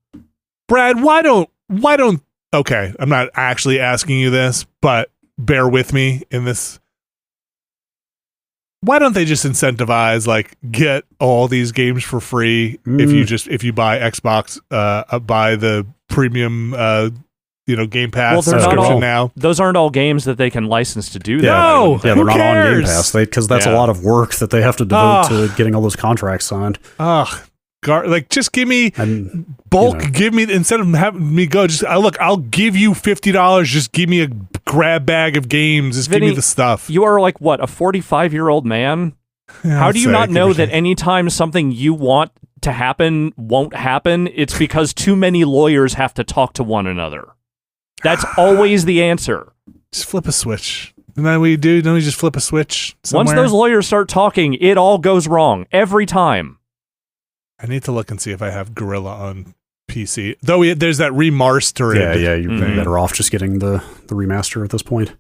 Brad, why don't okay, I'm not actually asking you this, but bear with me in this. why don't they just incentivize, like, get all these games for free if you buy Xbox, buy the premium Game Pass subscription now. Those aren't all games that they can license to do that. No, they're not on Game Pass because that's a lot of work that they have to devote to getting all those contracts signed. Just give me give me, instead of having me go, just I'll give you $50. Just give me a grab bag of games. Just Vinny, give me the stuff. You are like what, a 45-year-old man? How do you not know that anytime something you want to happen won't happen? It's because too many lawyers have to talk to one another. That's always the answer. Just flip a switch. And then we just flip a switch somewhere. Once those lawyers start talking, it all goes wrong every time. I need to look and see if I have Gorilla on PC. Though there's that remastered. Yeah, you're better off just getting the remaster at this point.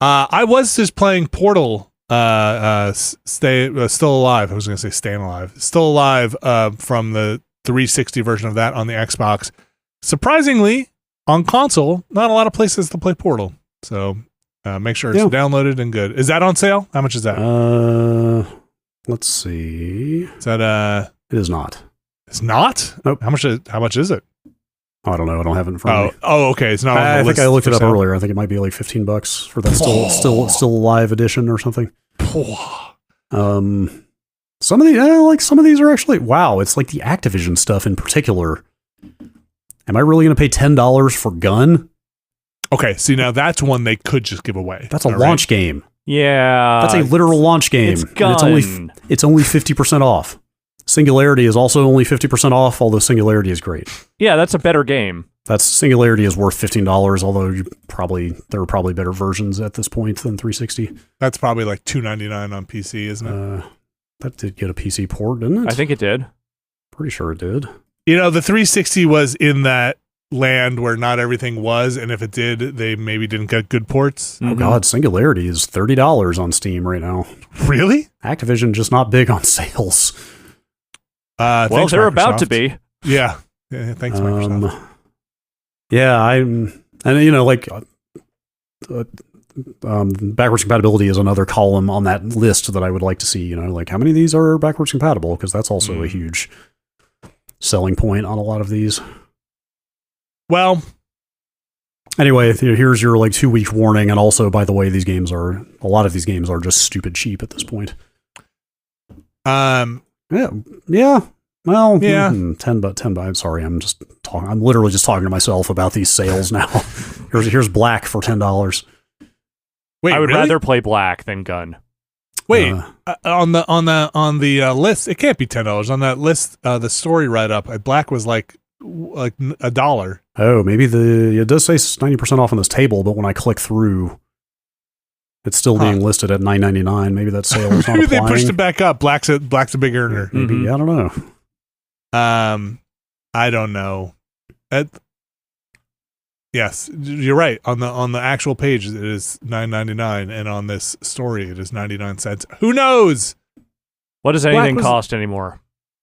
I was just playing Portal. Still Alive. I was going to say Staying Alive. Still Alive from the 360 version of that on the Xbox. Surprisingly, on console, not a lot of places to play Portal. So make sure it's downloaded and good. Is that on sale? How much is that? Let's see. Is that It is not. It's not? Nope. How much is it? I don't know. I don't have it in front of me. Oh, okay. It's not on the I list. think I looked it up earlier. I think it might be like $15 for that still live edition or something. Some of these are actually, wow, it's like the Activision stuff in particular. Am I really going to pay $10 for Gun? Okay, see, now that's one they could just give away. That's a launch game. Yeah. That's a literal launch game. It's Gun. It's only 50% off. Singularity is also only 50% off, although Singularity is great. Yeah, that's a better game. Singularity is worth $15, although there are probably better versions at this point than 360. That's probably like $2.99 on PC, isn't it? That did get a PC port, didn't it? I think it did. Pretty sure it did. The 360 was in that land where not everything was, and if it did, they maybe didn't get good ports. Oh God, Singularity is $30 on Steam right now. Really? Activision just not big on sales. Well, they're about to be. Yeah. Thanks, Microsoft. Backwards compatibility is another column on that list that I would like to see. How many of these are backwards compatible? Because that's also a huge selling point on a lot of these. Well, anyway, here's your 2-week warning, and also, by the way, a lot of these games are just stupid cheap at this point. Yeah. Well, $10. I'm sorry. I'm literally just talking to myself about these sales now. Here's Black for $10. Wait, I would really? rather play Black than Gun. Wait, on the list, it can't be $10 on that list. The story write up, Black was like $1. Oh, maybe it does say 90% off on this table, but when I click through, it's still being listed at $9.99. Maybe that sale is not maybe applying. They pushed it back up. Black's a big earner. Maybe I don't know. I don't know. Yes, you're right. On the actual page, it is $9.99, and on this story, it is 99 cents. Who knows? What does anything cost anymore?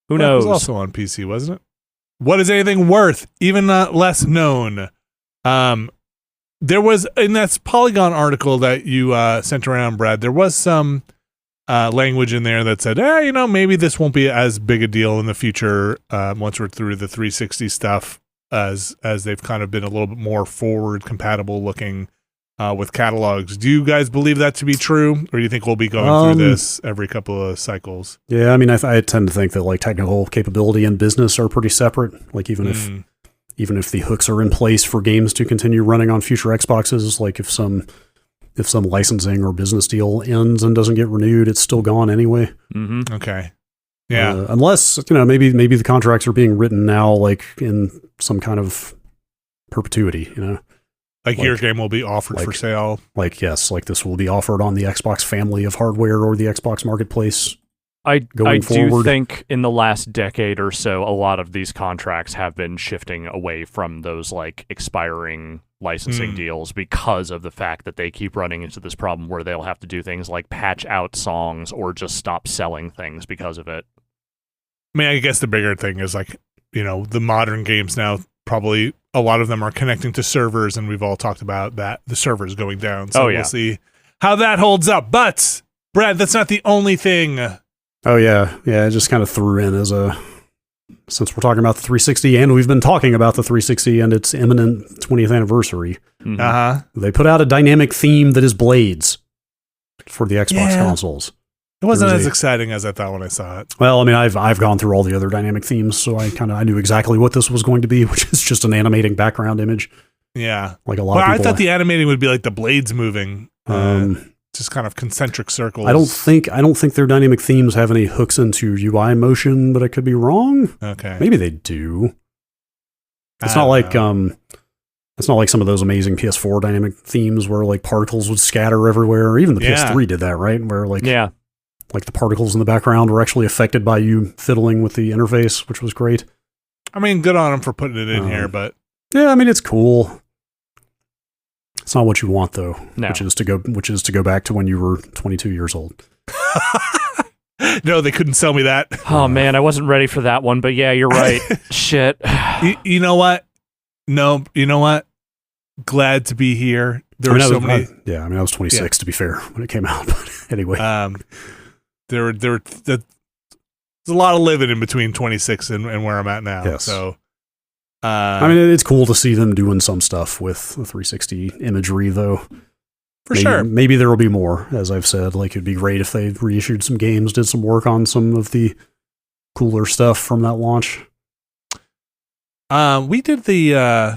Who Black knows? Was also on PC, wasn't it? What is anything worth? Even less known. There was, in that Polygon article that you sent around, Brad, there was some language in there that said, maybe this won't be as big a deal in the future once we're through the 360 stuff, as they've kind of been a little bit more forward compatible looking with catalogs. Do you guys believe that to be true, or do you think we'll be going through this every couple of cycles? Yeah, I mean, I tend to think that technical capability and business are pretty separate. Even if the hooks are in place for games to continue running on future Xboxes, if some licensing or business deal ends and doesn't get renewed, it's still gone anyway. Mm-hmm. Okay. Yeah. Unless, maybe the contracts are being written now, in some kind of perpetuity, your game will be offered for sale. This will be offered on the Xbox family of hardware or the Xbox marketplace. I do think in the last decade or so, a lot of these contracts have been shifting away from those expiring licensing deals because of the fact that they keep running into this problem where they'll have to do things like patch out songs or just stop selling things because of it. I mean, I guess the bigger thing is the modern games now, probably a lot of them are connecting to servers, and we've all talked about that, the servers going down. So we'll see how that holds up. But Brad, that's not the only thing. Oh yeah, I just kind of threw in as a, since we're talking about the 360 and we've been talking about the 360 and its imminent 20th anniversary. They put out a dynamic theme that is blades for the Xbox consoles. It wasn't as exciting as I thought when I saw it. Well, I mean, I've gone through all the other dynamic themes, so I knew exactly what this was going to be, which is just an animating background image. Yeah, like a lot of people. I thought the animating would be like the blades moving. Just kind of concentric circles. I don't think their dynamic themes have any hooks into UI motion, but I could be wrong. Okay, maybe they do. It's not like some of those amazing PS4 dynamic themes where like particles would scatter everywhere. Or even the PS3 did that, right? Where like the particles in the background were actually affected by you fiddling with the interface, which was great. I mean, good on them for putting it in here, but yeah, I mean, it's cool. It's not what you want, though, no. which is to go back to when you were 22 years old. No, they couldn't sell me that. Oh, man, I wasn't ready for that one, but yeah, you're right. Shit. You know what? No, you know what? Glad to be here. There were so many. I was 26 to be fair when it came out. But anyway, there's a lot of living in between 26 and where I'm at now. Yes. So. I mean, it's cool to see them doing some stuff with the 360 imagery, though. Sure. Maybe there will be more, as I've said. Like, it'd be great if they reissued some games, did some work on some of the cooler stuff from that launch. We did the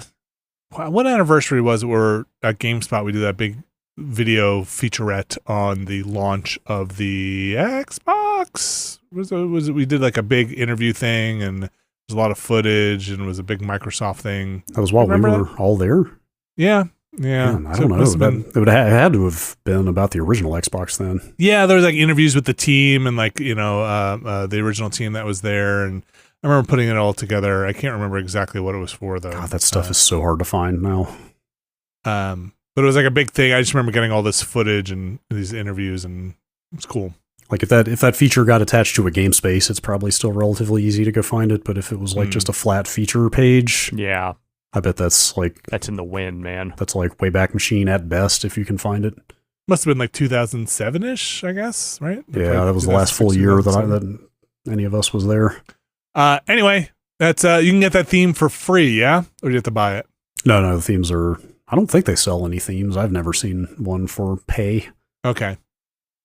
what anniversary was it where at GameSpot we did that big video featurette on the launch of the Xbox? Was it we did like a big interview thing and a lot of footage and it was a big Microsoft thing. That was while we were all there? Yeah. Man, I don't know. It would have had to have been about the original Xbox then. Yeah, there was like interviews with the team and like, the original team that was there. And I remember putting it all together. I can't remember exactly what it was for, though. God, that stuff is so hard to find now. But it was like a big thing. I just remember getting all this footage and these interviews, and it's cool. Like if that feature got attached to a game space, it's probably still relatively easy to go find it. But if it was like just a flat feature page, yeah, I bet that's in the wind, man. That's like Wayback Machine at best if you can find it. Must have been like 2007-ish, I guess, right? Yeah, that was the last full year that any of us was there. Anyway, that's you can get that theme for free, yeah? Or do you have to buy it? No, the themes are. I don't think they sell any themes. I've never seen one for pay. Okay.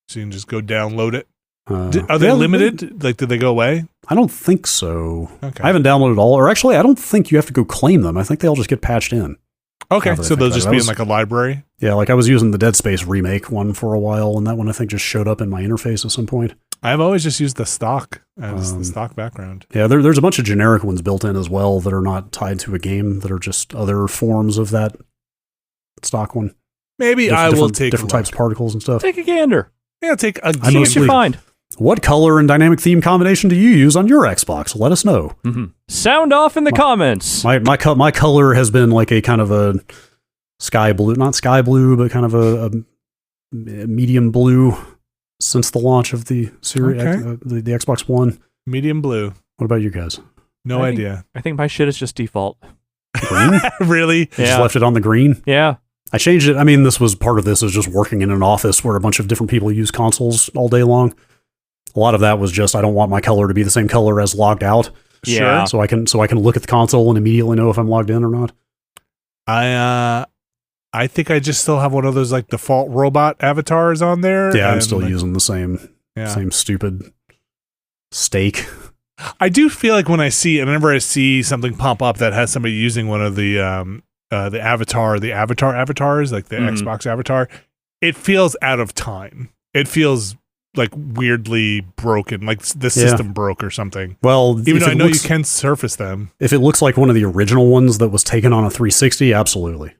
So you can just go download it. Are they limited? Like, did they go away? I don't think so. Okay. I haven't downloaded all. Or actually, I don't think you have to go claim them. I think they all just get patched in. Okay, so they'll just be in like a library? Yeah, like I was using the Dead Space remake one for a while, and that one I think just showed up in my interface at some point. I've always just used the stock as the stock background. Yeah, there's a bunch of generic ones built in as well that are not tied to a game, that are just other forms of that stock one. Maybe I will take different types of particles and stuff. Take a gander. Yeah, take a gander. See what you find. What color and dynamic theme combination do you use on your Xbox? Let us know. Mm-hmm. Sound off in the comments. My color has been like a kind of a sky blue, not sky blue, but kind of a medium blue since the launch of the series, the Xbox One. Medium blue. What about you guys? No idea. I think my shit is just default. Green? Really? You just left it on the green? Yeah. I changed it. I mean, part of this is just working in an office where a bunch of different people use consoles all day long. A lot of that was just I don't want my color to be the same color as logged out. Yeah. So I can look at the console and immediately know if I'm logged in or not. I think I just still have one of those like default robot avatars on there. Yeah, I'm still using the same stupid steak. I do feel like whenever I see something pop up that has somebody using one of the avatar avatars, like the Xbox avatar, it feels out of time. It feels like weirdly broken, like the system broke or something. Well, even though I know you can surface them. If it looks like one of the original ones that was taken on a 360, absolutely.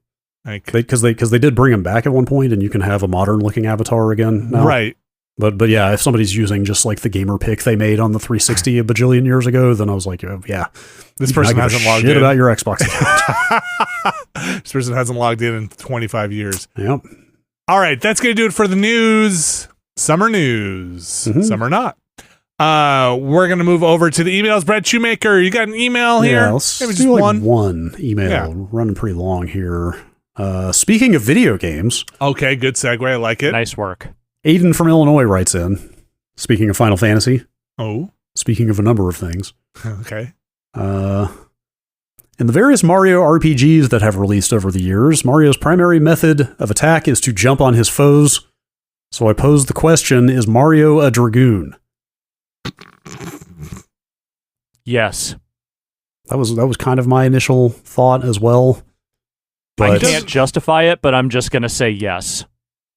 Because they did bring them back at one point, and you can have a modern looking avatar again now. Right. But yeah, if somebody's using just like the gamer pick they made on the 360 a bajillion years ago, then I was like, yeah, this person hasn't logged in about your Xbox account. This person hasn't logged in 25 years. Yep. All right, that's gonna do it for the news. Summer news. Summer not. We're gonna move over to the emails. Brad Shoemaker, you got an email here? Yeah, let's do like one email. Yeah. Running pretty long here. Speaking of video games. Okay, good segue. I like it. Nice work. Aiden from Illinois writes in, speaking of Final Fantasy. Oh. Speaking of a number of things. Okay. In the various Mario RPGs that have released over the years, Mario's primary method of attack is to jump on his foes. So I pose the question, is Mario a Dragoon? Yes. That was kind of my initial thought as well. I But, can't justify it, but I'm just going to say yes.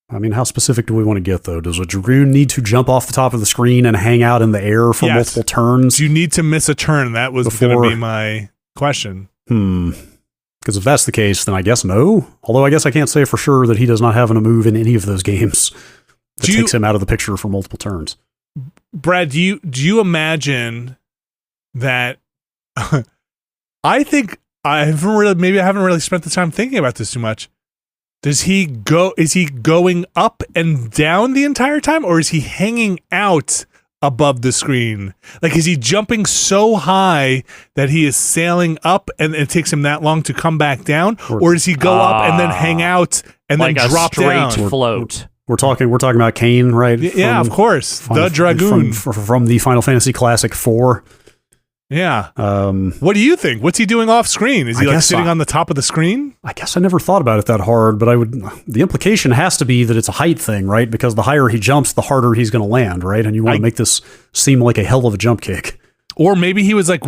I mean, how specific do we want to get, though? Does a Dragoon need to jump off the top of the screen and hang out in the air for multiple turns? Do you need to miss a turn? That was going to be my question. Because if that's the case, then I guess no. Although I guess I can't say for sure that he does not have a move in any of those games that takes him out of the picture for multiple turns. Brad, do you imagine that... I think I haven't really spent the time thinking about this too much. Is he going up and down the entire time, or is he hanging out above the screen? Like, is he jumping so high that he is sailing up and it takes him that long to come back down? Or does he go up and then hang out and like then drop a straight down? float. We're talking about Kane, right? Yeah, of course. The Dragoon. From the Final Fantasy Classic 4. Yeah. What do you think? What's he doing off screen? Is he like sitting on the top of the screen? I guess I never thought about it that hard, but the implication has to be that it's a height thing, right? Because the higher he jumps, the harder he's going to land, right? And you want to make this seem like a hell of a jump kick. Or maybe he was like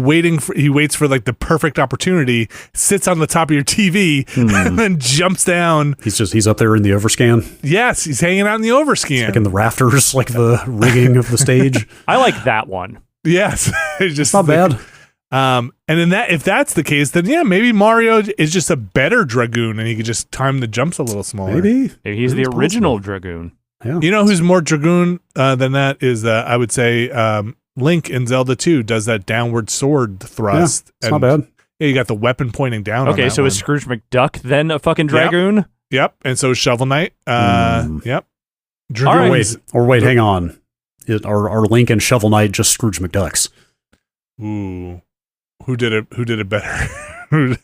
he waits for like the perfect opportunity, sits on the top of your TV, and then jumps down. He's up there in the overscan. Yes, he's hanging out in the overscan. Like in the rafters, like the rigging of the stage. I like that one. Yes. It's not bad. And if that's the case, then yeah, maybe Mario is just a better Dragoon and he could just time the jumps a little smaller. Maybe he's the original Dragoon. Yeah. You know who's more Dragoon than that is I would say Link in Zelda 2 does that downward sword thrust. Yeah, it's not bad. Yeah, you got the weapon pointing down. Okay, so is Scrooge McDuck then a fucking Dragoon? Yep. And so is Shovel Knight. Yep. Dragoon. Wait, hang on. Are Link and Shovel Knight just Scrooge McDucks? Ooh, who did it better?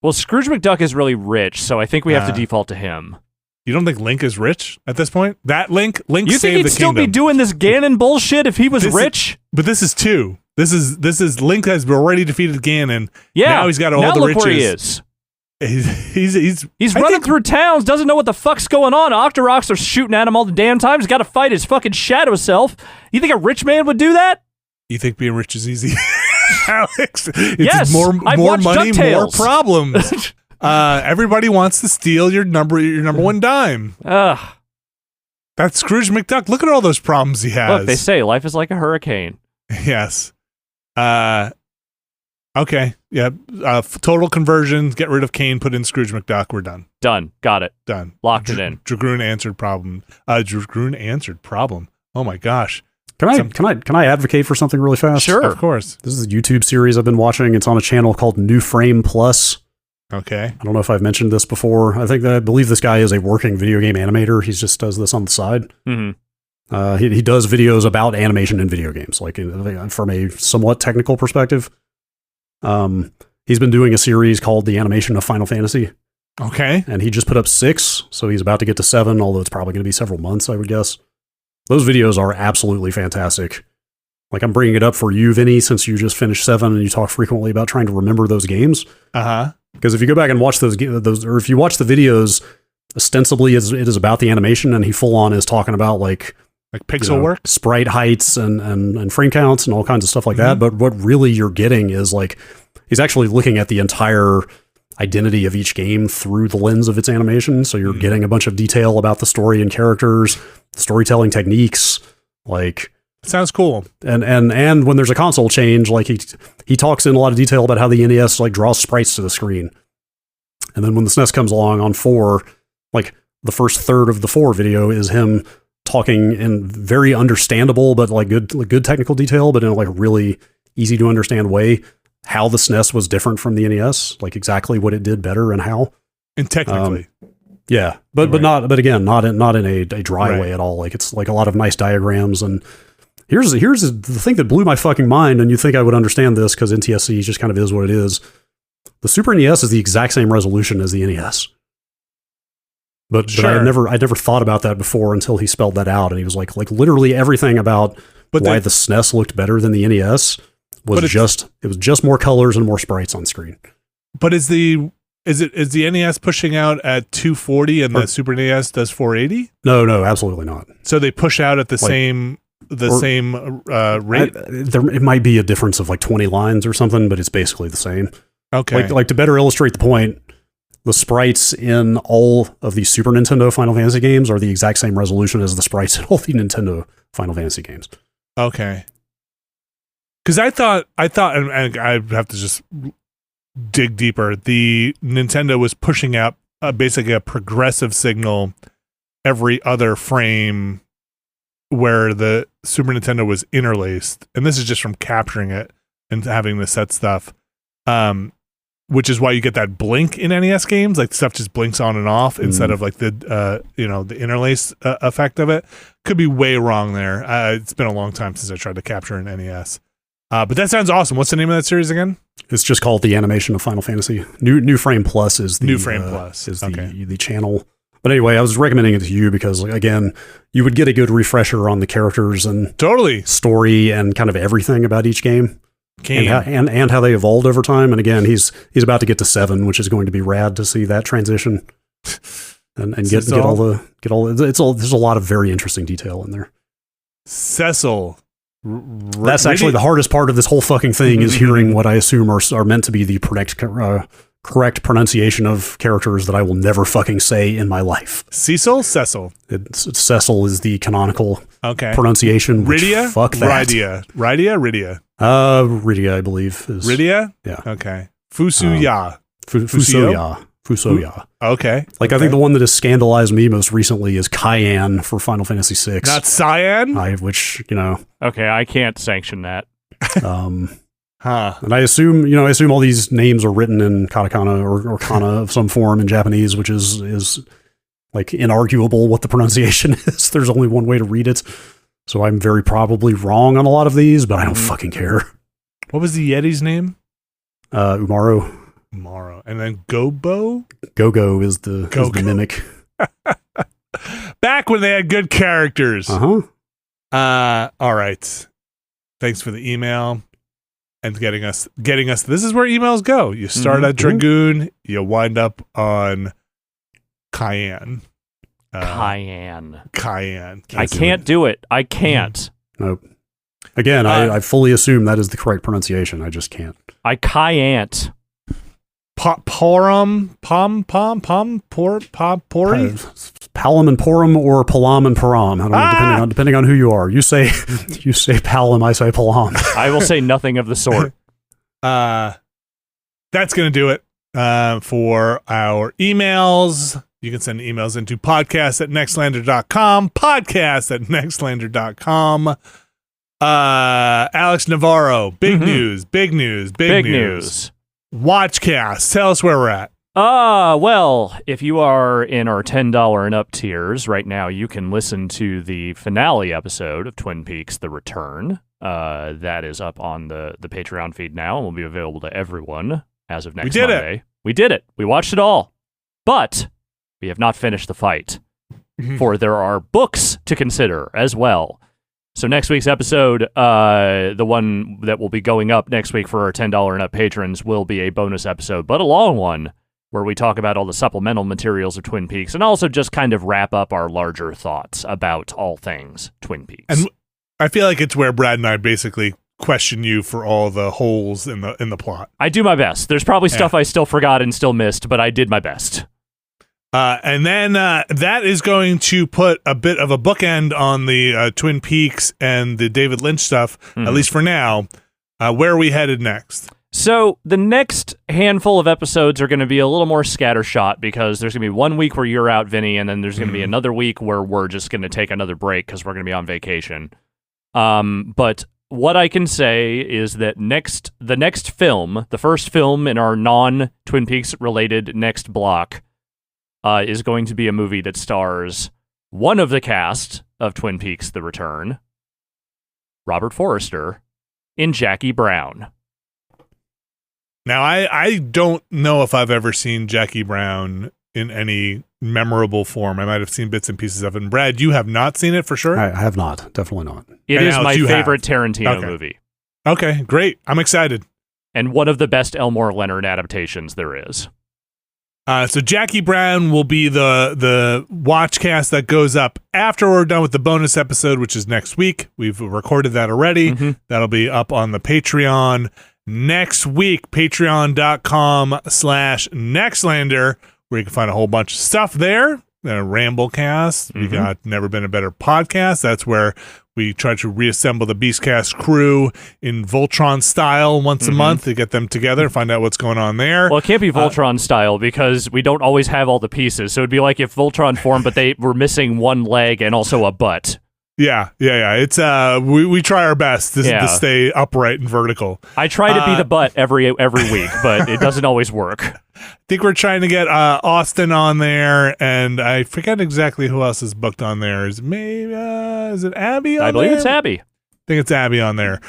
Well, Scrooge McDuck is really rich, so I think we have to default to him. You don't think Link is rich at this point? That Link you saved the kingdom. You think he'd still be doing this Ganon bullshit if he was rich? But this is 2. This is Link has already defeated Ganon. Yeah. Now he's got all the riches. Where he is. He's running through towns, doesn't know what the fuck's going on. Octoroks are shooting at him all the damn time. He's got to fight his fucking shadow self. You think a rich man would do that? You think being rich is easy, Alex? It's yes, more money, DuckTales. more problems. Everybody wants to steal your number one dime. That's Scrooge McDuck. Look at all those problems he has. Look, they say life is like a hurricane. Yes. Okay. Yeah. Total conversion. Get rid of Kane. Put in Scrooge McDuck. We're done. Done. Got it. Done. Locked it in. Dragoon answered problem. Dragoon answered problem. Oh my gosh. Can I advocate for something really fast? Sure. Of course. This is a YouTube series I've been watching. It's on a channel called New Frame Plus. Okay. I don't know if I've mentioned this before. I believe this guy is a working video game animator. He just does this on the side. Mm-hmm. He does videos about animation in video games, like from a somewhat technical perspective. He's been doing a series called The Animation of Final Fantasy. Okay. And he just put up 6, so he's about to get to 7, although it's probably going to be several months, I would guess. Those videos are absolutely fantastic. Like, I'm bringing it up for you, Vinny, since you just finished 7 and you talk frequently about trying to remember those games. Uh-huh. Because if you go back and watch those, or if you watch the videos, ostensibly it is about the animation, and he full on is talking about like pixel work, sprite heights, and frame counts, and all kinds of stuff like that. But what really you're getting is like he's actually looking at the entire identity of each game through the lens of its animation. So you're getting a bunch of detail about the story and characters, the storytelling techniques, like. Sounds cool. And when there's a console change, like he talks in a lot of detail about how the NES like draws sprites to the screen. And then when the SNES comes along on 4, like the first third of the 4 video is him talking in very understandable but like good technical detail, but in a like really easy to understand way how the SNES was different from the NES, like exactly what it did better and how. And technically. Yeah, but again, not in a dry way at all. Like it's like a lot of nice diagrams. And here's the thing that blew my fucking mind, and you'd think I would understand this because NTSC just kind of is what it is. The Super NES is the exact same resolution as the NES. But Sure. I never thought about that before until he spelled that out, and he was like literally everything about why the SNES looked better than the NES was just more colors and more sprites on screen. But is the NES pushing out at 240 and the Super NES does 480? No, absolutely not. So they push out at the same rate. It might be a difference of 20 lines or something, but it's basically the same. Okay. Like to better illustrate the point, the sprites in all of the Super Nintendo Final Fantasy games are the exact same resolution as the sprites in all the Nintendo Final Fantasy games. Okay. Because I thought, and I have to just dig deeper. The Nintendo was pushing out basically a progressive signal every other frame, where the Super Nintendo was interlaced, and this is just from capturing it and having the set stuff. Which is why you get that blink in NES games, like stuff just blinks on and off instead of the interlace effect of it. Could be way wrong there. It's been a long time since I tried to capture an NES. But that sounds awesome. What's the name of that series again? It's just called The Animation of Final Fantasy. New Frame Plus is the New Frame Plus is the channel. But anyway, I was recommending it to you because again, you would get a good refresher on the characters and story and kind of everything about each game. And how they evolved over time. And again, he's about to get to 7, which is going to be rad to see that transition and there's a lot of very interesting detail in there. Cecil. That's actually the hardest part of this whole fucking thing is hearing what I assume are meant to be the correct pronunciation of characters that I will never fucking say in my life. Cecil? Cecil is the canonical pronunciation. Rydia? Fuck that. Rydia? Rydia, I believe. Rydia? Yeah. Okay. Fusuya. Fusoya. Okay. I think the one that has scandalized me most recently is Cayenne for Final Fantasy VI. Not Cyan? Okay, I can't sanction that. And I assume all these names are written in katakana or kana of some form in Japanese, which is inarguable what the pronunciation is. There's only one way to read it. So I'm very probably wrong on a lot of these, but I don't fucking care. What was the Yeti's name? Umaro. And then Gobo? Go-Go is the mimic. Back when they had good characters. Uh-huh. All right. Thanks for the email and getting us. This is where emails go. You start at Dragoon, you wind up on Cayenne. Cayenne. I can't do it. I can't. Nope. Again, I fully assume that is the correct pronunciation. I just can't. I can't. Pori? Palam and Porum or Palam and Param. I don't know, depending on who you are. You say Palam, I say Palam. I will say nothing of the sort. That's going to do it for our emails. You can send emails into podcast@nextlander.com, podcast@nextlander.com. Alex Navarro, big news. Watchcast, tell us where we're at. Well, if you are in our $10 and up tiers right now, you can listen to the finale episode of Twin Peaks: The Return. That is up on the Patreon feed now and will be available to everyone as of next Monday. We did it. We watched it all. But we have not finished the fight, for there are books to consider as well. So next week's episode, the one that will be going up next week for our $10 and up patrons, will be a bonus episode, but a long one, where we talk about all the supplemental materials of Twin Peaks and also just kind of wrap up our larger thoughts about all things Twin Peaks. And I feel like it's where Brad and I basically question you for all the holes in the plot. I do my best. There's probably stuff I still forgot and still missed, but I did my best. And then that is going to put a bit of a bookend on the Twin Peaks and the David Lynch stuff, at least for now. Where are we headed next? So the next handful of episodes are going to be a little more scattershot because there's going to be 1 week where you're out, Vinny, and then there's going to be another week where we're just going to take another break because we're going to be on vacation. But what I can say is that the next film, the first film in our non-Twin Peaks related next block, is going to be a movie that stars one of the cast of Twin Peaks: The Return, Robert Forrester, in Jackie Brown. Now, I don't know if I've ever seen Jackie Brown in any memorable form. I might have seen bits and pieces of it. And Brad, you have not seen it for sure? I have not. Definitely not. It And is Alex, my you favorite have. Tarantino Okay. movie. Okay, great. I'm excited. And one of the best Elmore Leonard adaptations there is. So Jackie Brown will be the Watchcast that goes up after we're done with the bonus episode, which is next week. We've recorded that already. Mm-hmm. That'll be up on the Patreon next week, patreon.com/Nextlander, where you can find a whole bunch of stuff there. Ramblecast. We got Never Been a Better Podcast. That's where we try to reassemble the Beastcast crew in Voltron style once a month to get them together, find out what's going on there. Well, it can't be Voltron style because we don't always have all the pieces. So it'd be like if Voltron formed, but they were missing one leg and also a butt. Yeah. It's we try our best to stay upright and vertical. I try to be the butt every week, but it doesn't always work. I think we're trying to get Austin on there, and I forget exactly who else is booked on there. Is it Abby? I believe it's Abby. I think it's Abby on there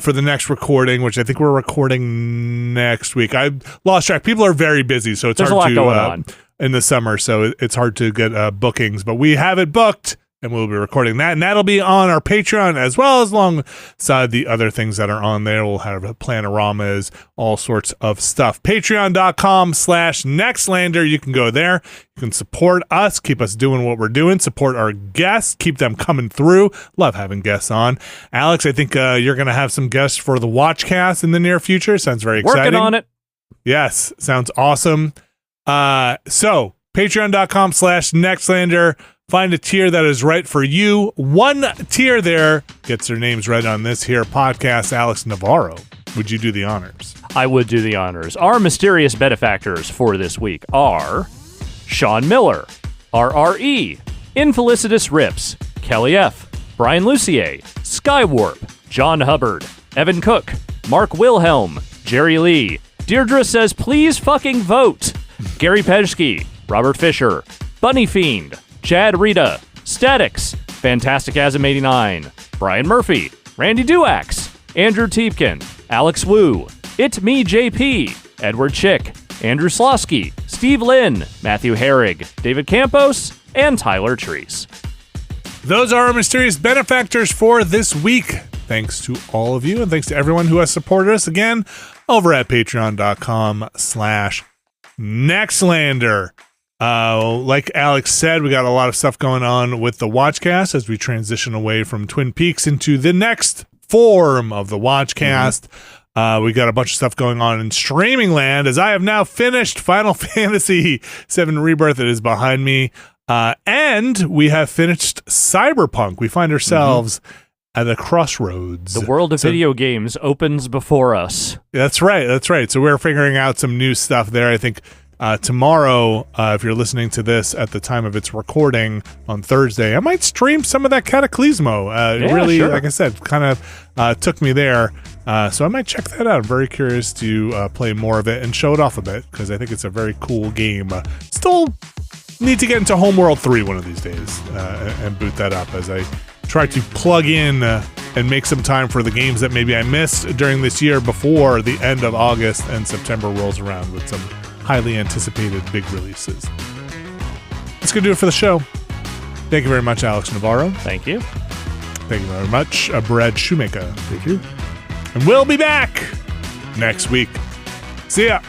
for the next recording, which I think we're recording next week. I lost track. People are very busy, so it's There's hard a lot to going on in the summer, so it's hard to get bookings. But we have it booked. And we'll be recording that, and that'll be on our Patreon as well as alongside the other things that are on there. We'll have planoramas, all sorts of stuff. Patreon.com/Nextlander. You can go there. You can support us, keep us doing what we're doing, support our guests, keep them coming through. Love having guests on. Alex, I think you're going to have some guests for the Watchcast in the near future. Sounds very exciting. Working on it. Yes, sounds awesome. So, patreon.com/Nextlander. Find a tier that is right for you. One tier there gets their names right on this here podcast. Alex Navarro, would you do the honors? I would do the honors. Our mysterious benefactors for this week are Sean Miller, RRE, Infelicitous Rips, Kelly F., Brian Lucier, Skywarp, John Hubbard, Evan Cook, Mark Wilhelm, Jerry Lee, Deirdre says please fucking vote, Gary Pejsky, Robert Fisher, Bunny Fiend, Chad Rita, Statics, Fantastic Asm 89, Brian Murphy, Randy Duax, Andrew Tiepkin, Alex Wu, It Me JP, Edward Chick, Andrew Slosky, Steve Lynn, Matthew Herrig, David Campos, and Tyler Treese. Those are our mysterious benefactors for this week. Thanks to all of you, and thanks to everyone who has supported us again over at patreon.com/Nextlander. Like Alex said, we got a lot of stuff going on with the Watchcast as we transition away from Twin Peaks into the next form of the Watchcast. We got a bunch of stuff going on in streaming land as I have now finished Final Fantasy VII Rebirth. It is behind me. And we have finished Cyberpunk. We find ourselves at a crossroads. The world of video games opens before us. That's right. So we're figuring out some new stuff there. I think tomorrow, if you're listening to this at the time of its recording on Thursday, I might stream some of that Cataclismo. It really, like I said, kind of took me there. So I might check that out. I'm very curious to play more of it and show it off a bit because I think it's a very cool game. Still need to get into Homeworld 3 one of these days and boot that up as I try to plug in and make some time for the games that maybe I missed during this year before the end of August and September rolls around with some highly anticipated big releases. That's going to do it for the show. Thank you very much, Alex Navarro. Thank you. Thank you very much, Brad Shoemaker. Thank you. And we'll be back next week. See ya.